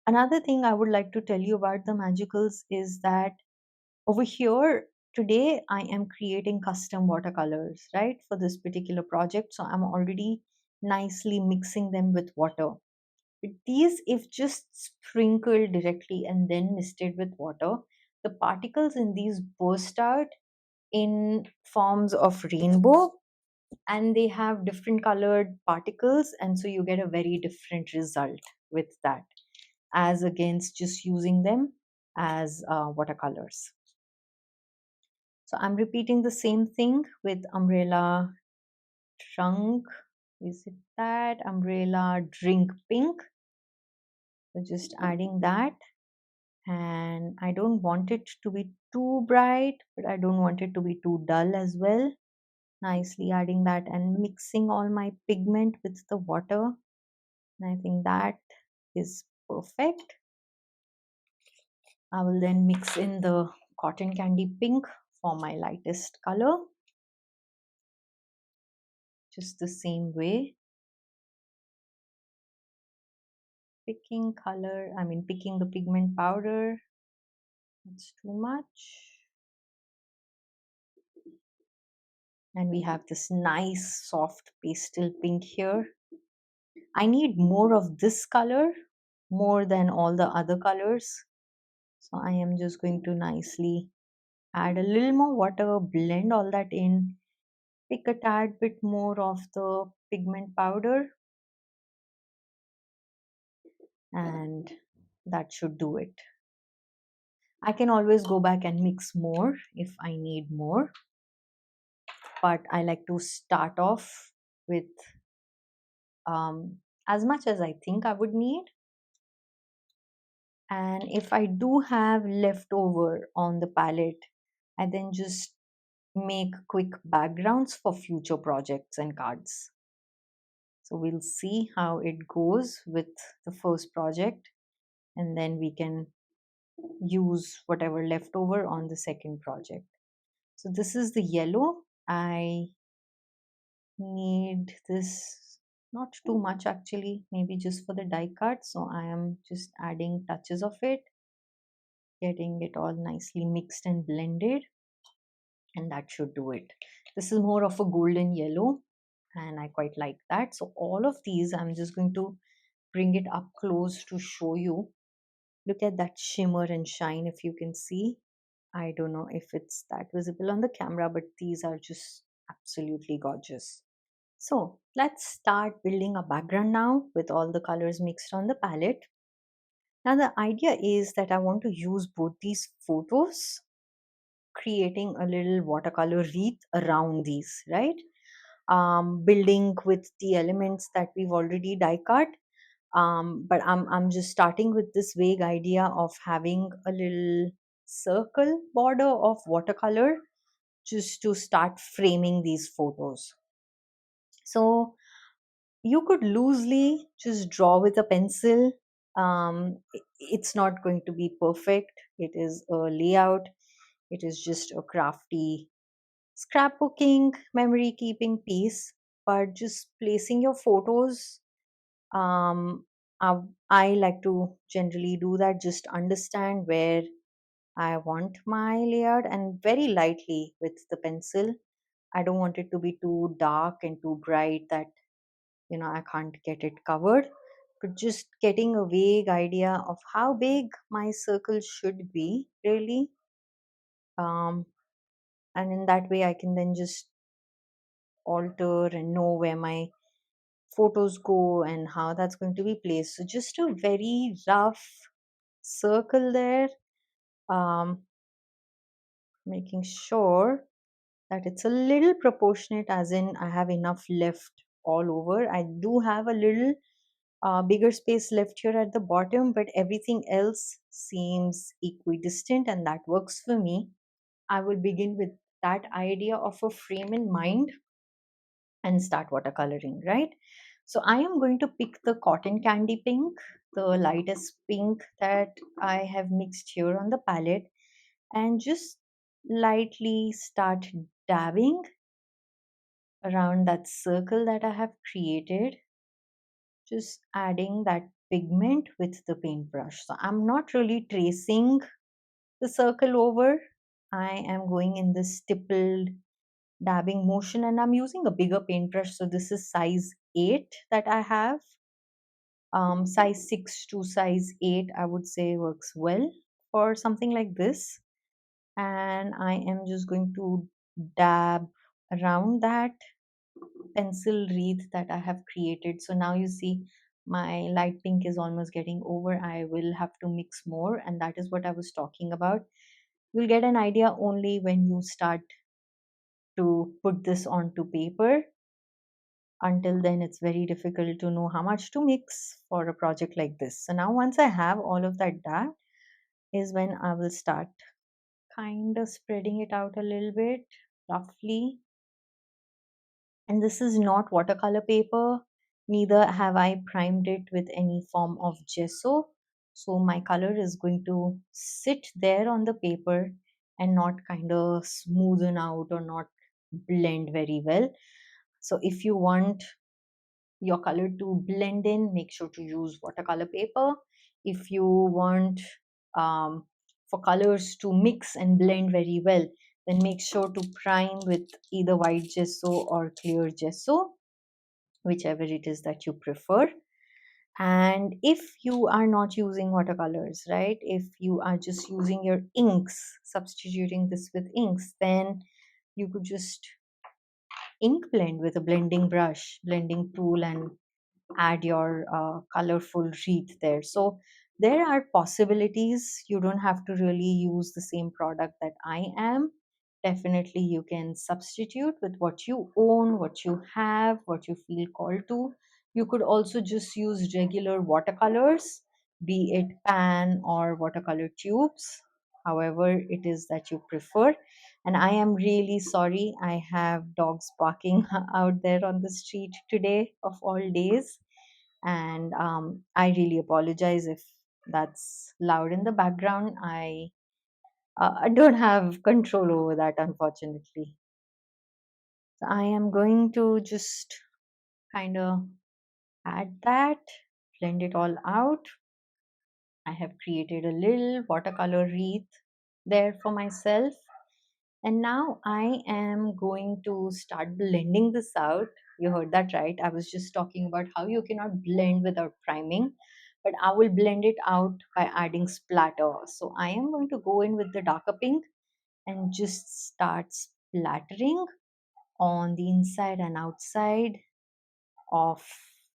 Another thing I would like to tell you about the magicals is that over here today I am creating custom watercolors, right, for this particular project. So I'm already nicely mixing them with water. But these, if just sprinkled directly and then misted with water, the particles in these burst out in forms of rainbow, and they have different colored particles, and so you get a very different result with that as against just using them as watercolors. So I'm repeating the same thing with umbrella trunk. Is it that? Umbrella drink pink. So just adding that. And I don't want it to be too bright, but I don't want it to be too dull as well. Nicely adding that and mixing all my pigment with the water. And I think that is perfect. I will then mix in the cotton candy pink for my lightest color. Just the same way. Picking the pigment powder. It's too much. And we have this nice soft pastel pink here. I need more of this color more than all the other colors. So I am just going to nicely add a little more water, blend all that in, pick a tad bit more of the pigment powder, and that should do it. I can always go back and mix more if I need more, but I like to start off with as much as I think I would need. And if I do have leftover on the palette, I then just make quick backgrounds for future projects and cards. So we'll see how it goes with the first project, and then we can use whatever leftover on the second project. So this is the yellow. I need this not too much actually, maybe just for the die cut. So I am just adding touches of it, getting it all nicely mixed and blended, and that should do it. This is more of a golden yellow and I quite like that. So all of these I'm just going to bring it up close to show you. Look at that shimmer and shine if you can see. I don't know if it's that visible on the camera, but these are just absolutely gorgeous. So let's start building a background now with all the colors mixed on the palette. Now the idea is that I want to use both these photos, creating a little watercolor wreath around these, right? Building with the elements that we've already die cut. But I'm just starting with this vague idea of having a little circle border of watercolor just to start framing these photos. So you could loosely just draw with a pencil. It's not going to be perfect. It is a layout. It is just a crafty scrapbooking, memory keeping piece. But just placing your photos, um, I like to generally do that. Just understand where I want my layout and very lightly with the pencil. I don't want it to be too dark and too bright that I can't get it covered, but just getting a vague idea of how big my circle should be really. um, and in that way I can then just alter and know where my photos go and how that's going to be placed. So just a very rough circle there, um, making sure that it's a little proportionate, as in I have enough left all over. I do have a little bigger space left here at the bottom, but everything else seems equidistant, and that works for me. I will begin with that idea of a frame in mind and start watercoloring, right? So I am going to pick the cotton candy pink, the lightest pink that I have mixed here on the palette, and just lightly start dabbing around that circle that I have created, just adding that pigment with the paintbrush. So I'm not really tracing the circle over. I am going in this stippled dabbing motion, and I'm using a bigger paintbrush. So this is size 8 that I have. Size 6 to size 8 I would say works well for something like this. And I am just going to dab around that pencil wreath that I have created. So now you see my light pink is almost getting over. I will have to mix more, and that is what I was talking about. You'll get an idea only when you start to put this onto paper. Until then, it's very difficult to know how much to mix for a project like this. So now once I have all of that done is when I will start kind of spreading it out a little bit roughly. And this is not watercolor paper, neither have I primed it with any form of gesso. So my color is going to sit there on the paper and not kind of smoothen out or not blend very well. So if you want your color to blend in, make sure to use watercolor paper. If you want for colors to mix and blend very well, then make sure to prime with either white gesso or clear gesso, whichever it is that you prefer. And if you are not using watercolors, right, if you are just using your inks, substituting this with inks, then you could just ink blend with a blending brush, blending tool, and add your colorful wreath there. So there are possibilities. You don't have to really use the same product that I am. Definitely, you can substitute with what you own, what you have, what you feel called to. You could also just use regular watercolors, be it pan or watercolor tubes, however it is that you prefer. And I am really sorry, I have dogs barking out there on the street today, of all days. And I really apologize if that's loud in the background. I don't have control over that, unfortunately. So I am going to just kind of add that, blend it all out. I have created a little watercolor wreath there for myself. And now I am going to start blending this out. You heard that right. I was just talking about how you cannot blend without priming, but I will blend it out by adding splatter. So I am going to go in with the darker pink and just start splattering on the inside and outside of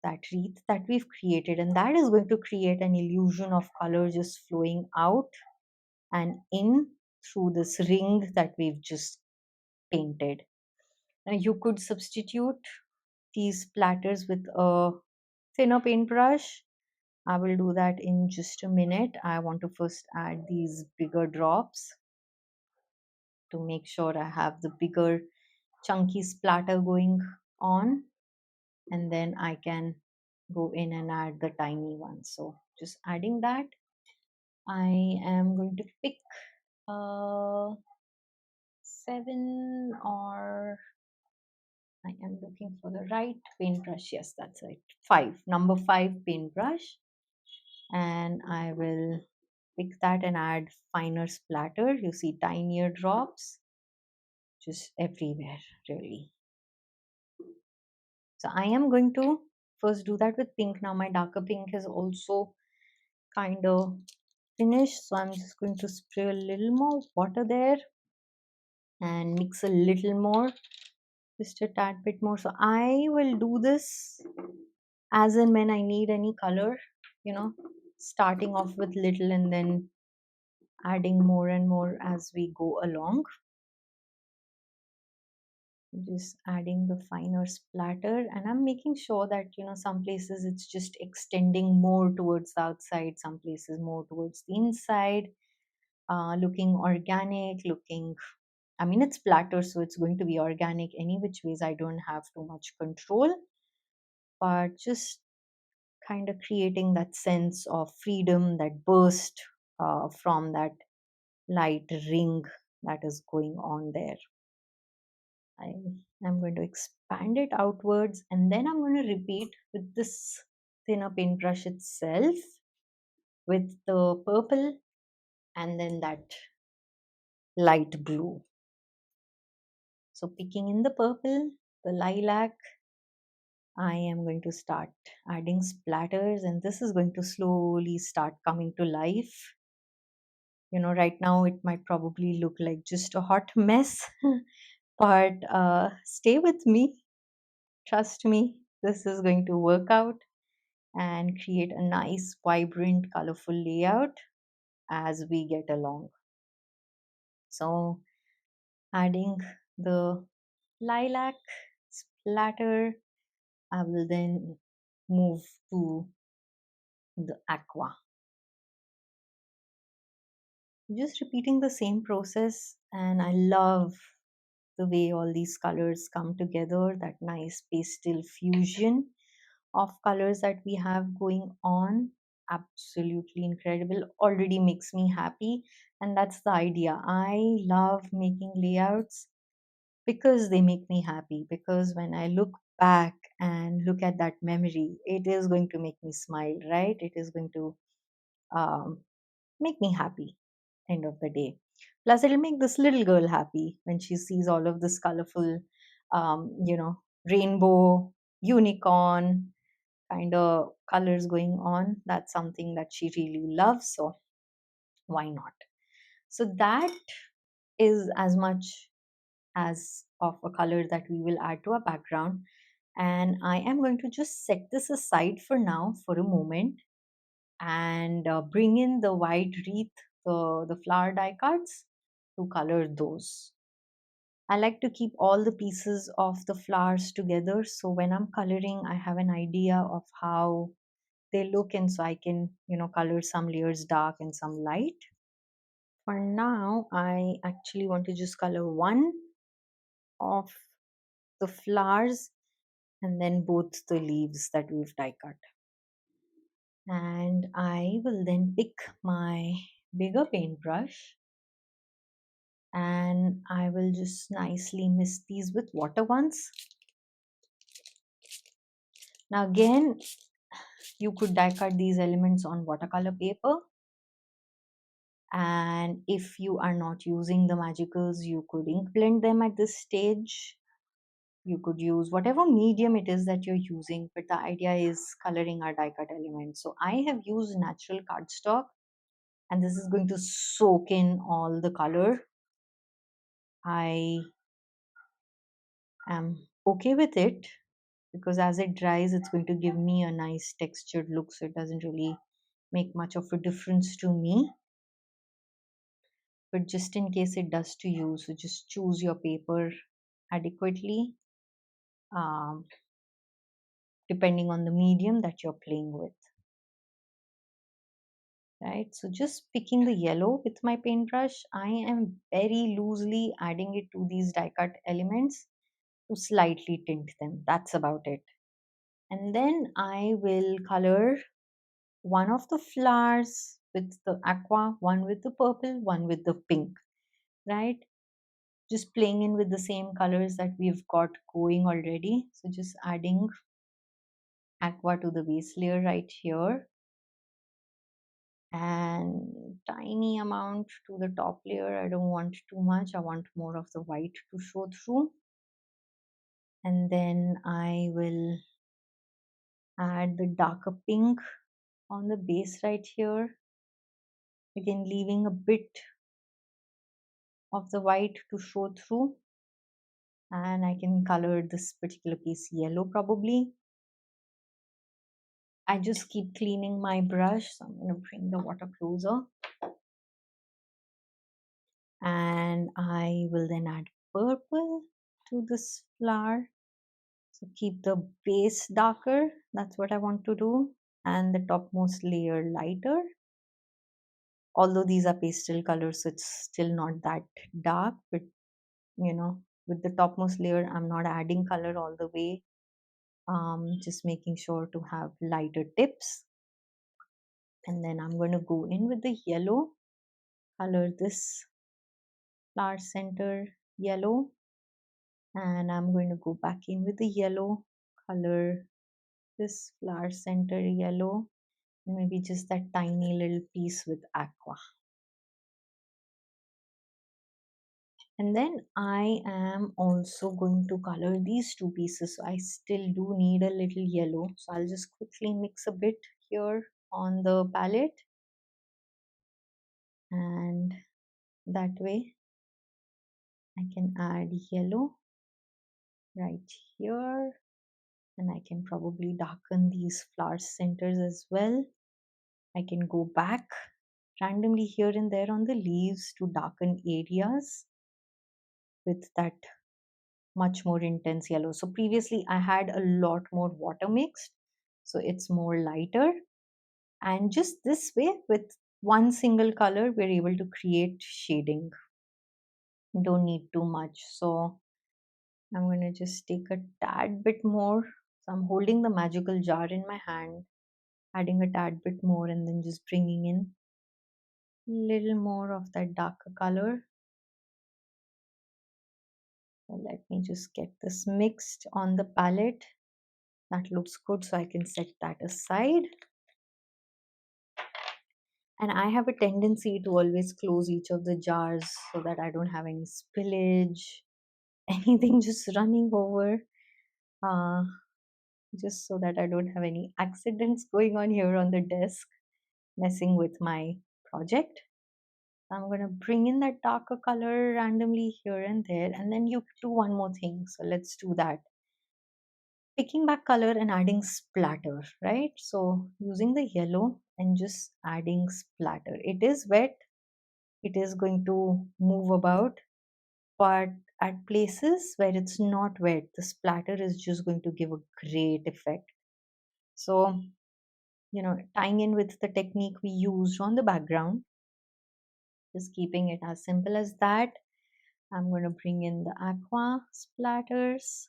that wreath that we've created. And that is going to create an illusion of color just flowing out and in through this ring that we've just painted. Now you could substitute these splatters with a thinner paintbrush. I will do that in just a minute. I want to first add these bigger drops to make sure I have the bigger chunky splatter going on, and then I can go in and add the tiny ones. So just adding that. I am going to pick uh, 7, or I am looking for the right paintbrush. Yes, that's right. 5, number 5 paintbrush. And I will pick that and add finer splatter. You see tinier drops just everywhere, really. So I am going to first do that with pink. Now my darker pink is also kind of finished. So I'm just going to spray a little more water there and mix a little more, just a tad bit more. So I will do this as and when I need any color, starting off with little and then adding more and more as we go along. Just adding the finer splatter, and I'm making sure that some places it's just extending more towards the outside, some places more towards the inside, looking organic, it's splatter, so it's going to be organic any which ways. I don't have too much control, but just kind of creating that sense of freedom, that burst from that light ring that is going on there. I am going to expand it outwards, and then I'm going to repeat with this thinner paintbrush itself with the purple and then that light blue. So picking in the purple, the lilac, I am going to start adding splatters, and this is going to slowly start coming to life. Right now it might probably look like just a hot mess, but stay with me. Trust me, this is going to work out and create a nice, vibrant, colorful layout as we get along. So adding the lilac splatter, I will then move to the aqua. Just repeating the same process, and I love the way all these colors come together, that nice pastel fusion of colors that we have going on. Absolutely incredible, already makes me happy. And that's the idea. I love making layouts because they make me happy, because when I look back and look at that memory, it is going to make me smile, right? It is going to um, make me happy end of the day. Plus it'll make this little girl happy when she sees all of this colorful rainbow, unicorn kind of colors going on. That's something that she really loves, so why not? So that is as much as of a color that we will add to our background. And I am going to just set this aside for now for a moment and bring in the white wreath, the flower die cuts, to color those. I like to keep all the pieces of the flowers together, so when I'm coloring, I have an idea of how they look, and so I can, color some layers dark and some light. For now, I actually want to just color one of the flowers and then both the leaves that we've die cut. And I will then pick my bigger paintbrush and I will just nicely mist these with water once. Now again, you could die cut these elements on watercolor paper, and if you are not using the magicals, you could ink blend them at this stage. You could use whatever medium it is that you're using, but the idea is coloring our die cut elements. So I have used natural cardstock, and this is going to soak in all the color. I am okay with it because as it dries, it's going to give me a nice textured look, so it doesn't really make much of a difference to me. But just in case it does to you, so just choose your paper adequately, um, depending on the medium that you're playing with. Right, so just picking the yellow with my paintbrush, I am very loosely adding it to these die cut elements to slightly tint them. That's about it. And then I will color one of the flowers with the aqua, one with the purple, one with the pink, right? Just playing in with the same colors that we've got going already. So just adding aqua to the base layer right here and tiny amount to the top layer. I don't want too much. I want more of the white to show through. And then I will add the darker pink on the base right here. Again, leaving a bit of the white to show through. And I can color this particular piece yellow probably. I just keep cleaning my brush, so I'm going to bring the water closer. And I will then add purple to this flower. So keep the base darker, that's what I want to do, and the topmost layer lighter. Although these are pastel colors, so it's still not that dark, but with the topmost layer, I'm not adding color all the way. Just making sure to have lighter tips. And then I'm going to go in with the yellow, color this flower center yellow, and I'm going to go back in with the yellow, color this flower center yellow, and maybe just that tiny little piece with aqua. And then I am also going to color these two pieces. So I still do need a little yellow, so I'll just quickly mix a bit here on the palette, and that way I can add yellow right here, and I can probably darken these flower centers as well. I can go back randomly here and there on the leaves to darken areas with that much more intense yellow. So previously I had a lot more water mixed, so it's more lighter. And just this way, with one single color, we're able to create shading. Don't need too much. So I'm going to just take a tad bit more. So I'm holding the magical jar in my hand, adding a tad bit more, and then just bringing in a little more of that darker color. So let me just get this mixed on the palette. That looks good, so I can set that aside. And I have a tendency to always close each of the jars so that I don't have any spillage, anything just running over, uh, just so that I don't have any accidents going on here on the desk, messing with my project. I'm going to bring in that darker color randomly here and there, and then you do one more thing. So let's do that. Picking back color and adding splatter, right? So using the yellow and just adding splatter. It is wet, it is going to move about, but at places where it's not wet, the splatter is just going to give a great effect. So, tying in with the technique we used on the background, just keeping it as simple as that. I'm going to bring in the aqua splatters,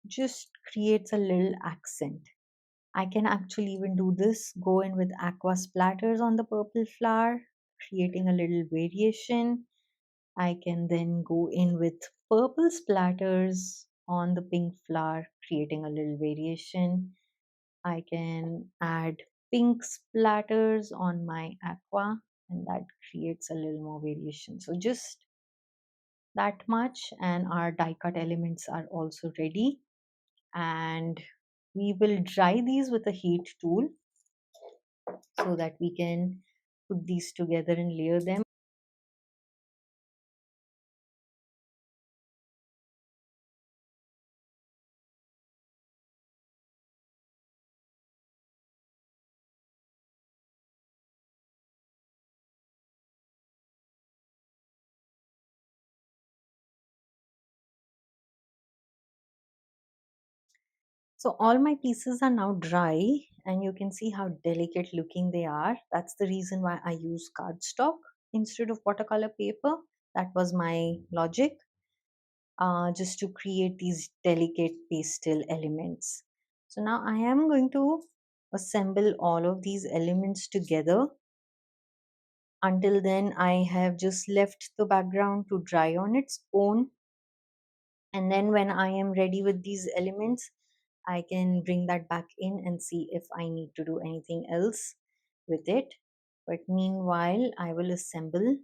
just creates a little accent. I can actually even do this, go in with aqua splatters on the purple flower, creating a little variation. I can then go in with purple splatters on the pink flower, creating a little variation. I can add pink splatters on my aqua, and that creates a little more variation. So just that much, and our die cut elements are also ready. And we will dry these with a heat tool so that we can put these together and layer them. So all my pieces are now dry, and you can see how delicate looking they are. That's the reason why I use cardstock instead of watercolor paper. That was my logic, just to create these delicate pastel elements. So now I am going to assemble all of these elements together. Until then, I have just left the background to dry on its own. And then when I am ready with these elements, I can bring that back in and see if I need to do anything else with it. But meanwhile, I will assemble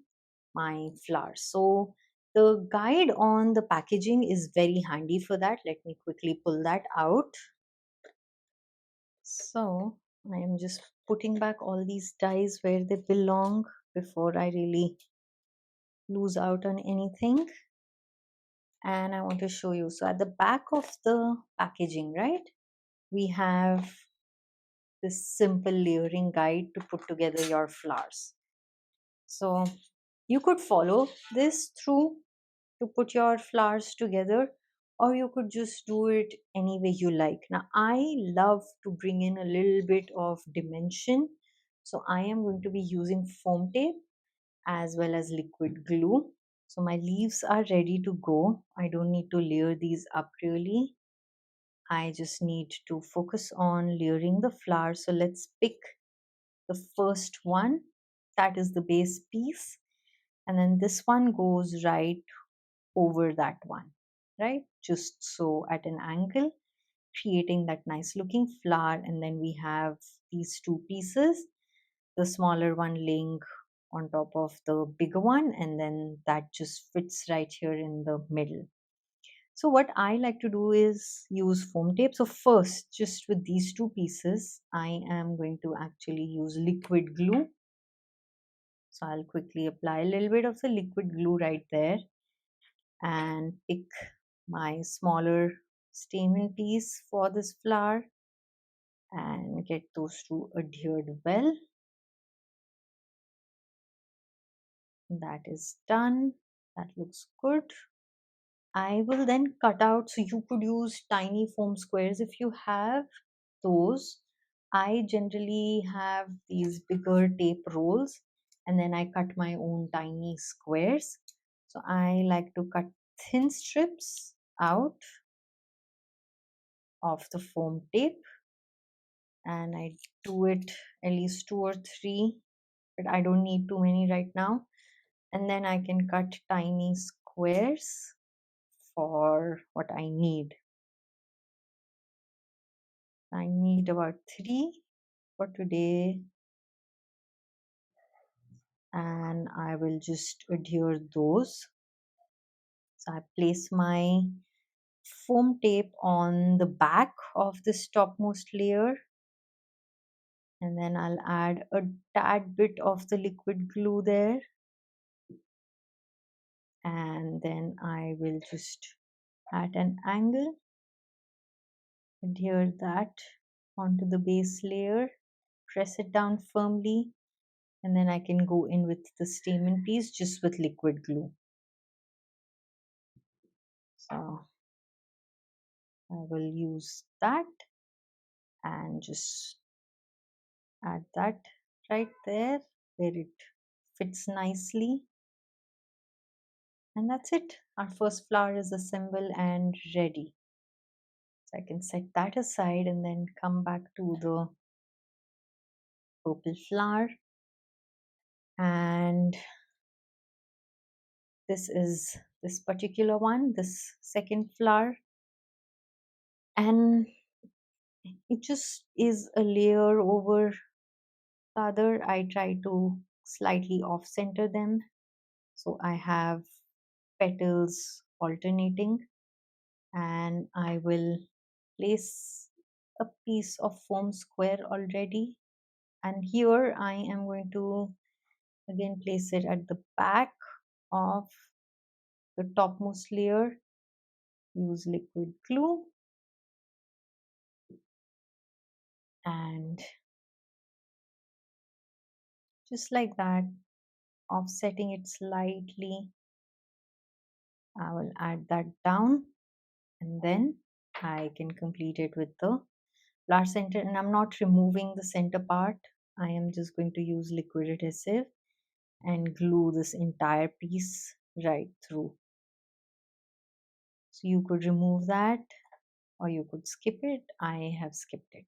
my flowers. So the guide on the packaging is very handy for that. Let me quickly pull that out. So I am just putting back all these dies where they belong before I really lose out on anything. And I want to show you. So at the back of the packaging, right, we have this simple layering guide to put together your flowers. So you could follow this through to put your flowers together, or you could just do it any way you like. Now I love to bring in a little bit of dimension, so I am going to be using foam tape as well as liquid glue. So my leaves are ready to go. I don't need to layer these up really. I just need to focus on layering the flowers. So let's pick the first one, that is the base piece, and then this one goes right over that one, right, just so at an angle, creating that nice looking flower. And then we have these two pieces, the smaller one laying on top of the bigger one, and then that just fits right here in the middle. So what I like to do is use foam tape. So first, just with these two pieces, I am going to actually use liquid glue. So I'll quickly apply a little bit of the liquid glue right there and pick my smaller stamen piece for this flower and get those two adhered well. That is done. That looks good. I will then cut out, so you could use tiny foam squares if you have those. I generally have these bigger tape rolls and then I cut my own tiny squares. So I like to cut thin strips out of the foam tape and I do it at least 2 or 3, but I don't need too many right now. And then I can cut tiny squares for what I need. I need about 3 for today, and I will just adhere those. So I place my foam tape on the back of this topmost layer, and then I'll add a tad bit of the liquid glue there, and then I will just at an angle adhere that onto the base layer, press it down firmly, and then I can go in with the stamen piece just with liquid glue. So I will use that and just add that right there where it fits nicely. And that's it. Our first flower is assembled and ready. So I can set that aside and then come back to the purple flower. And this is this particular one, this second flower. And it just is a layer over the other. I try to slightly off center them. So I have petals alternating, and I will place a piece of foam square already, and here I am going to again place it at the back of the topmost layer, use liquid glue, and just like that, offsetting it slightly, I will add that down, and then I can complete it with the flower center. And I'm not removing the center part, I am just going to use liquid adhesive and glue this entire piece right through. So you could remove that or you could skip it. I have skipped it.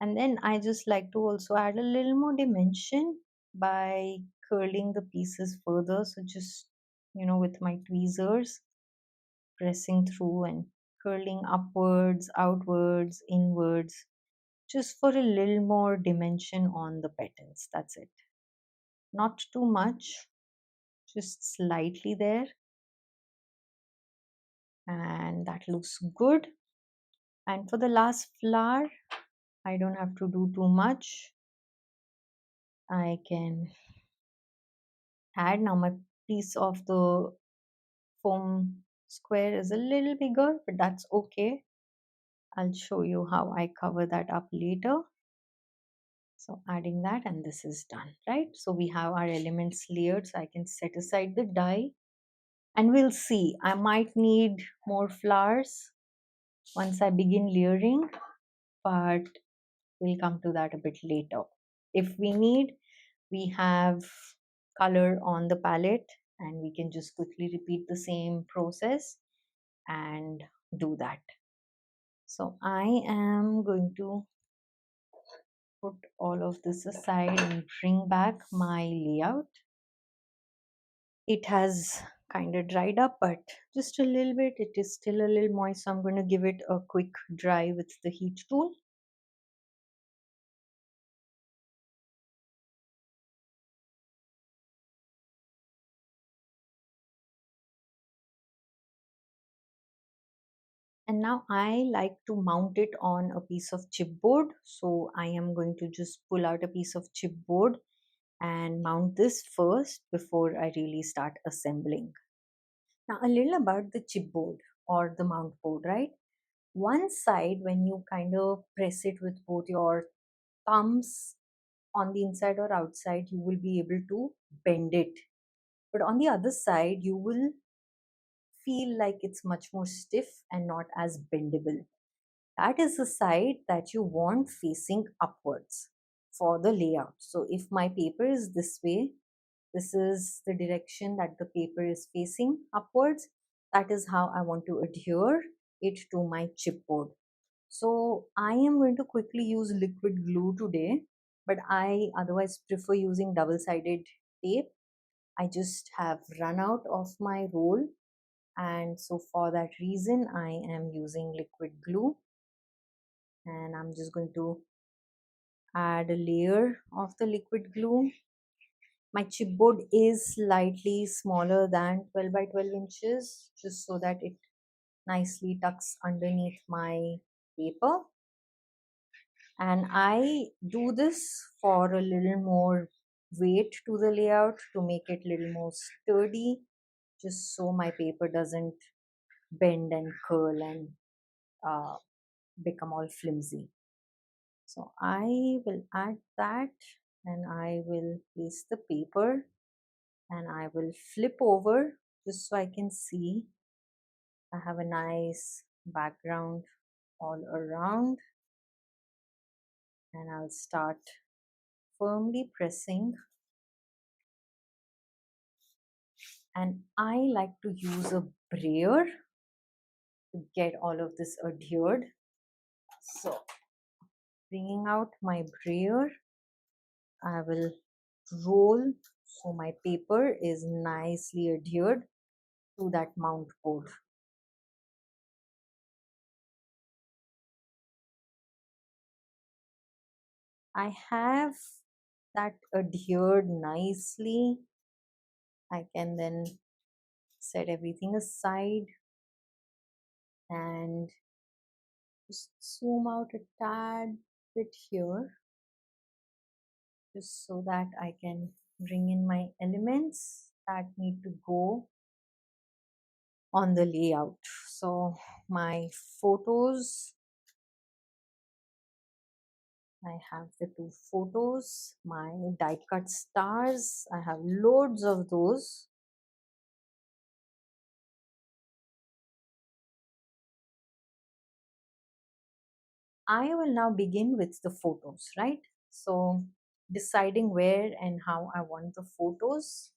And then I just like to also add a little more dimension by curling the pieces further. So just, with my tweezers, pressing through and curling upwards, outwards, inwards, just for a little more dimension on the petals. That's it. Not too much, just slightly there. And that looks good. And for the last flower, I don't have to do too much. I can add now my piece of the foam square is a little bigger, but that's okay. I'll show you how I cover that up later. So adding that, and this is done, right? So we have our elements layered, so I can set aside the die, and we'll see. I might need more flowers once I begin layering, but we'll come to that a bit later. If we need, we have color on the palette, and we can just quickly repeat the same process and do that. So I am going to put all of this aside and bring back my layout. It has kind of dried up, but just a little bit. It is still a little moist, so I'm going to give it a quick dry with the heat tool. And now I like to mount it on a piece of chipboard. So I am going to just pull out a piece of chipboard and mount this first before I really start assembling. Now a little about the chipboard or the mount board, right? One side, when you kind of press it with both your thumbs on the inside or outside, you will be able to bend it But on the other side, you will feel like it's much more stiff and not as bendable. That is the side that you want facing upwards for the layout. So if my paper is this way, this is the direction that the paper is facing upwards. That is how I want to adhere it to my chipboard. So I am going to quickly use liquid glue today, but I otherwise prefer using double-sided tape. I just have run out of my roll, and so for that reason I am using liquid glue, and I'm just going to add a layer of the liquid glue. My chipboard is slightly smaller than 12 by 12 inches, just so that it nicely tucks underneath my paper. And I do this for a little more weight to the layout, to make it a little more sturdy, just so my paper doesn't bend and curl and uh, become all flimsy. So I will add that, and I will place the paper, and I will flip over just so I can see I have a nice background all around, and I'll start firmly pressing. And I like to use a brayer to get all of this adhered. So bringing out my brayer, I will roll so my paper is nicely adhered to that mount board. I have that adhered nicely. I can then set everything aside and just zoom out a tad bit here, just so that I can bring in my elements that need to go on the layout. So my photos, I have the two photos, my die cut stars, I have loads of those. I will now begin with the photos, right? So deciding where and how I want the photos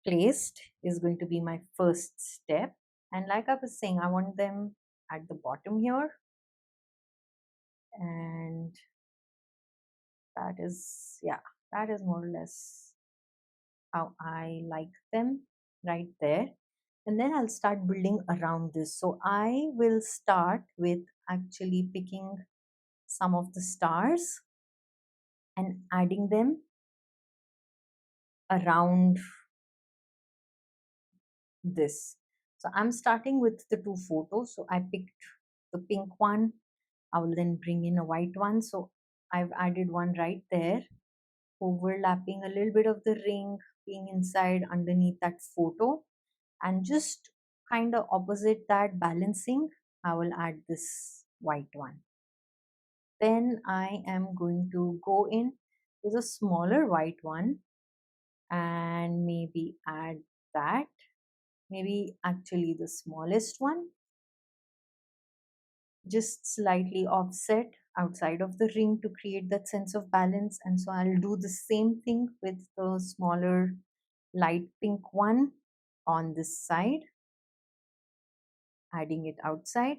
placed is going to be my first step. And like I was saying, I want them at the bottom here, and that is, yeah, that is more or less how I like them, right there. And then I'll start building around this. So I will start with actually picking some of the stars and adding them around this. So I'm starting with the two photos. So I picked the pink one. I will then bring in a white one. So I've added one right there, overlapping a little bit of the ring being inside underneath that photo, and just kind of opposite that, balancing, I will add this white one. Then I am going to go in with a smaller white one and maybe add that, maybe actually the smallest one, just slightly offset outside of the ring to create that sense of balance. And so I'll do the same thing with the smaller light pink one on this side, adding it outside.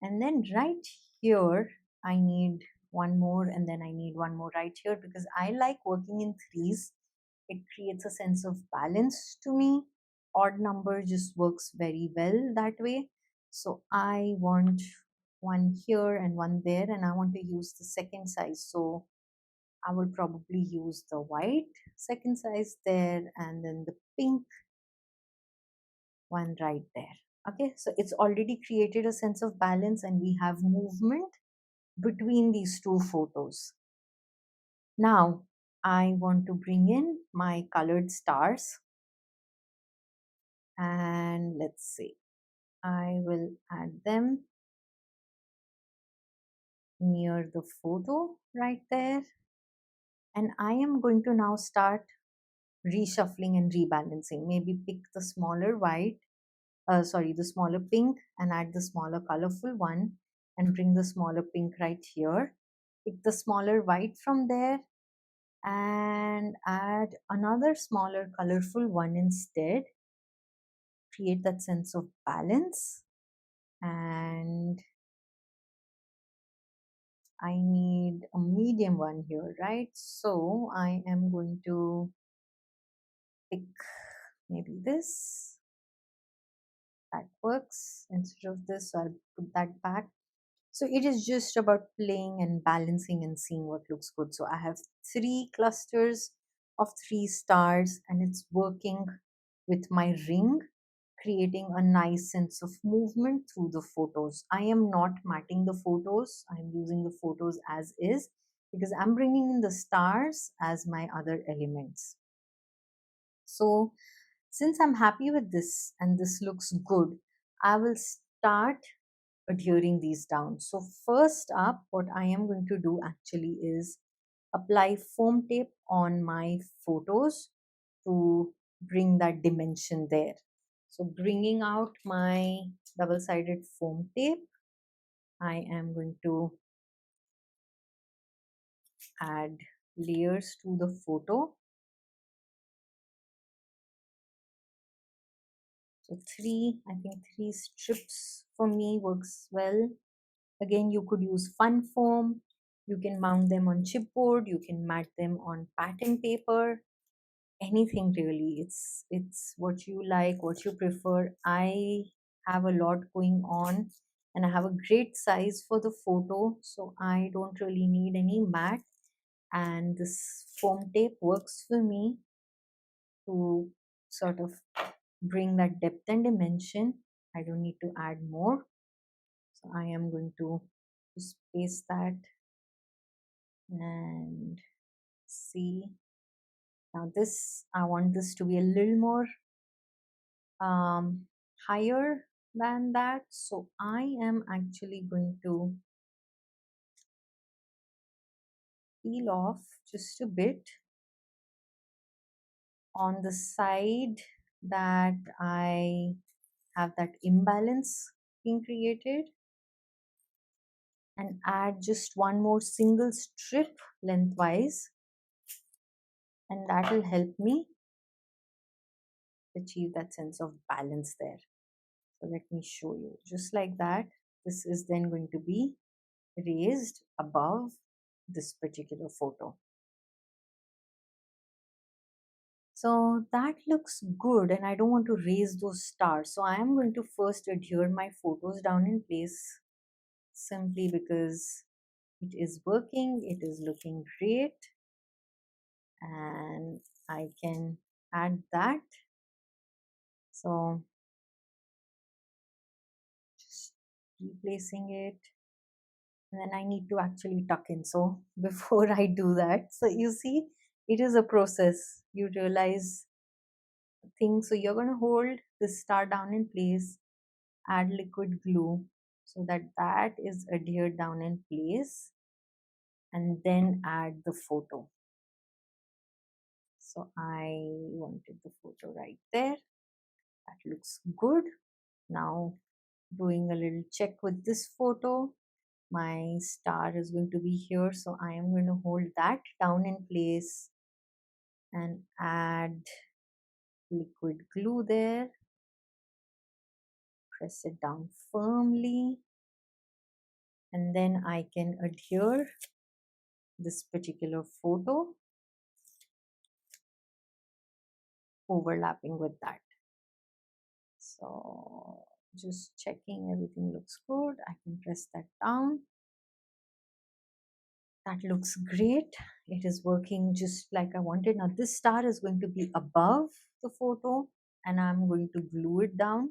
And then right here I need one more, and then I need one more right here, because I like working in threes. It creates a sense of balance to me. Odd number just works very well that way. So I want one here and one there, and I want to use the second size. So I will probably use the white second size there, and then the pink one right there. Okay, so it's already created a sense of balance, and we have movement between these two photos. Now I want to bring in my colored stars, and let's see, I will add them near the photo right there. And I am going to now start reshuffling and rebalancing. Maybe pick the smaller the smaller pink and add the smaller colorful one and bring the smaller pink right here. Pick the smaller white from there and add another smaller colorful one instead. Create that sense of balance. And I need a medium one here, right? So I am going to pick maybe this. That works. Instead of this, I'll put that back. So it is just about playing and balancing and seeing what looks good. So I have 3 clusters of 3 stars and it's working with my ring, creating a nice sense of movement through the photos. I am not matting the photos. I'm using the photos as is because I'm bringing in the stars as my other elements. So since I'm happy with this and this looks good, I will start adhering these down. So first up, what I am going to do actually is apply foam tape on my photos to bring that dimension there. So bringing out my double-sided foam tape, I am going to add layers to the photo. So I think 3 strips for me works well. Again, you could use fun foam. You can mount them on chipboard. You can mat them on pattern paper. Anything really. It's what you like, what you prefer. I have a lot going on and I have a great size for the photo, so I don't really need any mat. And this foam tape works for me to sort of bring that depth and dimension. I don't need to add more. So I am going to just paste that and see. Now this, I want this to be a little more higher than that. So I am actually going to peel off just a bit on the side that I have that imbalance being created and add just one more single strip lengthwise, and that will help me achieve that sense of balance there. So let me show you. Just like that, this is then going to be raised above this particular photo. So that looks good and I don't want to raise those stars. So I am going to first adhere my photos down in place simply because it is working, it is looking great, and I can add that. So just replacing it, and then I need to actually tuck in. So before I do that, so you see, it is a process. You realize things. So you're going to hold this star down in place, add liquid glue so that that is adhered down in place, and then add the photo. So I wanted the photo right there. That looks good. Now doing a little check with this photo. My star is going to be here, so I am going to hold that down in place and add liquid glue there. Press it down firmly, and then I can adhere this particular photo overlapping with that. So just checking everything looks good. I can press that down. That looks great. It is working just like I wanted. Now this star is going to be above the photo and I'm going to glue it down,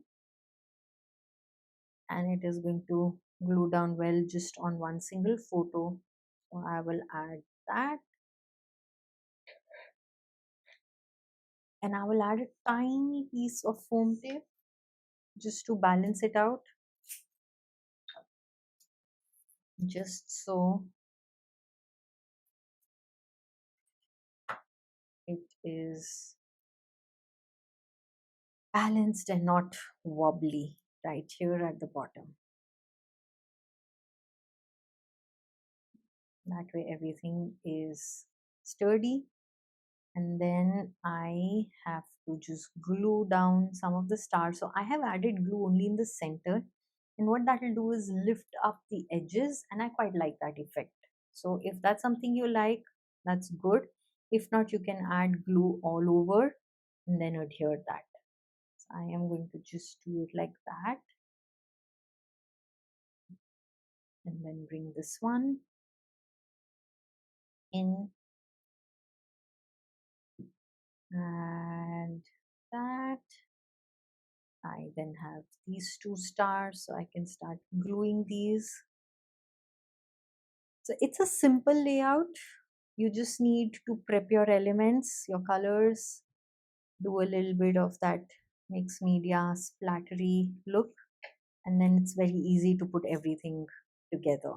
and it is going to glue down well just on one single photo. So I will add that, and I will add a tiny piece of foam tape just to balance it out, just so it is balanced and not wobbly right here at the bottom. That way everything is sturdy. And then I have to just glue down some of the stars. So I have added glue only in the center, and what that will do is lift up the edges, and I quite like that effect. So if that's something you like, that's good. If not, you can add glue all over and then adhere that. So I am going to just do it like that, and then bring this one in, and that. I then have these two stars, so I can start gluing these. So it's a simple layout. You just need to prep your elements, your colors, do a little bit of that mixed media splattery look, and then it's very easy to put everything together.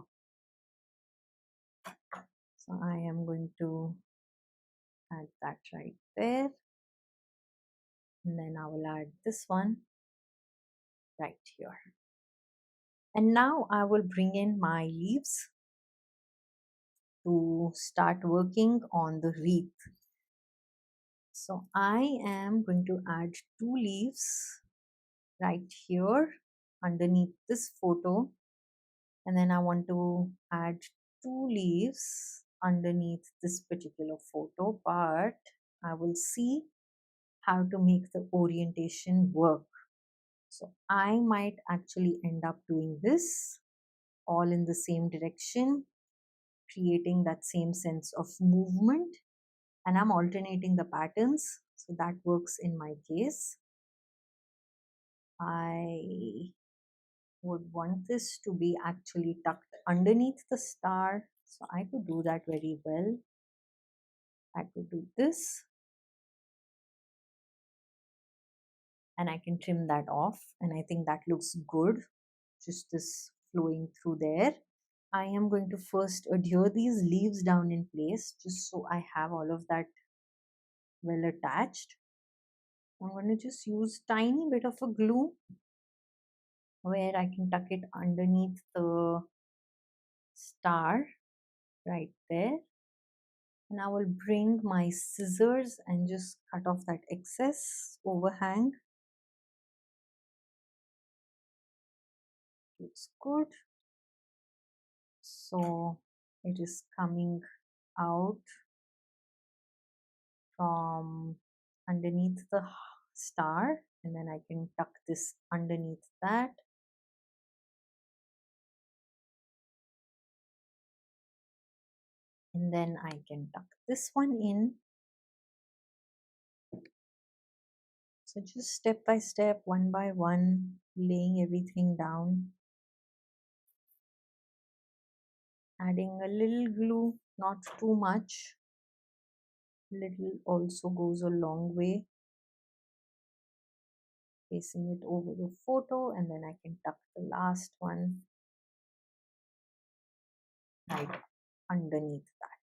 So I am going to add that right there, and then I will add this one right here. And now I will bring in my leaves to start working on the wreath. So I am going to add two leaves right here underneath this photo, and then I want to add two leaves underneath this particular photo, but I will see how to make the orientation work. So I might actually end up doing this all in the same direction, creating that same sense of movement, and I'm alternating the patterns, so that works in my case. I would want this to be actually tucked underneath the star, so I could do that very well. I could do this, and I can trim that off, and I think that looks good, just this flowing through there. I am going to first adhere these leaves down in place, just so I have all of that well attached. I'm going to just use tiny bit of a glue where I can tuck it underneath the star right there, and I will bring my scissors and just cut off that excess overhang. Looks good. So it is coming out from underneath the star, and then I can tuck this underneath that. And then I can tuck this one in. So just step by step, one by one, laying everything down. Adding a little glue, not too much. Little also goes a long way. Placing it over the photo, and then I can tuck the last one right underneath that.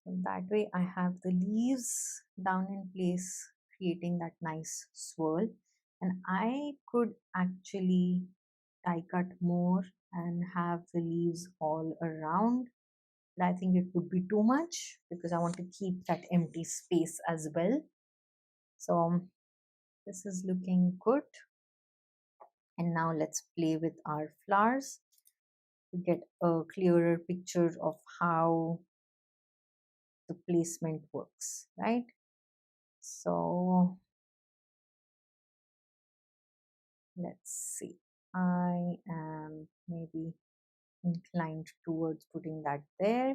So that way I have the leaves down in place, creating that nice swirl. And I could actually die cut more and have the leaves all around, but I think it would be too much because I want to keep that empty space as well. So this is looking good. And now let's play with our flowers to get a clearer picture of how the placement works, right? So let's see. I am maybe inclined towards putting that there,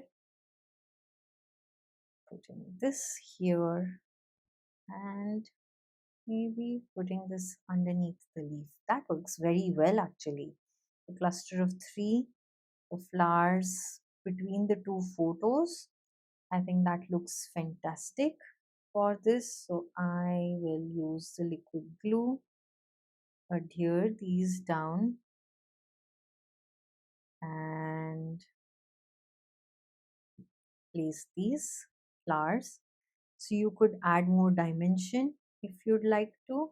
putting this here, and maybe putting this underneath the leaf. That works very well actually. The cluster of three, the flowers between the two photos. I think that looks fantastic for this. So I will use the liquid glue, adhere these down, and place these flowers. So you could add more dimension if you'd like to,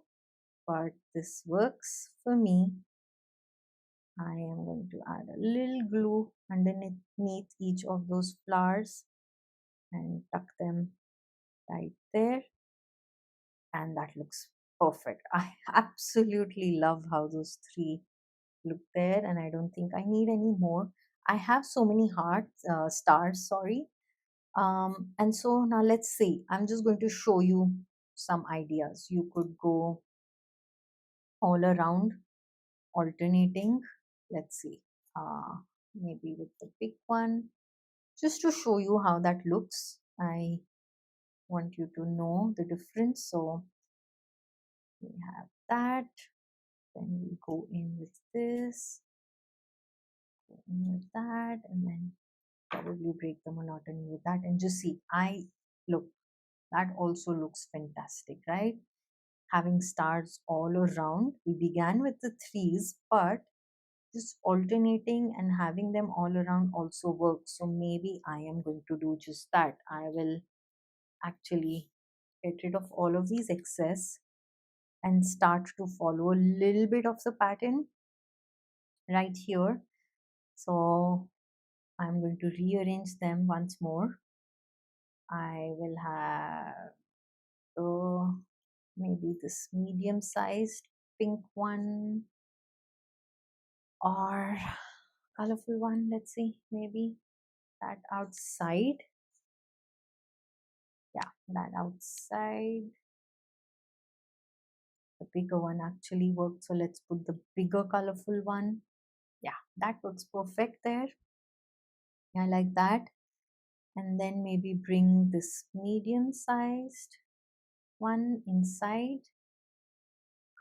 but this works for me. I am going to add a little glue underneath each of those flowers and tuck them right there, and that looks perfect. I absolutely love how those three look there, and I don't think I need any more. I have so many hearts, stars, sorry. And so now let's see. I'm just going to show you some ideas. You could go all around, alternating. Let's see. Maybe with the big one, just to show you how that looks. I want you to know the difference. So we have that. Then we go in with this, go in with that, and then probably break the monotony with that. And just see, look, that also looks fantastic, right? Having stars all around. We began with the threes, but just alternating and having them all around also works. So maybe I am going to do just that. I will actually get rid of all of these excess and start to follow a little bit of the pattern right here. So I'm going to rearrange them once more. I will have maybe this medium sized pink one or colorful one. Let's see, maybe that outside. Yeah, that outside. The bigger one actually works, so let's put the bigger colorful one. Yeah, that works perfect there. I like that. And then maybe bring this medium sized one inside,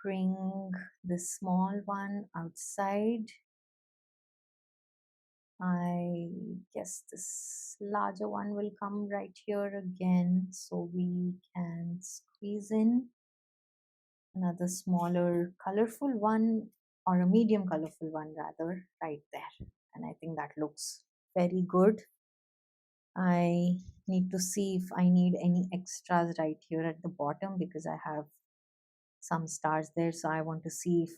bring this small one outside. I guess this larger one will come right here again, so we can squeeze in another smaller colorful one, or a medium colorful one rather, right there. And I think that looks very good. I need to see if I need any extras right here at the bottom, because I have some stars there, so I want to see if,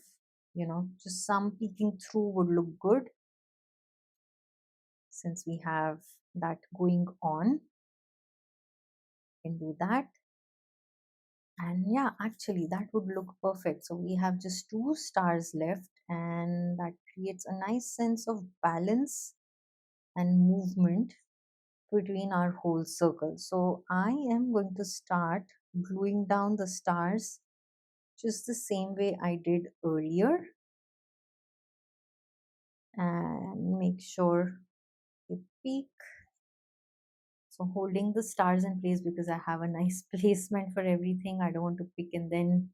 just some peeking through would look good since we have that going on. Can do that. And yeah, actually that would look perfect. So we have just two stars left, and that creates a nice sense of balance and movement between our whole circle. So I am going to start gluing down the stars just the same way I did earlier, and make sure they peak. So holding the stars in place because I have a nice placement for everything. I don't want to pick and then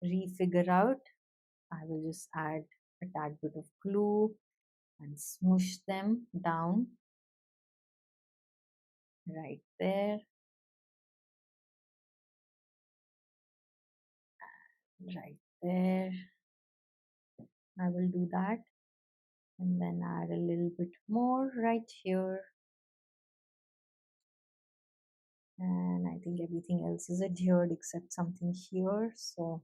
refigure out. I will just add a tad bit of glue and smoosh them down right there, right there. I will do that, and then add a little bit more right here. And I think everything else is adhered except something here. So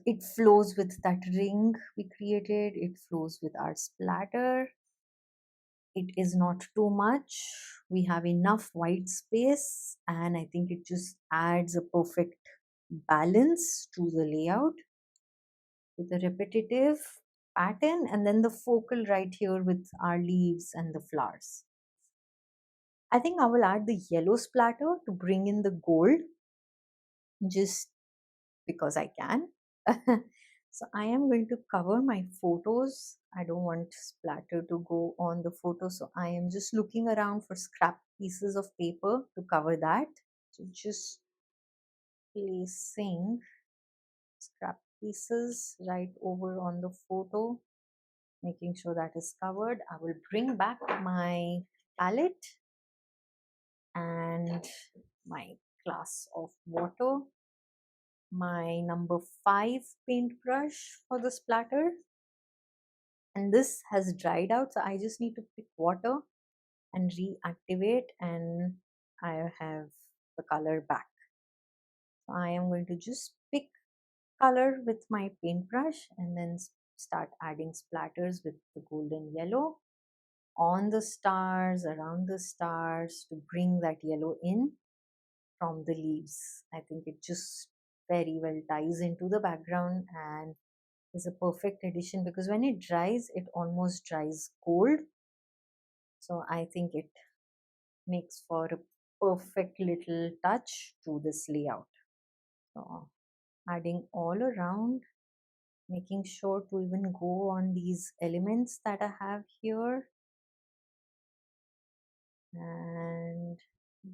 it flows with that ring we created. It flows with our splatter. It is not too much. We have enough white space, and I think it just adds a perfect balance to the layout with a repetitive pattern, and then the focal right here with our leaves and the flowers. I think I will add the yellow splatter to bring in the gold, just because I can. So I am going to cover my photos. I don't want splatter to go on the photo, so I am just looking around for scrap pieces of paper to cover that. So just placing scrap pieces right over on the photo, making sure that is covered. I will bring back my palette and my glass of water, my number 5 paintbrush for the splatter, and this has dried out, so I just need to pick water and reactivate, and I have the color back. So I am going to just pick color with my paintbrush and then start adding splatters with the golden yellow on the stars, around the stars, to bring that yellow in from the leaves. I think it just very well ties into the background and is a perfect addition, because when it dries, it almost dries gold. So I think it makes for a perfect little touch to this layout. So adding all around, making sure to even go on these elements that I have here, and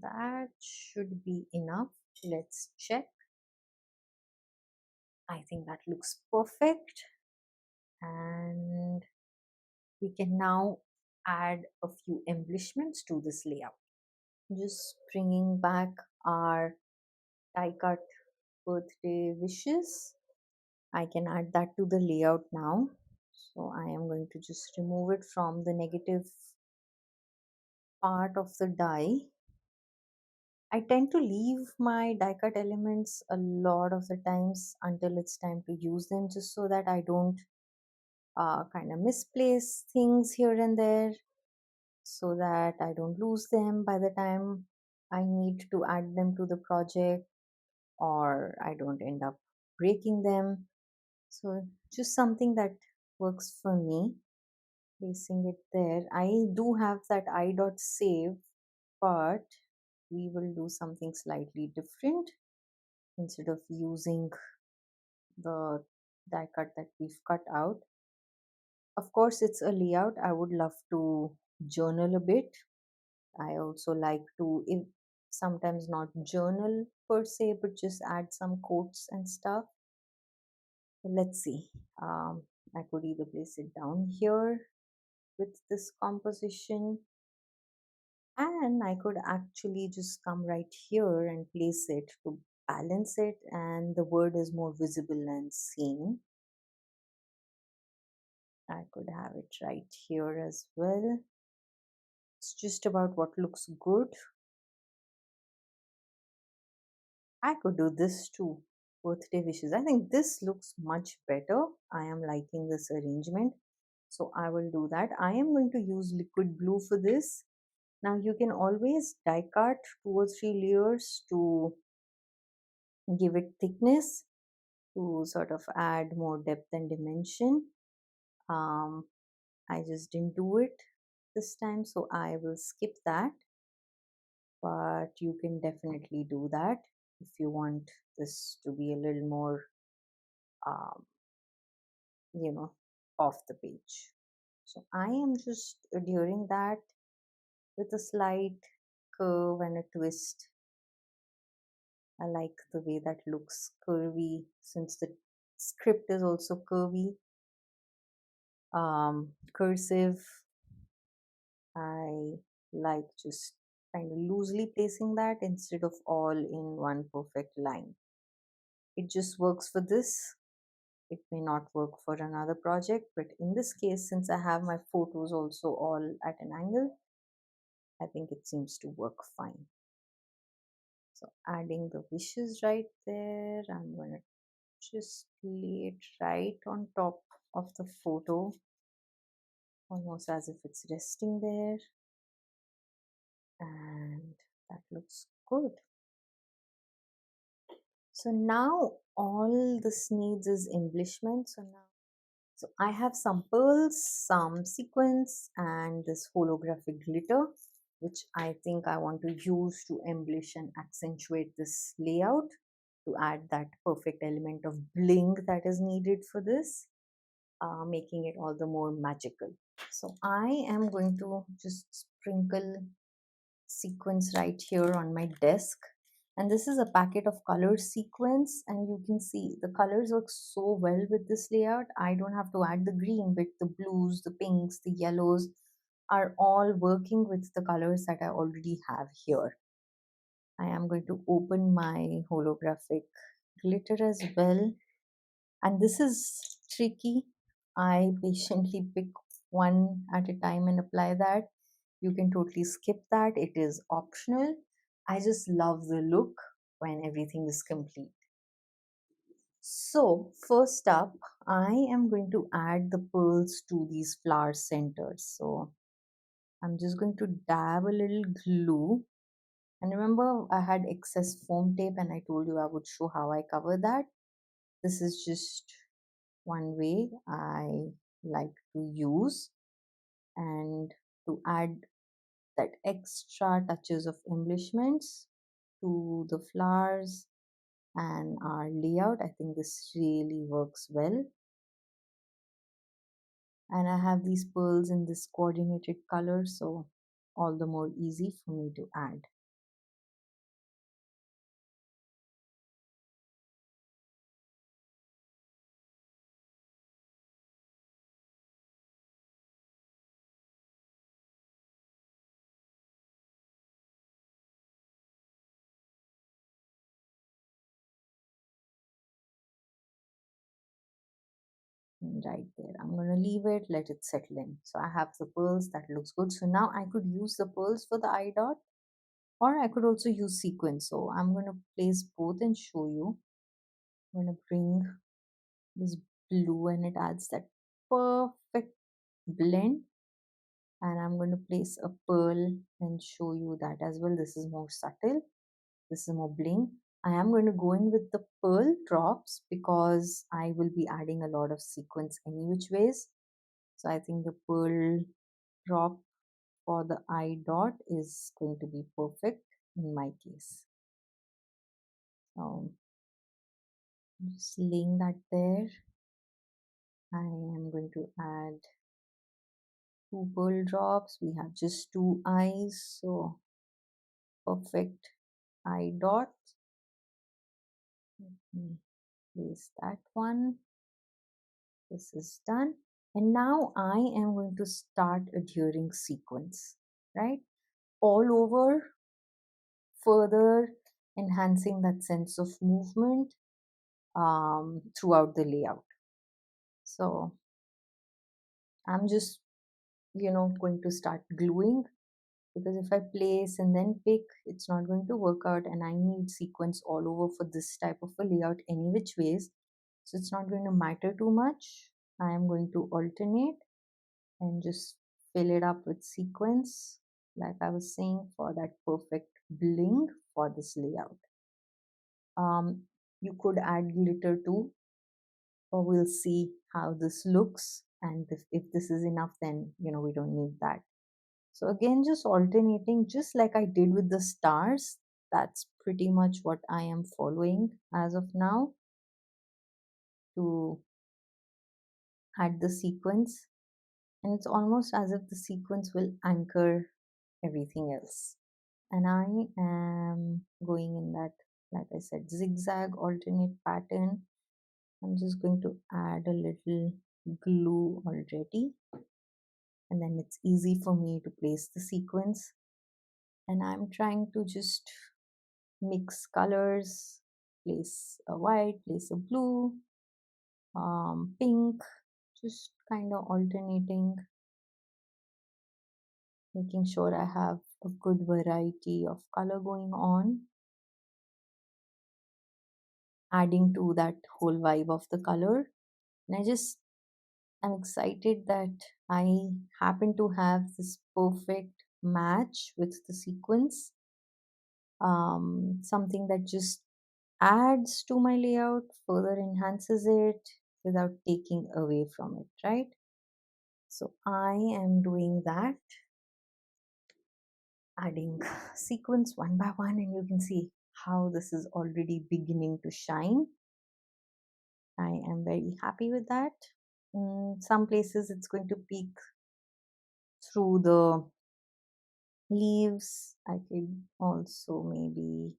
that should be enough. Let's check. I think that looks perfect, and we can now add a few embellishments to this layout. Just bringing back our die cut birthday wishes. I can add that to the layout now. So I am going to just remove it from the negative part of the die. I tend to leave my die cut elements a lot of the times until it's time to use them, just so that I don't kind of misplace things here and there, so that I don't lose them by the time I need to add them to the project, or I don't end up breaking them. So just something that works for me, placing it there. I do have that I dot save, but we will do something slightly different. Instead of using the die cut that we've cut out, of course it's a layout, I would love to journal a bit. I also like to, if sometimes not journal per se, but just add some quotes and stuff. So let's see. I could either place it down here with this composition, and I could actually just come right here and place it to balance it, and the word is more visible and seen. I could have it right here as well. It's just about what looks good. I could do this too. Birthday wishes. I think this looks much better. I am liking this arrangement. So I will do that. I am going to use liquid blue for this. Now you can always die cut 2 or 3 layers to give it thickness, to sort of add more depth and dimension. Um, I just didn't do it this time, so I will skip that. But you can definitely do that if you want this to be a little more, um, you know, off the page. So I am just adhering that with a slight curve and a twist. I like the way that looks curvy, since the script is also curvy. Cursive, I like just kind of loosely placing that instead of all in one perfect line. It just works for this. It may not work for another project, but in this case, since I have my photos also all at an angle, I think it seems to work fine. So adding the wishes right there, I'm going to just lay it right on top of the photo, almost as if it's resting there. And that looks good. So now all this needs is embellishment. So I have some pearls, some sequins, and this holographic glitter, which I think I want to use to embellish and accentuate this layout, to add that perfect element of bling that is needed for this, making it all the more magical. So I am going to just sprinkle sequins right here on my desk, and this is a packet of color sequins, and you can see the colors work so well with this layout. I don't have to add the green, but the blues, the pinks, the yellows are all working with the colors that I already have here. I am going to open my holographic glitter as well, and this is tricky. I patiently pick one at a time and apply that. You can totally skip that, it is optional, I just love the look when everything is complete. So first up, I am going to add the pearls to these flower centers. So I'm just going to dab a little glue. And remember, I had excess foam tape and I told you I would show how I cover that. This is just one way I like to use, and to add that extra touches of embellishments to the flowers and our layout. I think this really works well. And I have these pearls in this coordinated color, so all the more easy for me to add. Right there, I'm going to leave it, let it settle in. So I have the pearls, that looks good. So now I could use the pearls for the eye dot, or I could also use sequins. So I'm going to place both and show you. I'm going to bring this blue and it adds that perfect blend, and I'm going to place a pearl and show you that as well. This is more subtle, this is more bling. I am going to go in with the pearl drops because I will be adding a lot of sequins any which ways. So I think the pearl drop for the eye dot is going to be perfect in my case. So just laying that there. I am going to add 2 pearl drops. We have just 2 eyes, so perfect eye dot. Let me place that one. This is done. And now I am going to start adhering sequence, right? All over, further enhancing that sense of movement throughout the layout. So I'm just, going to start gluing, because if I place and then pick, it's not going to work out, and I need sequence all over for this type of a layout any which ways. So it's not going to matter too much. I am going to alternate and just fill it up with sequence, like I was saying, for that perfect bling for this layout. You could add glitter too, or we'll see how this looks, and if this is enough, then we don't need that. So again, just alternating, just like I did with the stars. That's pretty much what I am following as of now to add the sequence. And it's almost as if the sequence will anchor everything else. And I am going in that, like I said, zigzag alternate pattern. I'm just going to add a little glue already, and then it's easy for me to place the sequence. And I'm trying to just mix colors, place a white, place a blue, pink, just kind of alternating, making sure I have a good variety of color going on, adding to that whole vibe of the color. And I'm excited that I happen to have this perfect match with the sequence, something that just adds to my layout, further enhances it without taking away from it, right? So I am doing that, adding sequence one by one, and you can see how this is already beginning to shine. I am very happy with that. In some places it's going to peek through the leaves. I could also maybe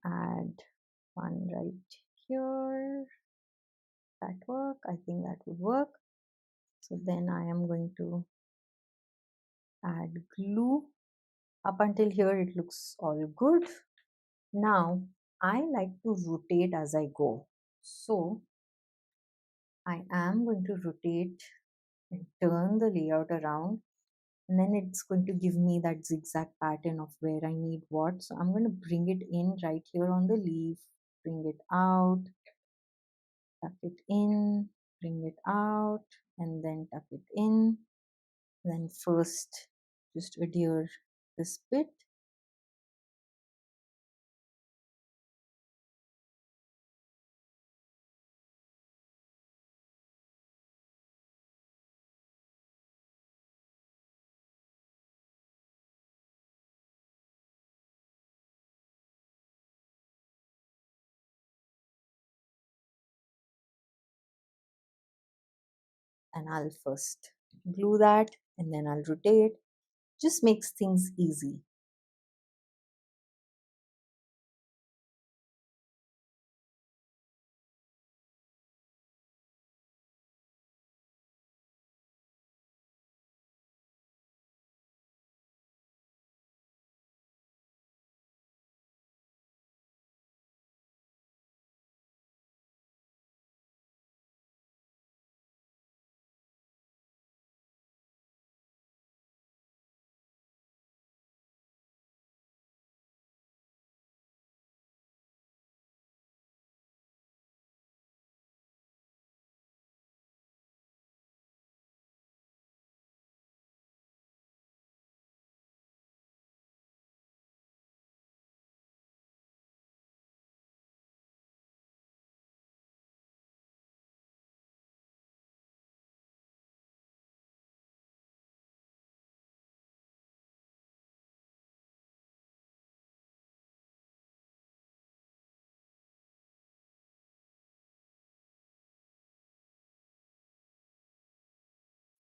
add one right here. That work? I think that would work. So then I am going to add glue. Up until here it looks all good. Now I like to rotate as I go, so I am going to rotate and turn the layout around And then it's going to give me that zigzag pattern of where I need what. So I'm going to bring it in right here on the leaf, bring it out, tuck it in, bring it out, and then tuck it in. Then first just adhere this bit, and I'll first glue that and then I'll rotate. Just makes things easy.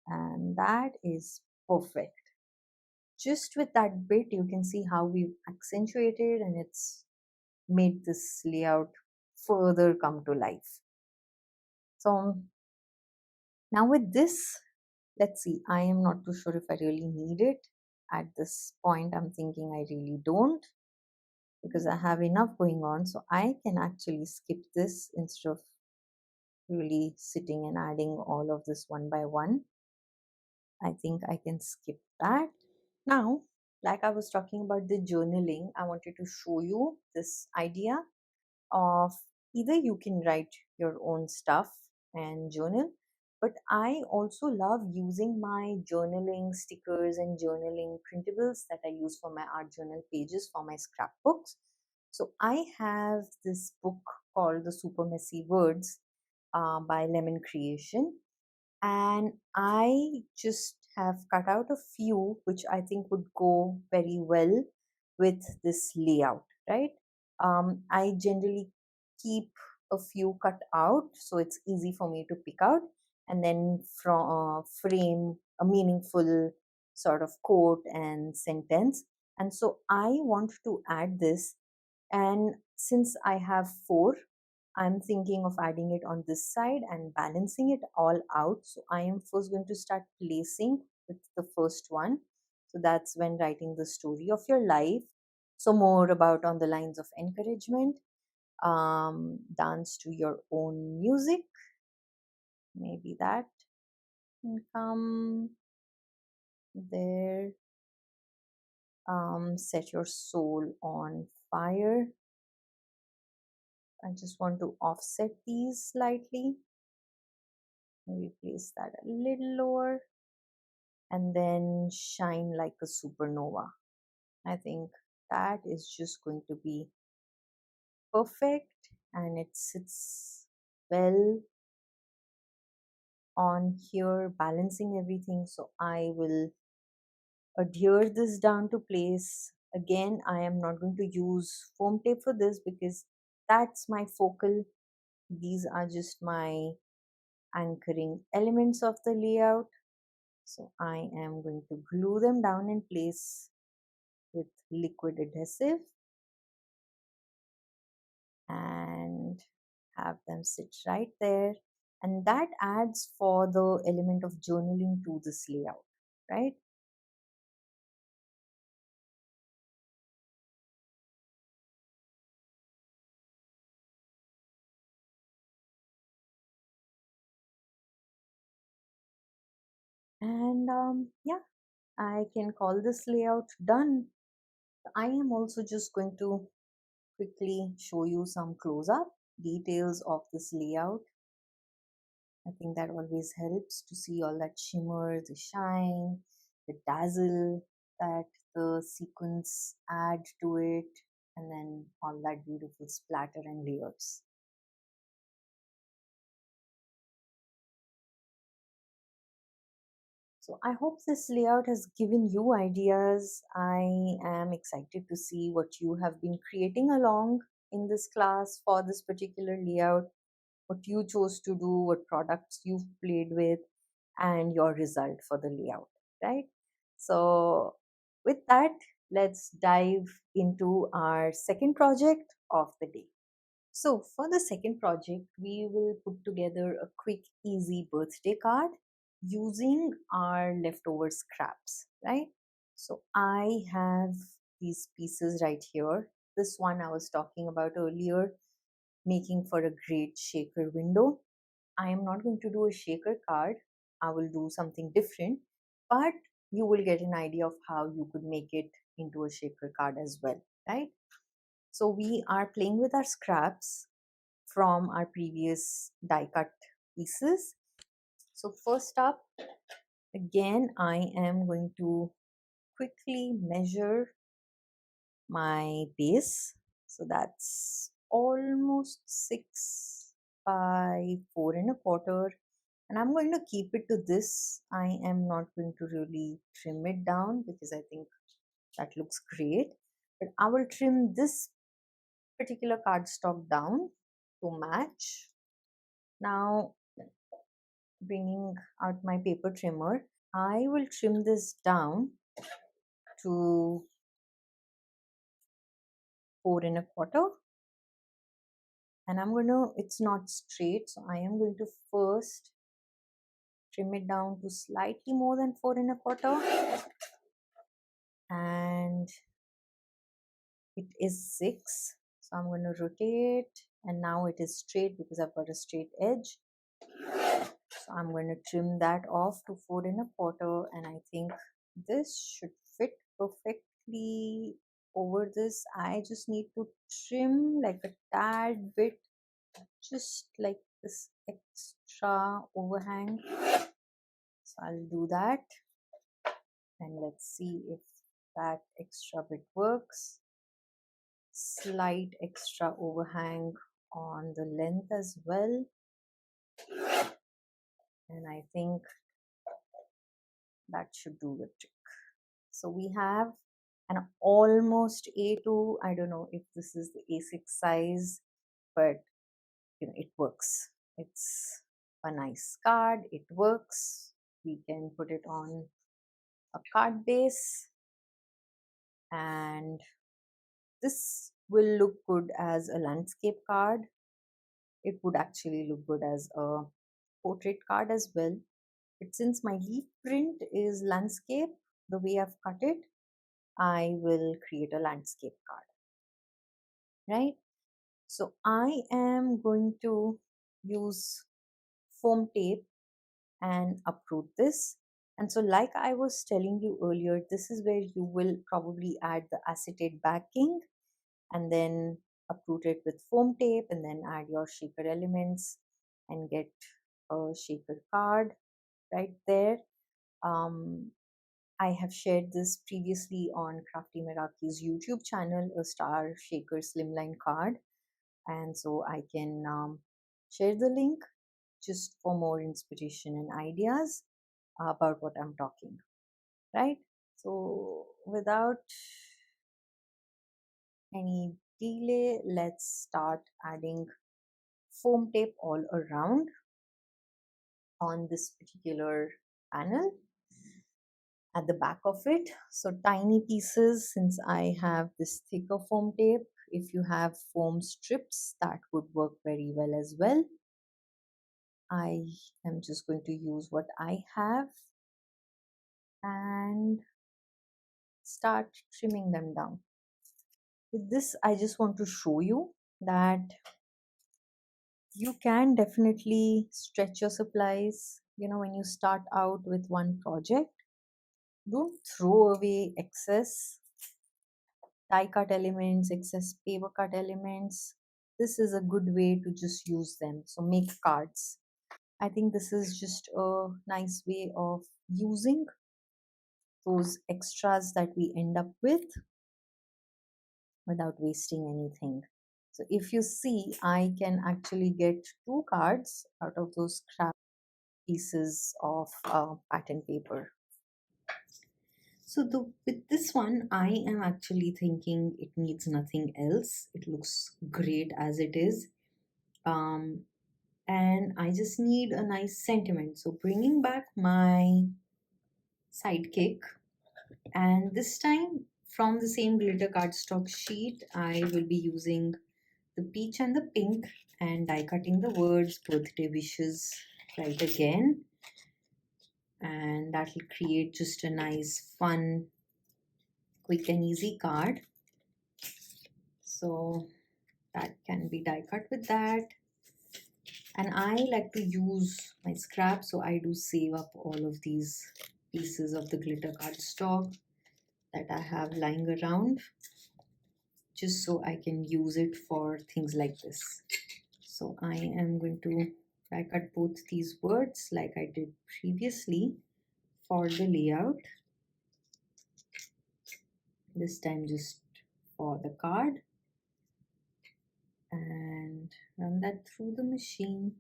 And that is perfect. Just with that bit, you can see how we've accentuated and it's made this layout further come to life. So now with this, let's see, I am not too sure if I really need it. At this point, I'm thinking I really don't because I have enough going on. So I can actually skip this instead of really sitting and adding all of this one by one. I think I can skip that. Now, like I was talking about the journaling, I wanted to show you this idea of either you can write your own stuff and journal, but I also love using my journaling stickers and journaling printables that I use for my art journal pages for my scrapbooks. So I have this book called The Super Messy Words by Lemon Creation, and I just have cut out a few which I think would go very well with this layout, right? I generally keep a few cut out so it's easy for me to pick out and then frame a meaningful sort of quote and sentence. And so I want to add this, and since I have four, I'm thinking of adding it on this side and balancing it all out. So I am first going to start placing with the first one. So that's when writing the story of your life. So more about on the lines of encouragement, dance to your own music. Maybe that can come there. Set your soul on fire. I just want to offset these slightly. Maybe place that a little lower and then shine like a supernova. I think that is just going to be perfect and it sits well on here, balancing everything. So I will adhere this down to place. Again, I am not going to use foam tape for this because that's my focal. These are just my anchoring elements of the layout. So I am going to glue them down in place with liquid adhesive and have them sit right there. And that adds for the element of journaling to this layout, right? And yeah, I can call this layout done. I am also just going to quickly show you some close-up details of this layout. I think that always helps to see all that shimmer, the shine, the dazzle that the sequins add to it, and then all that beautiful splatter and layers. So I hope this layout has given you ideas. I am excited to see what you have been creating along in this class for this particular layout, what you chose to do, what products you've played with, and your result for the layout, right? So with that, let's dive into our second project of the day. So for the second project, we will put together a quick, easy birthday card using our leftover scraps, right? So I have these pieces right here. This one I was talking about earlier, making for a great shaker window. I am not going to do a shaker card. I will do something different, but you will get an idea of how you could make it into a shaker card as well, right? So we are playing with our scraps from our previous die cut pieces. So first up, again, I am going to quickly measure my base. So that's almost 6 by 4 1/4. And I'm going to keep it to this. I am not going to really trim it down because I think that looks great. But I will trim this particular cardstock down to match. Now, bringing out my paper trimmer, I will trim this down to 4 1/4. And I'm going to, it's not straight, so I am going to first trim it down to slightly more than 4 1/4. And it is 6. So I'm going to rotate, and now it is straight because I've got a straight edge. So I'm going to trim that off to 4 1/4, and I think this should fit perfectly over this. I just need to trim like a tad bit, just like this extra overhang. So I'll do that, and let's see if that extra bit works. Slight extra overhang on the length as well, and I think that should do the trick. So we have an almost A2. I don't know if this is the A6 size, but it works. It's a nice card. It works. We can put it on a card base, and this will look good as a landscape card. It would actually look good as a portrait card as well. But since my leaf print is landscape, the way I've cut it, I will create a landscape card, right? So I am going to use foam tape and uproot this. And so like I was telling you earlier, this is where you will probably add the acetate backing and then uproot it with foam tape and then add your shaker elements and get a shaker card right there. I have shared this previously on Crafty Meraki's YouTube channel, a star shaker slimline card. And so I can share the link just for more inspiration and ideas about what I'm talking, right? So without any delay, let's start adding foam tape all around on this particular panel at the back of it. So tiny pieces, since I have this thicker foam tape. If you have foam strips, that would work very well as well. I am just going to use what I have and start trimming them down. With this, I just want to show you that you can definitely stretch your supplies. When you start out with one project, Don't throw away excess die cut elements, excess paper cut elements. This is a good way to just use them. So make cards. I think this is just a nice way of using those extras that we end up with without wasting anything. So if you see, I can actually get 2 cards out of those scrap pieces of pattern paper. So with this one, I am actually thinking it needs nothing else. It looks great as it is. Um, and I just need a nice sentiment. So bringing back my sidekick, and this time from the same glitter cardstock sheet, I will be using the peach and the pink and die cutting the words birthday wishes right again. And that will create just a nice, fun, quick and easy card. So that can be die cut with that. And I like to use my scrap, so I do save up all of these pieces of the glitter cardstock that I have lying around, just so I can use it for things like this. So I am going to die cut both these words like I did previously for the layout. This time just for the card, and run that through the machine.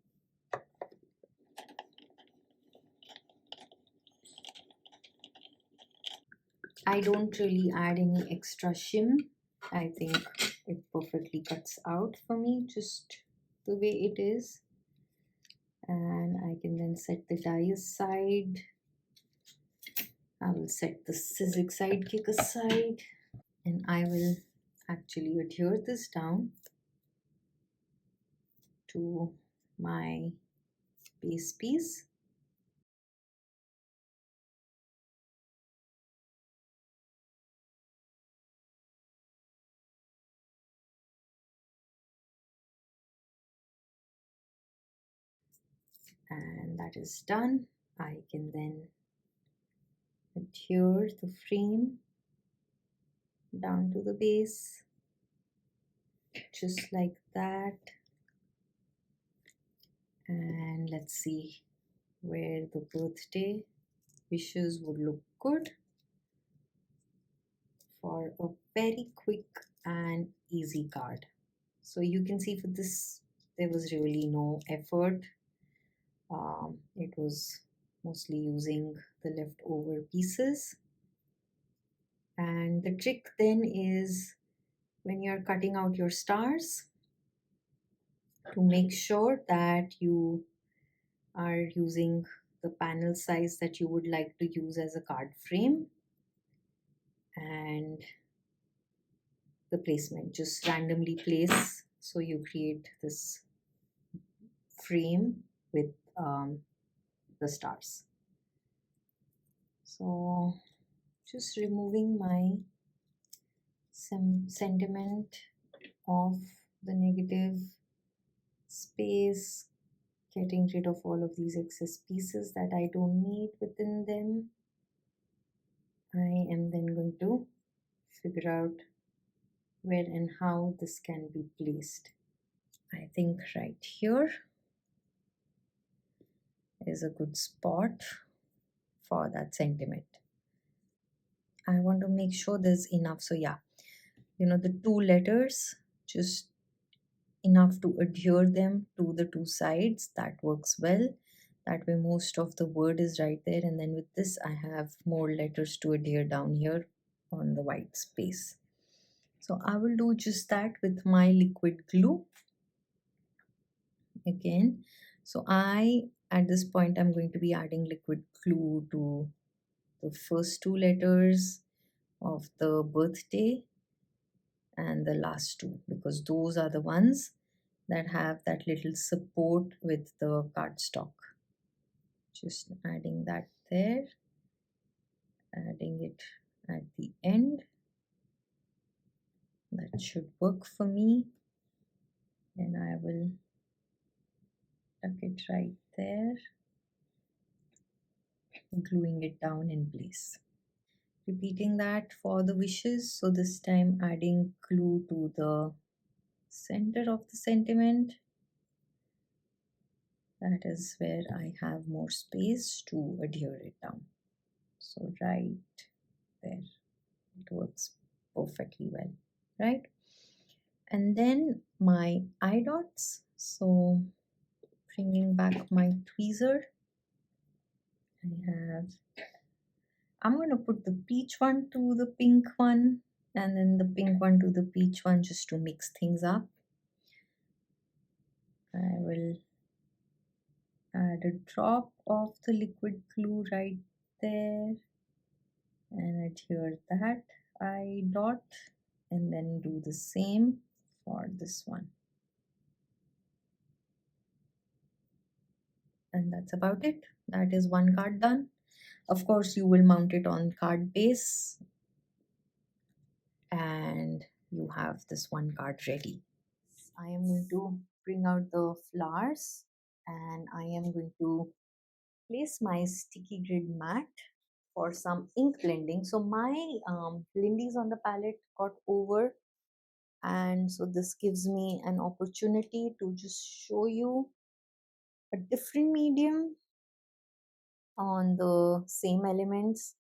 I don't really add any extra shim. I think it perfectly cuts out for me just the way it is. And I can then set the die aside. I will set the sizzling sidekick aside, and I will actually adhere this down to my base piece. And that is done. I can then adhere the frame down to the base, just like that. And let's see where the birthday wishes would look good for a very quick and easy card. So you can see for this, there was really no effort. It was mostly using the leftover pieces. And the trick then is when you're cutting out your stars, to make sure that you are using the panel size that you would like to use as a card frame, and the placement, just randomly place, so you create this frame with the stars. So just removing my sentiment of the negative space, getting rid of all of these excess pieces that I don't need within them. I am then going to figure out where and how this can be placed. I think right here is a good spot for that sentiment. I want to make sure there's enough. So yeah, the 2 letters, just enough to adhere them to the 2 sides. That works well. That way most of the word is right there. And then with this, I have more letters to adhere down here on the white space. So I will do just that with my liquid glue again. So at this point, I'm going to be adding liquid glue to the first 2 letters of the birthday and the last 2, because those are the ones that have that little support with the cardstock. Just adding that there, adding it at the end. That should work for me. And I will tuck it right there, gluing it down in place. Repeating that for the wishes. So this time adding glue to the center of the sentiment. That is where I have more space to adhere it down. So right there, it works perfectly well, right? And then my eye dots. So bringing back my tweezer, I'm going to put the peach one to the pink one, and then the pink one to the peach one, just to mix things up. I will add a drop of the liquid glue right there and adhere that eye dot, and then do the same for this one. And that's about it. That is one card done. Of course, you will mount it on card base and you have this one card ready. I am going to bring out the flowers and I am going to place my sticky grid mat for some ink blending. So my blindies on the palette got over, and so this gives me an opportunity to just show you a different medium on the same elements,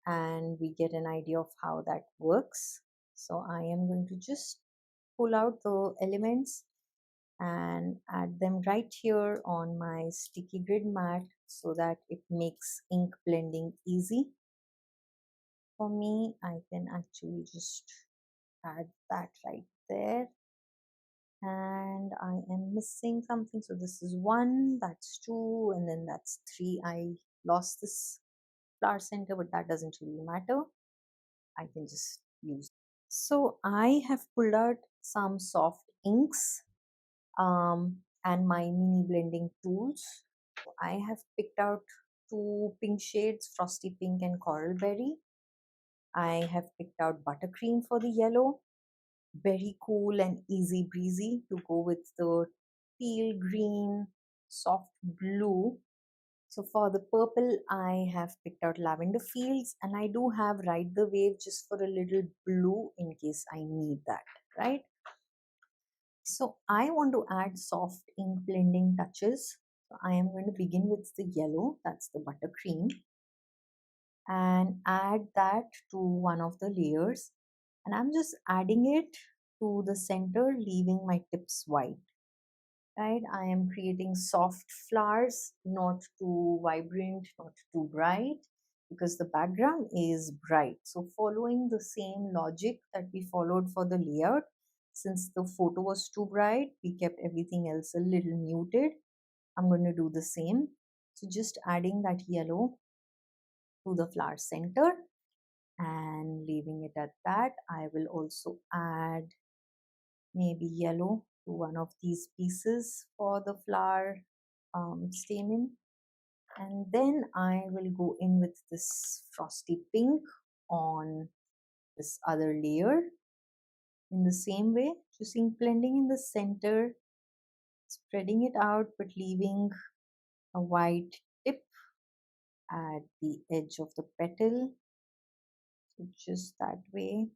and we get an idea of how that works. So I am going to just pull out the elements and add them right here on my sticky grid mat so that it makes ink blending easy. For me, I can actually just add that right there. And I am missing something. So this is 1, that's 2, and then that's 3. I lost this flower center, but that doesn't really matter. I can just use. So I have pulled out some soft inks and my mini blending tools. I have picked out 2 pink shades, Frosty Pink and Coral Berry. I have picked out Buttercream for the yellow. Very cool and easy breezy to go with the teal green, soft blue. So for the purple, I have picked out Lavender Fields, and I do have Ride the Wave just for a little blue in case I need that, right? So I want to add soft ink blending touches. So I am going to begin with the yellow, that's the buttercream, and add that to one of the layers. And I'm just adding it to the center, leaving my tips white. Right, I am creating soft flowers, not too vibrant, not too bright, because the background is bright. So following the same logic that we followed for the layout, since the photo was too bright, we kept everything else a little muted. I'm going to do the same. So just adding that yellow to the flower center and leaving it at that. I will also add maybe yellow to one of these pieces for the flower stamen, and then I will go in with this frosty pink on this other layer in the same way, using blending in the center, spreading it out but leaving a white tip at the edge of the petal. So just that way.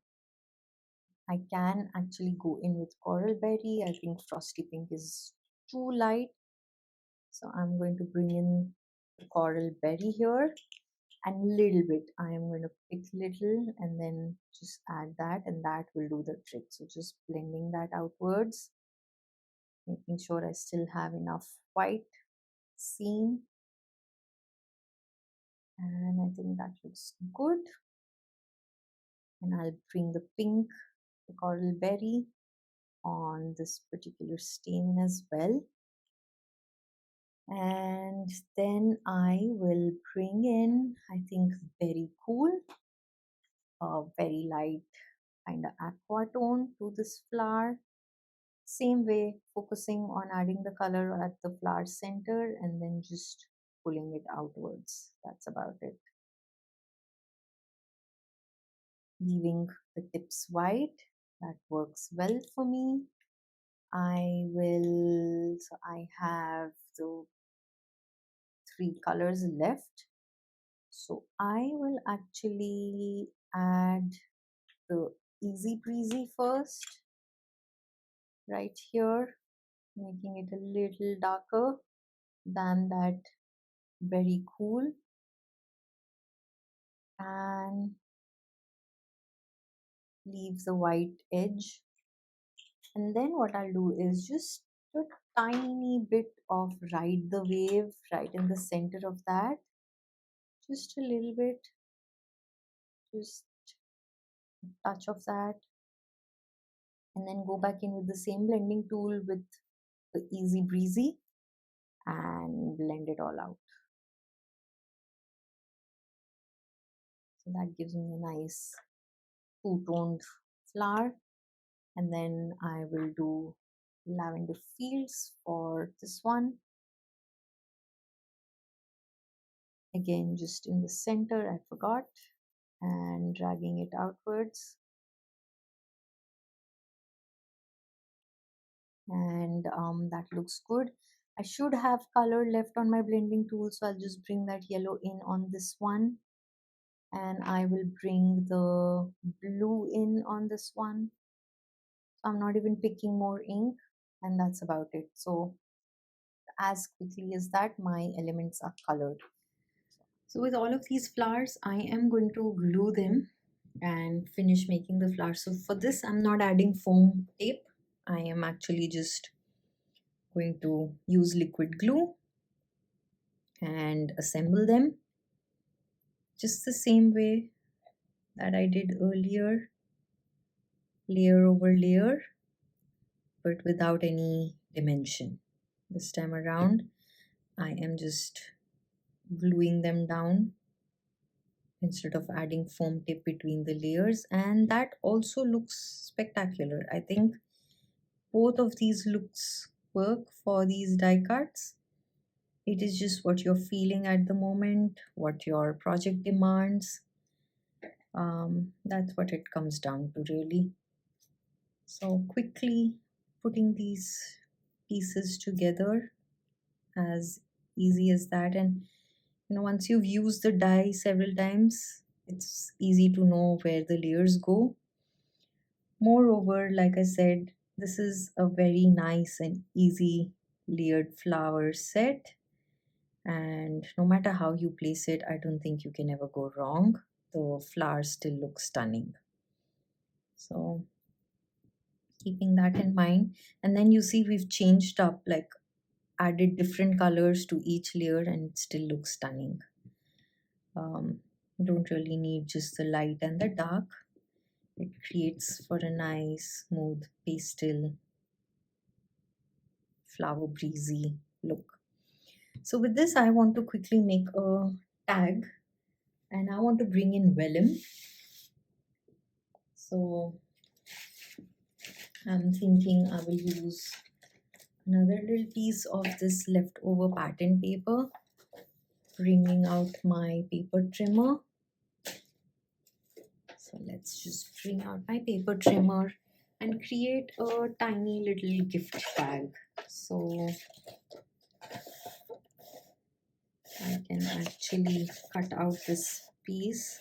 I can actually go in with coral berry. I think frosty pink is too light, so I'm going to bring in the coral berry here, and little bit I am going to pick little and then just add that, and that will do the trick. So just blending that outwards, making sure I still have enough white seen, and I think that looks good. And I'll bring the pink, the coral berry on this particular stain as well. And then I will bring in, I think, very cool, a very light kind of aqua tone to this flower. Same way, focusing on adding the color at the flower center and then just pulling it outwards. That's about it. Leaving the tips white, that works well for me. So I have the 3 colors left. So I will actually add the Easy Breezy first, right here, making it a little darker than that Very Cool. And leave the white edge. And then what I'll do is just a tiny bit of Ride the Wave right in the center of that. Just a little bit, just a touch of that. And then go back in with the same blending tool with the Easy Breezy and blend it all out. So that gives me a nice two-toned flower. And then I will do Lavender Fields for this one. Again, just in the center, I forgot, and dragging it outwards. And that looks good. I should have color left on my blending tool, so I'll just bring that yellow in on this one. And I will bring the blue in on this one. So I'm not even picking more ink, and that's about it. So as quickly as that, my elements are colored. So with all of these flowers, I am going to glue them and finish making the flowers. So for this, I'm not adding foam tape. I am actually just going to use liquid glue and assemble them just the same way that I did earlier, layer over layer, but without any dimension. This time around, I am just gluing them down instead of adding foam tape between the layers, and that also looks spectacular. I think both of these looks work for these die cuts. It is just what you're feeling at the moment, what your project demands. That's what it comes down to, really. So quickly putting these pieces together, as easy as that. And once you've used the die several times, it's easy to know where the layers go. Moreover, like I said, this is a very nice and easy layered flower set, and no matter how you place it, I don't think you can ever go wrong. The flowers still look stunning. So keeping that in mind, and then you see we've changed up, like added different colors to each layer, and it still looks stunning. You don't really need just the light and the dark. It creates for a nice smooth pastel flower breezy look. So with this, I want to quickly make a tag, and I want to bring in vellum. So I'm thinking I will use another little piece of this leftover pattern paper, bringing out my paper trimmer. So let's just bring out my paper trimmer and create a tiny little gift tag. So I can actually cut out this piece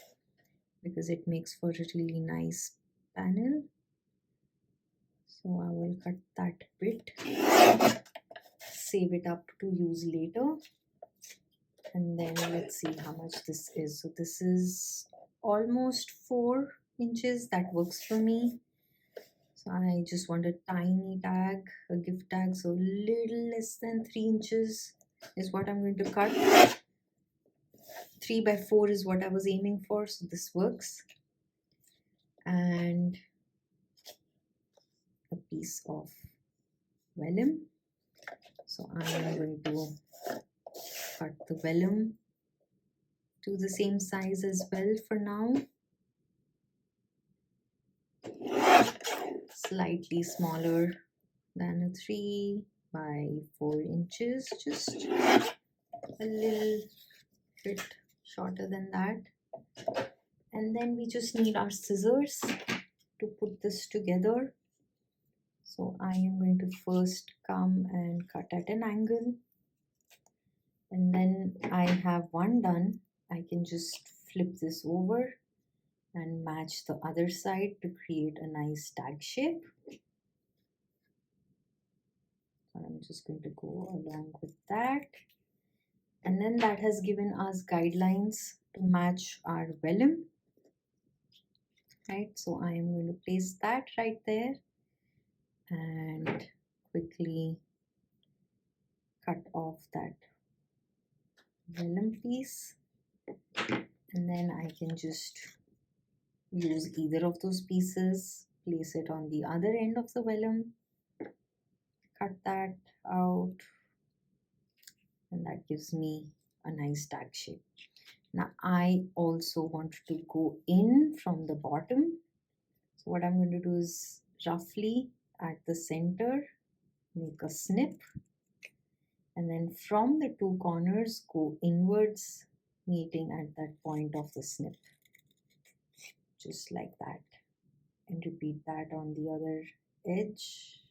because it makes for a really nice panel. So I will cut that bit, save it up to use later. And then let's see how much this is. So this is almost 4 inches. That works for me. So I just want a tiny tag, a gift tag. So little less than 3 inches is what I'm going to cut. 3 by 4 is what I was aiming for. So this works. And a piece of vellum. So I'm going to cut the vellum to the same size as well for now. Slightly smaller than a 3 by 4 inches, just a little bit shorter than that. And then we just need our scissors to put this together. So I am going to first come and cut at an angle, and then I have one done. I can just flip this over and match the other side to create a nice tag shape. So I'm just going to go along with that. And then that has given us guidelines to match our vellum. Right, so I am going to place that right there and quickly cut off that vellum piece. And then I can just use either of those pieces, place it on the other end of the vellum, cut that out, and that gives me a nice tag shape. Now I also want to go in from the bottom. So what I'm going to do is roughly at the center, make a snip, and then from the two corners go inwards, meeting at that point of the snip, just like that. And repeat that on the other edge,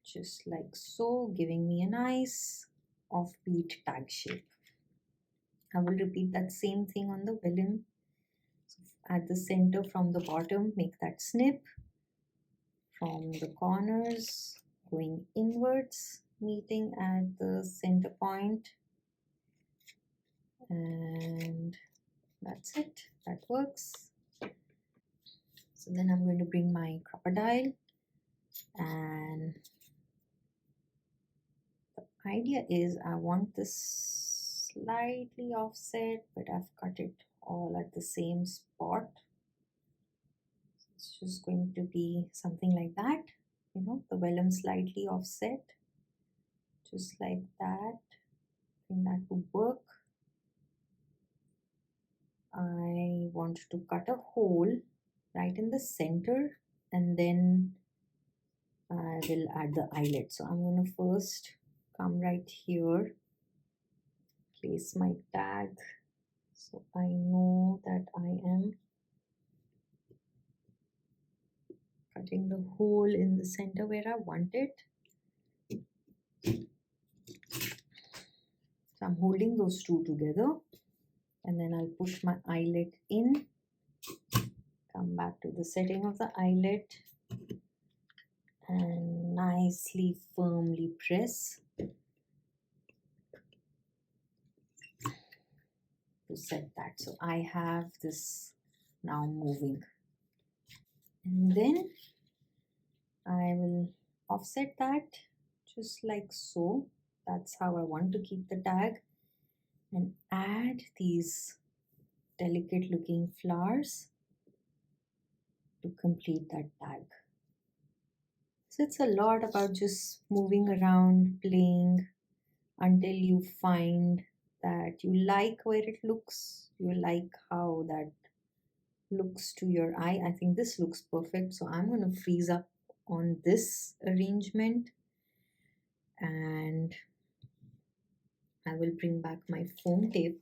just like so, giving me a nice offbeat tag shape. I will repeat that same thing on the vellum. So at the center from the bottom, make that snip. From the corners, going inwards, meeting at the center point. And that's it, that works. So then I'm going to bring my crocodile, and the idea is I want this slightly offset, but I've cut it all at the same spot. It's just going to be something like that, you know, the vellum slightly offset, just like that. I think that would work. I want to cut a hole right in the center, and then I will add the eyelet. So I'm going to first come right here, place my tag so I know that I am cutting the hole in the center where I want it. So I'm holding those two together, and then I'll push my eyelet in, come back to the setting of the eyelet, and nicely firmly press to set that. So I have this now moving, and then I will offset that just like so. That's how I want to keep the tag, and add these delicate looking flowers to complete that tag. So it's a lot about just moving around, playing until you find that you like where it looks, you like how that looks to your eye. I think this looks perfect, so I'm going to freeze up on this arrangement, and I will bring back my foam tape.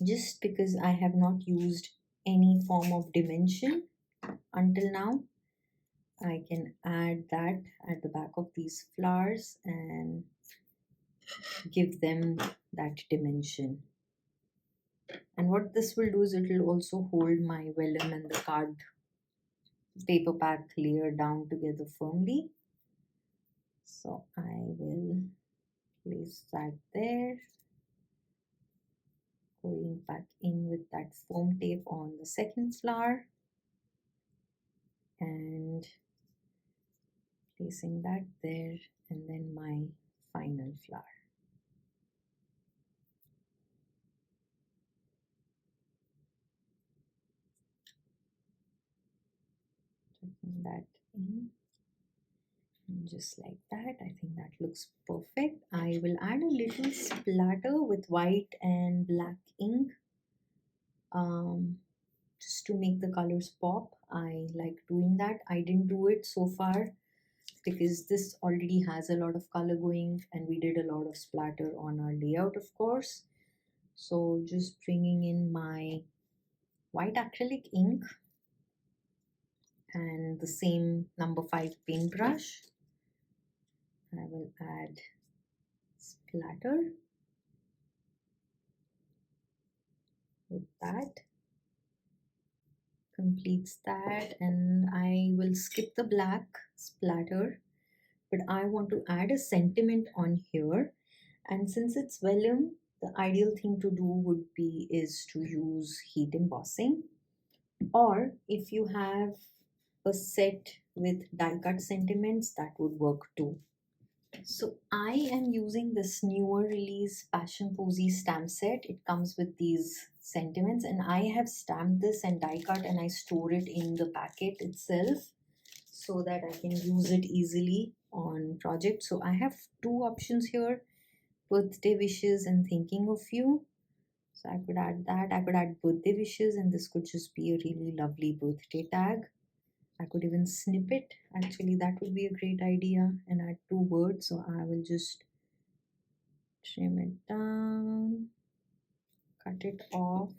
Just because I have not used any form of dimension until now, I can add that at the back of these flowers and give them that dimension. And what this will do is it will also hold my vellum and the card paper pack layer down together firmly. So I will place that there, going back in with that foam tape on the second flower, and placing that there, and then my final flower. Tucking that in, and just like that. I think that looks perfect. I will add a little splatter with white and black ink, just to make the colors pop. I like doing that. I didn't do it so far because this already has a lot of color going, and we did a lot of splatter on our layout, of course. So just bringing in my white acrylic ink and the same number 5 paintbrush, I will add splatter with that. Completes that, and I will skip the black splatter, but I want to add a sentiment on here. And since it's vellum, the ideal thing to do would be is to use heat embossing, or if you have a set with die cut sentiments, that would work too. So I am using this newer release Passion Posy stamp set. It comes with these sentiments, and I have stamped this and die cut, and I store it in the packet itself so that I can use it easily on projects. So I have two options here: birthday wishes and thinking of you. So I could add that. I could add birthday wishes, and this could just be a really lovely birthday tag. I could even snip it. Actually, that would be a great idea, and add two words. So I will just trim it down, cut it off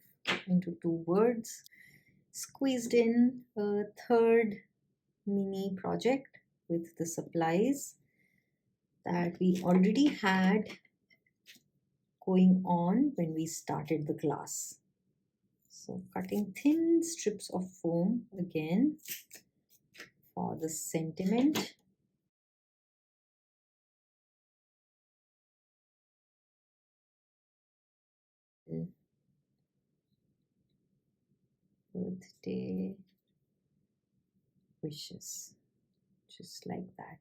into two words, squeezed in a third mini project with the supplies that we already had going on when we started the class. So cutting thin strips of foam again for the sentiment. Birthday wishes, just like that.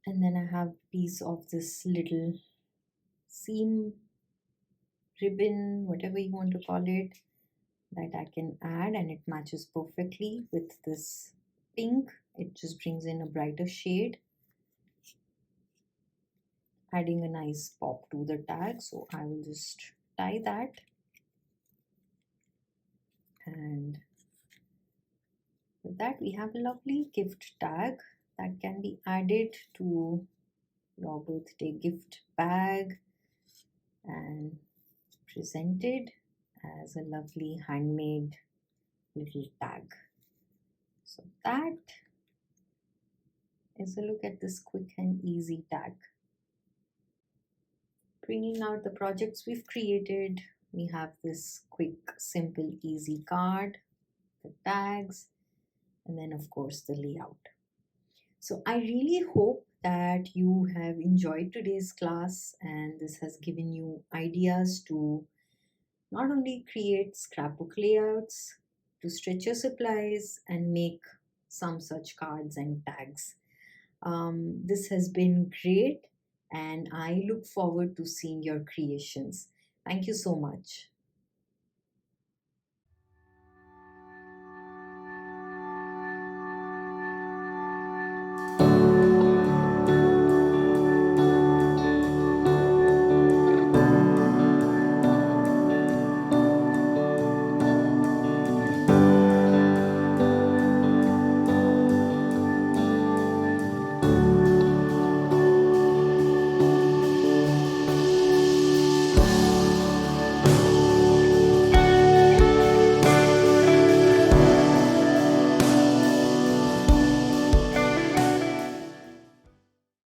And then I have a piece of this little seam ribbon, whatever you want to call it, that I can add, and it matches perfectly with this pink. It just brings in a brighter shade, adding a nice pop to the tag. So I will just tie that, and with that we have a lovely gift tag that can be added to your birthday gift bag and presented as a lovely handmade little tag. So that is a look at this quick and easy tag. Bringing out the projects we've created, we have this quick, simple, easy card, the tags, and then of course the layout. So I really hope that you have enjoyed today's class, and this has given you ideas to not only create scrapbook layouts, to stretch your supplies and make some such cards and tags. This has been great, and I look forward to seeing your creations. Thank you so much.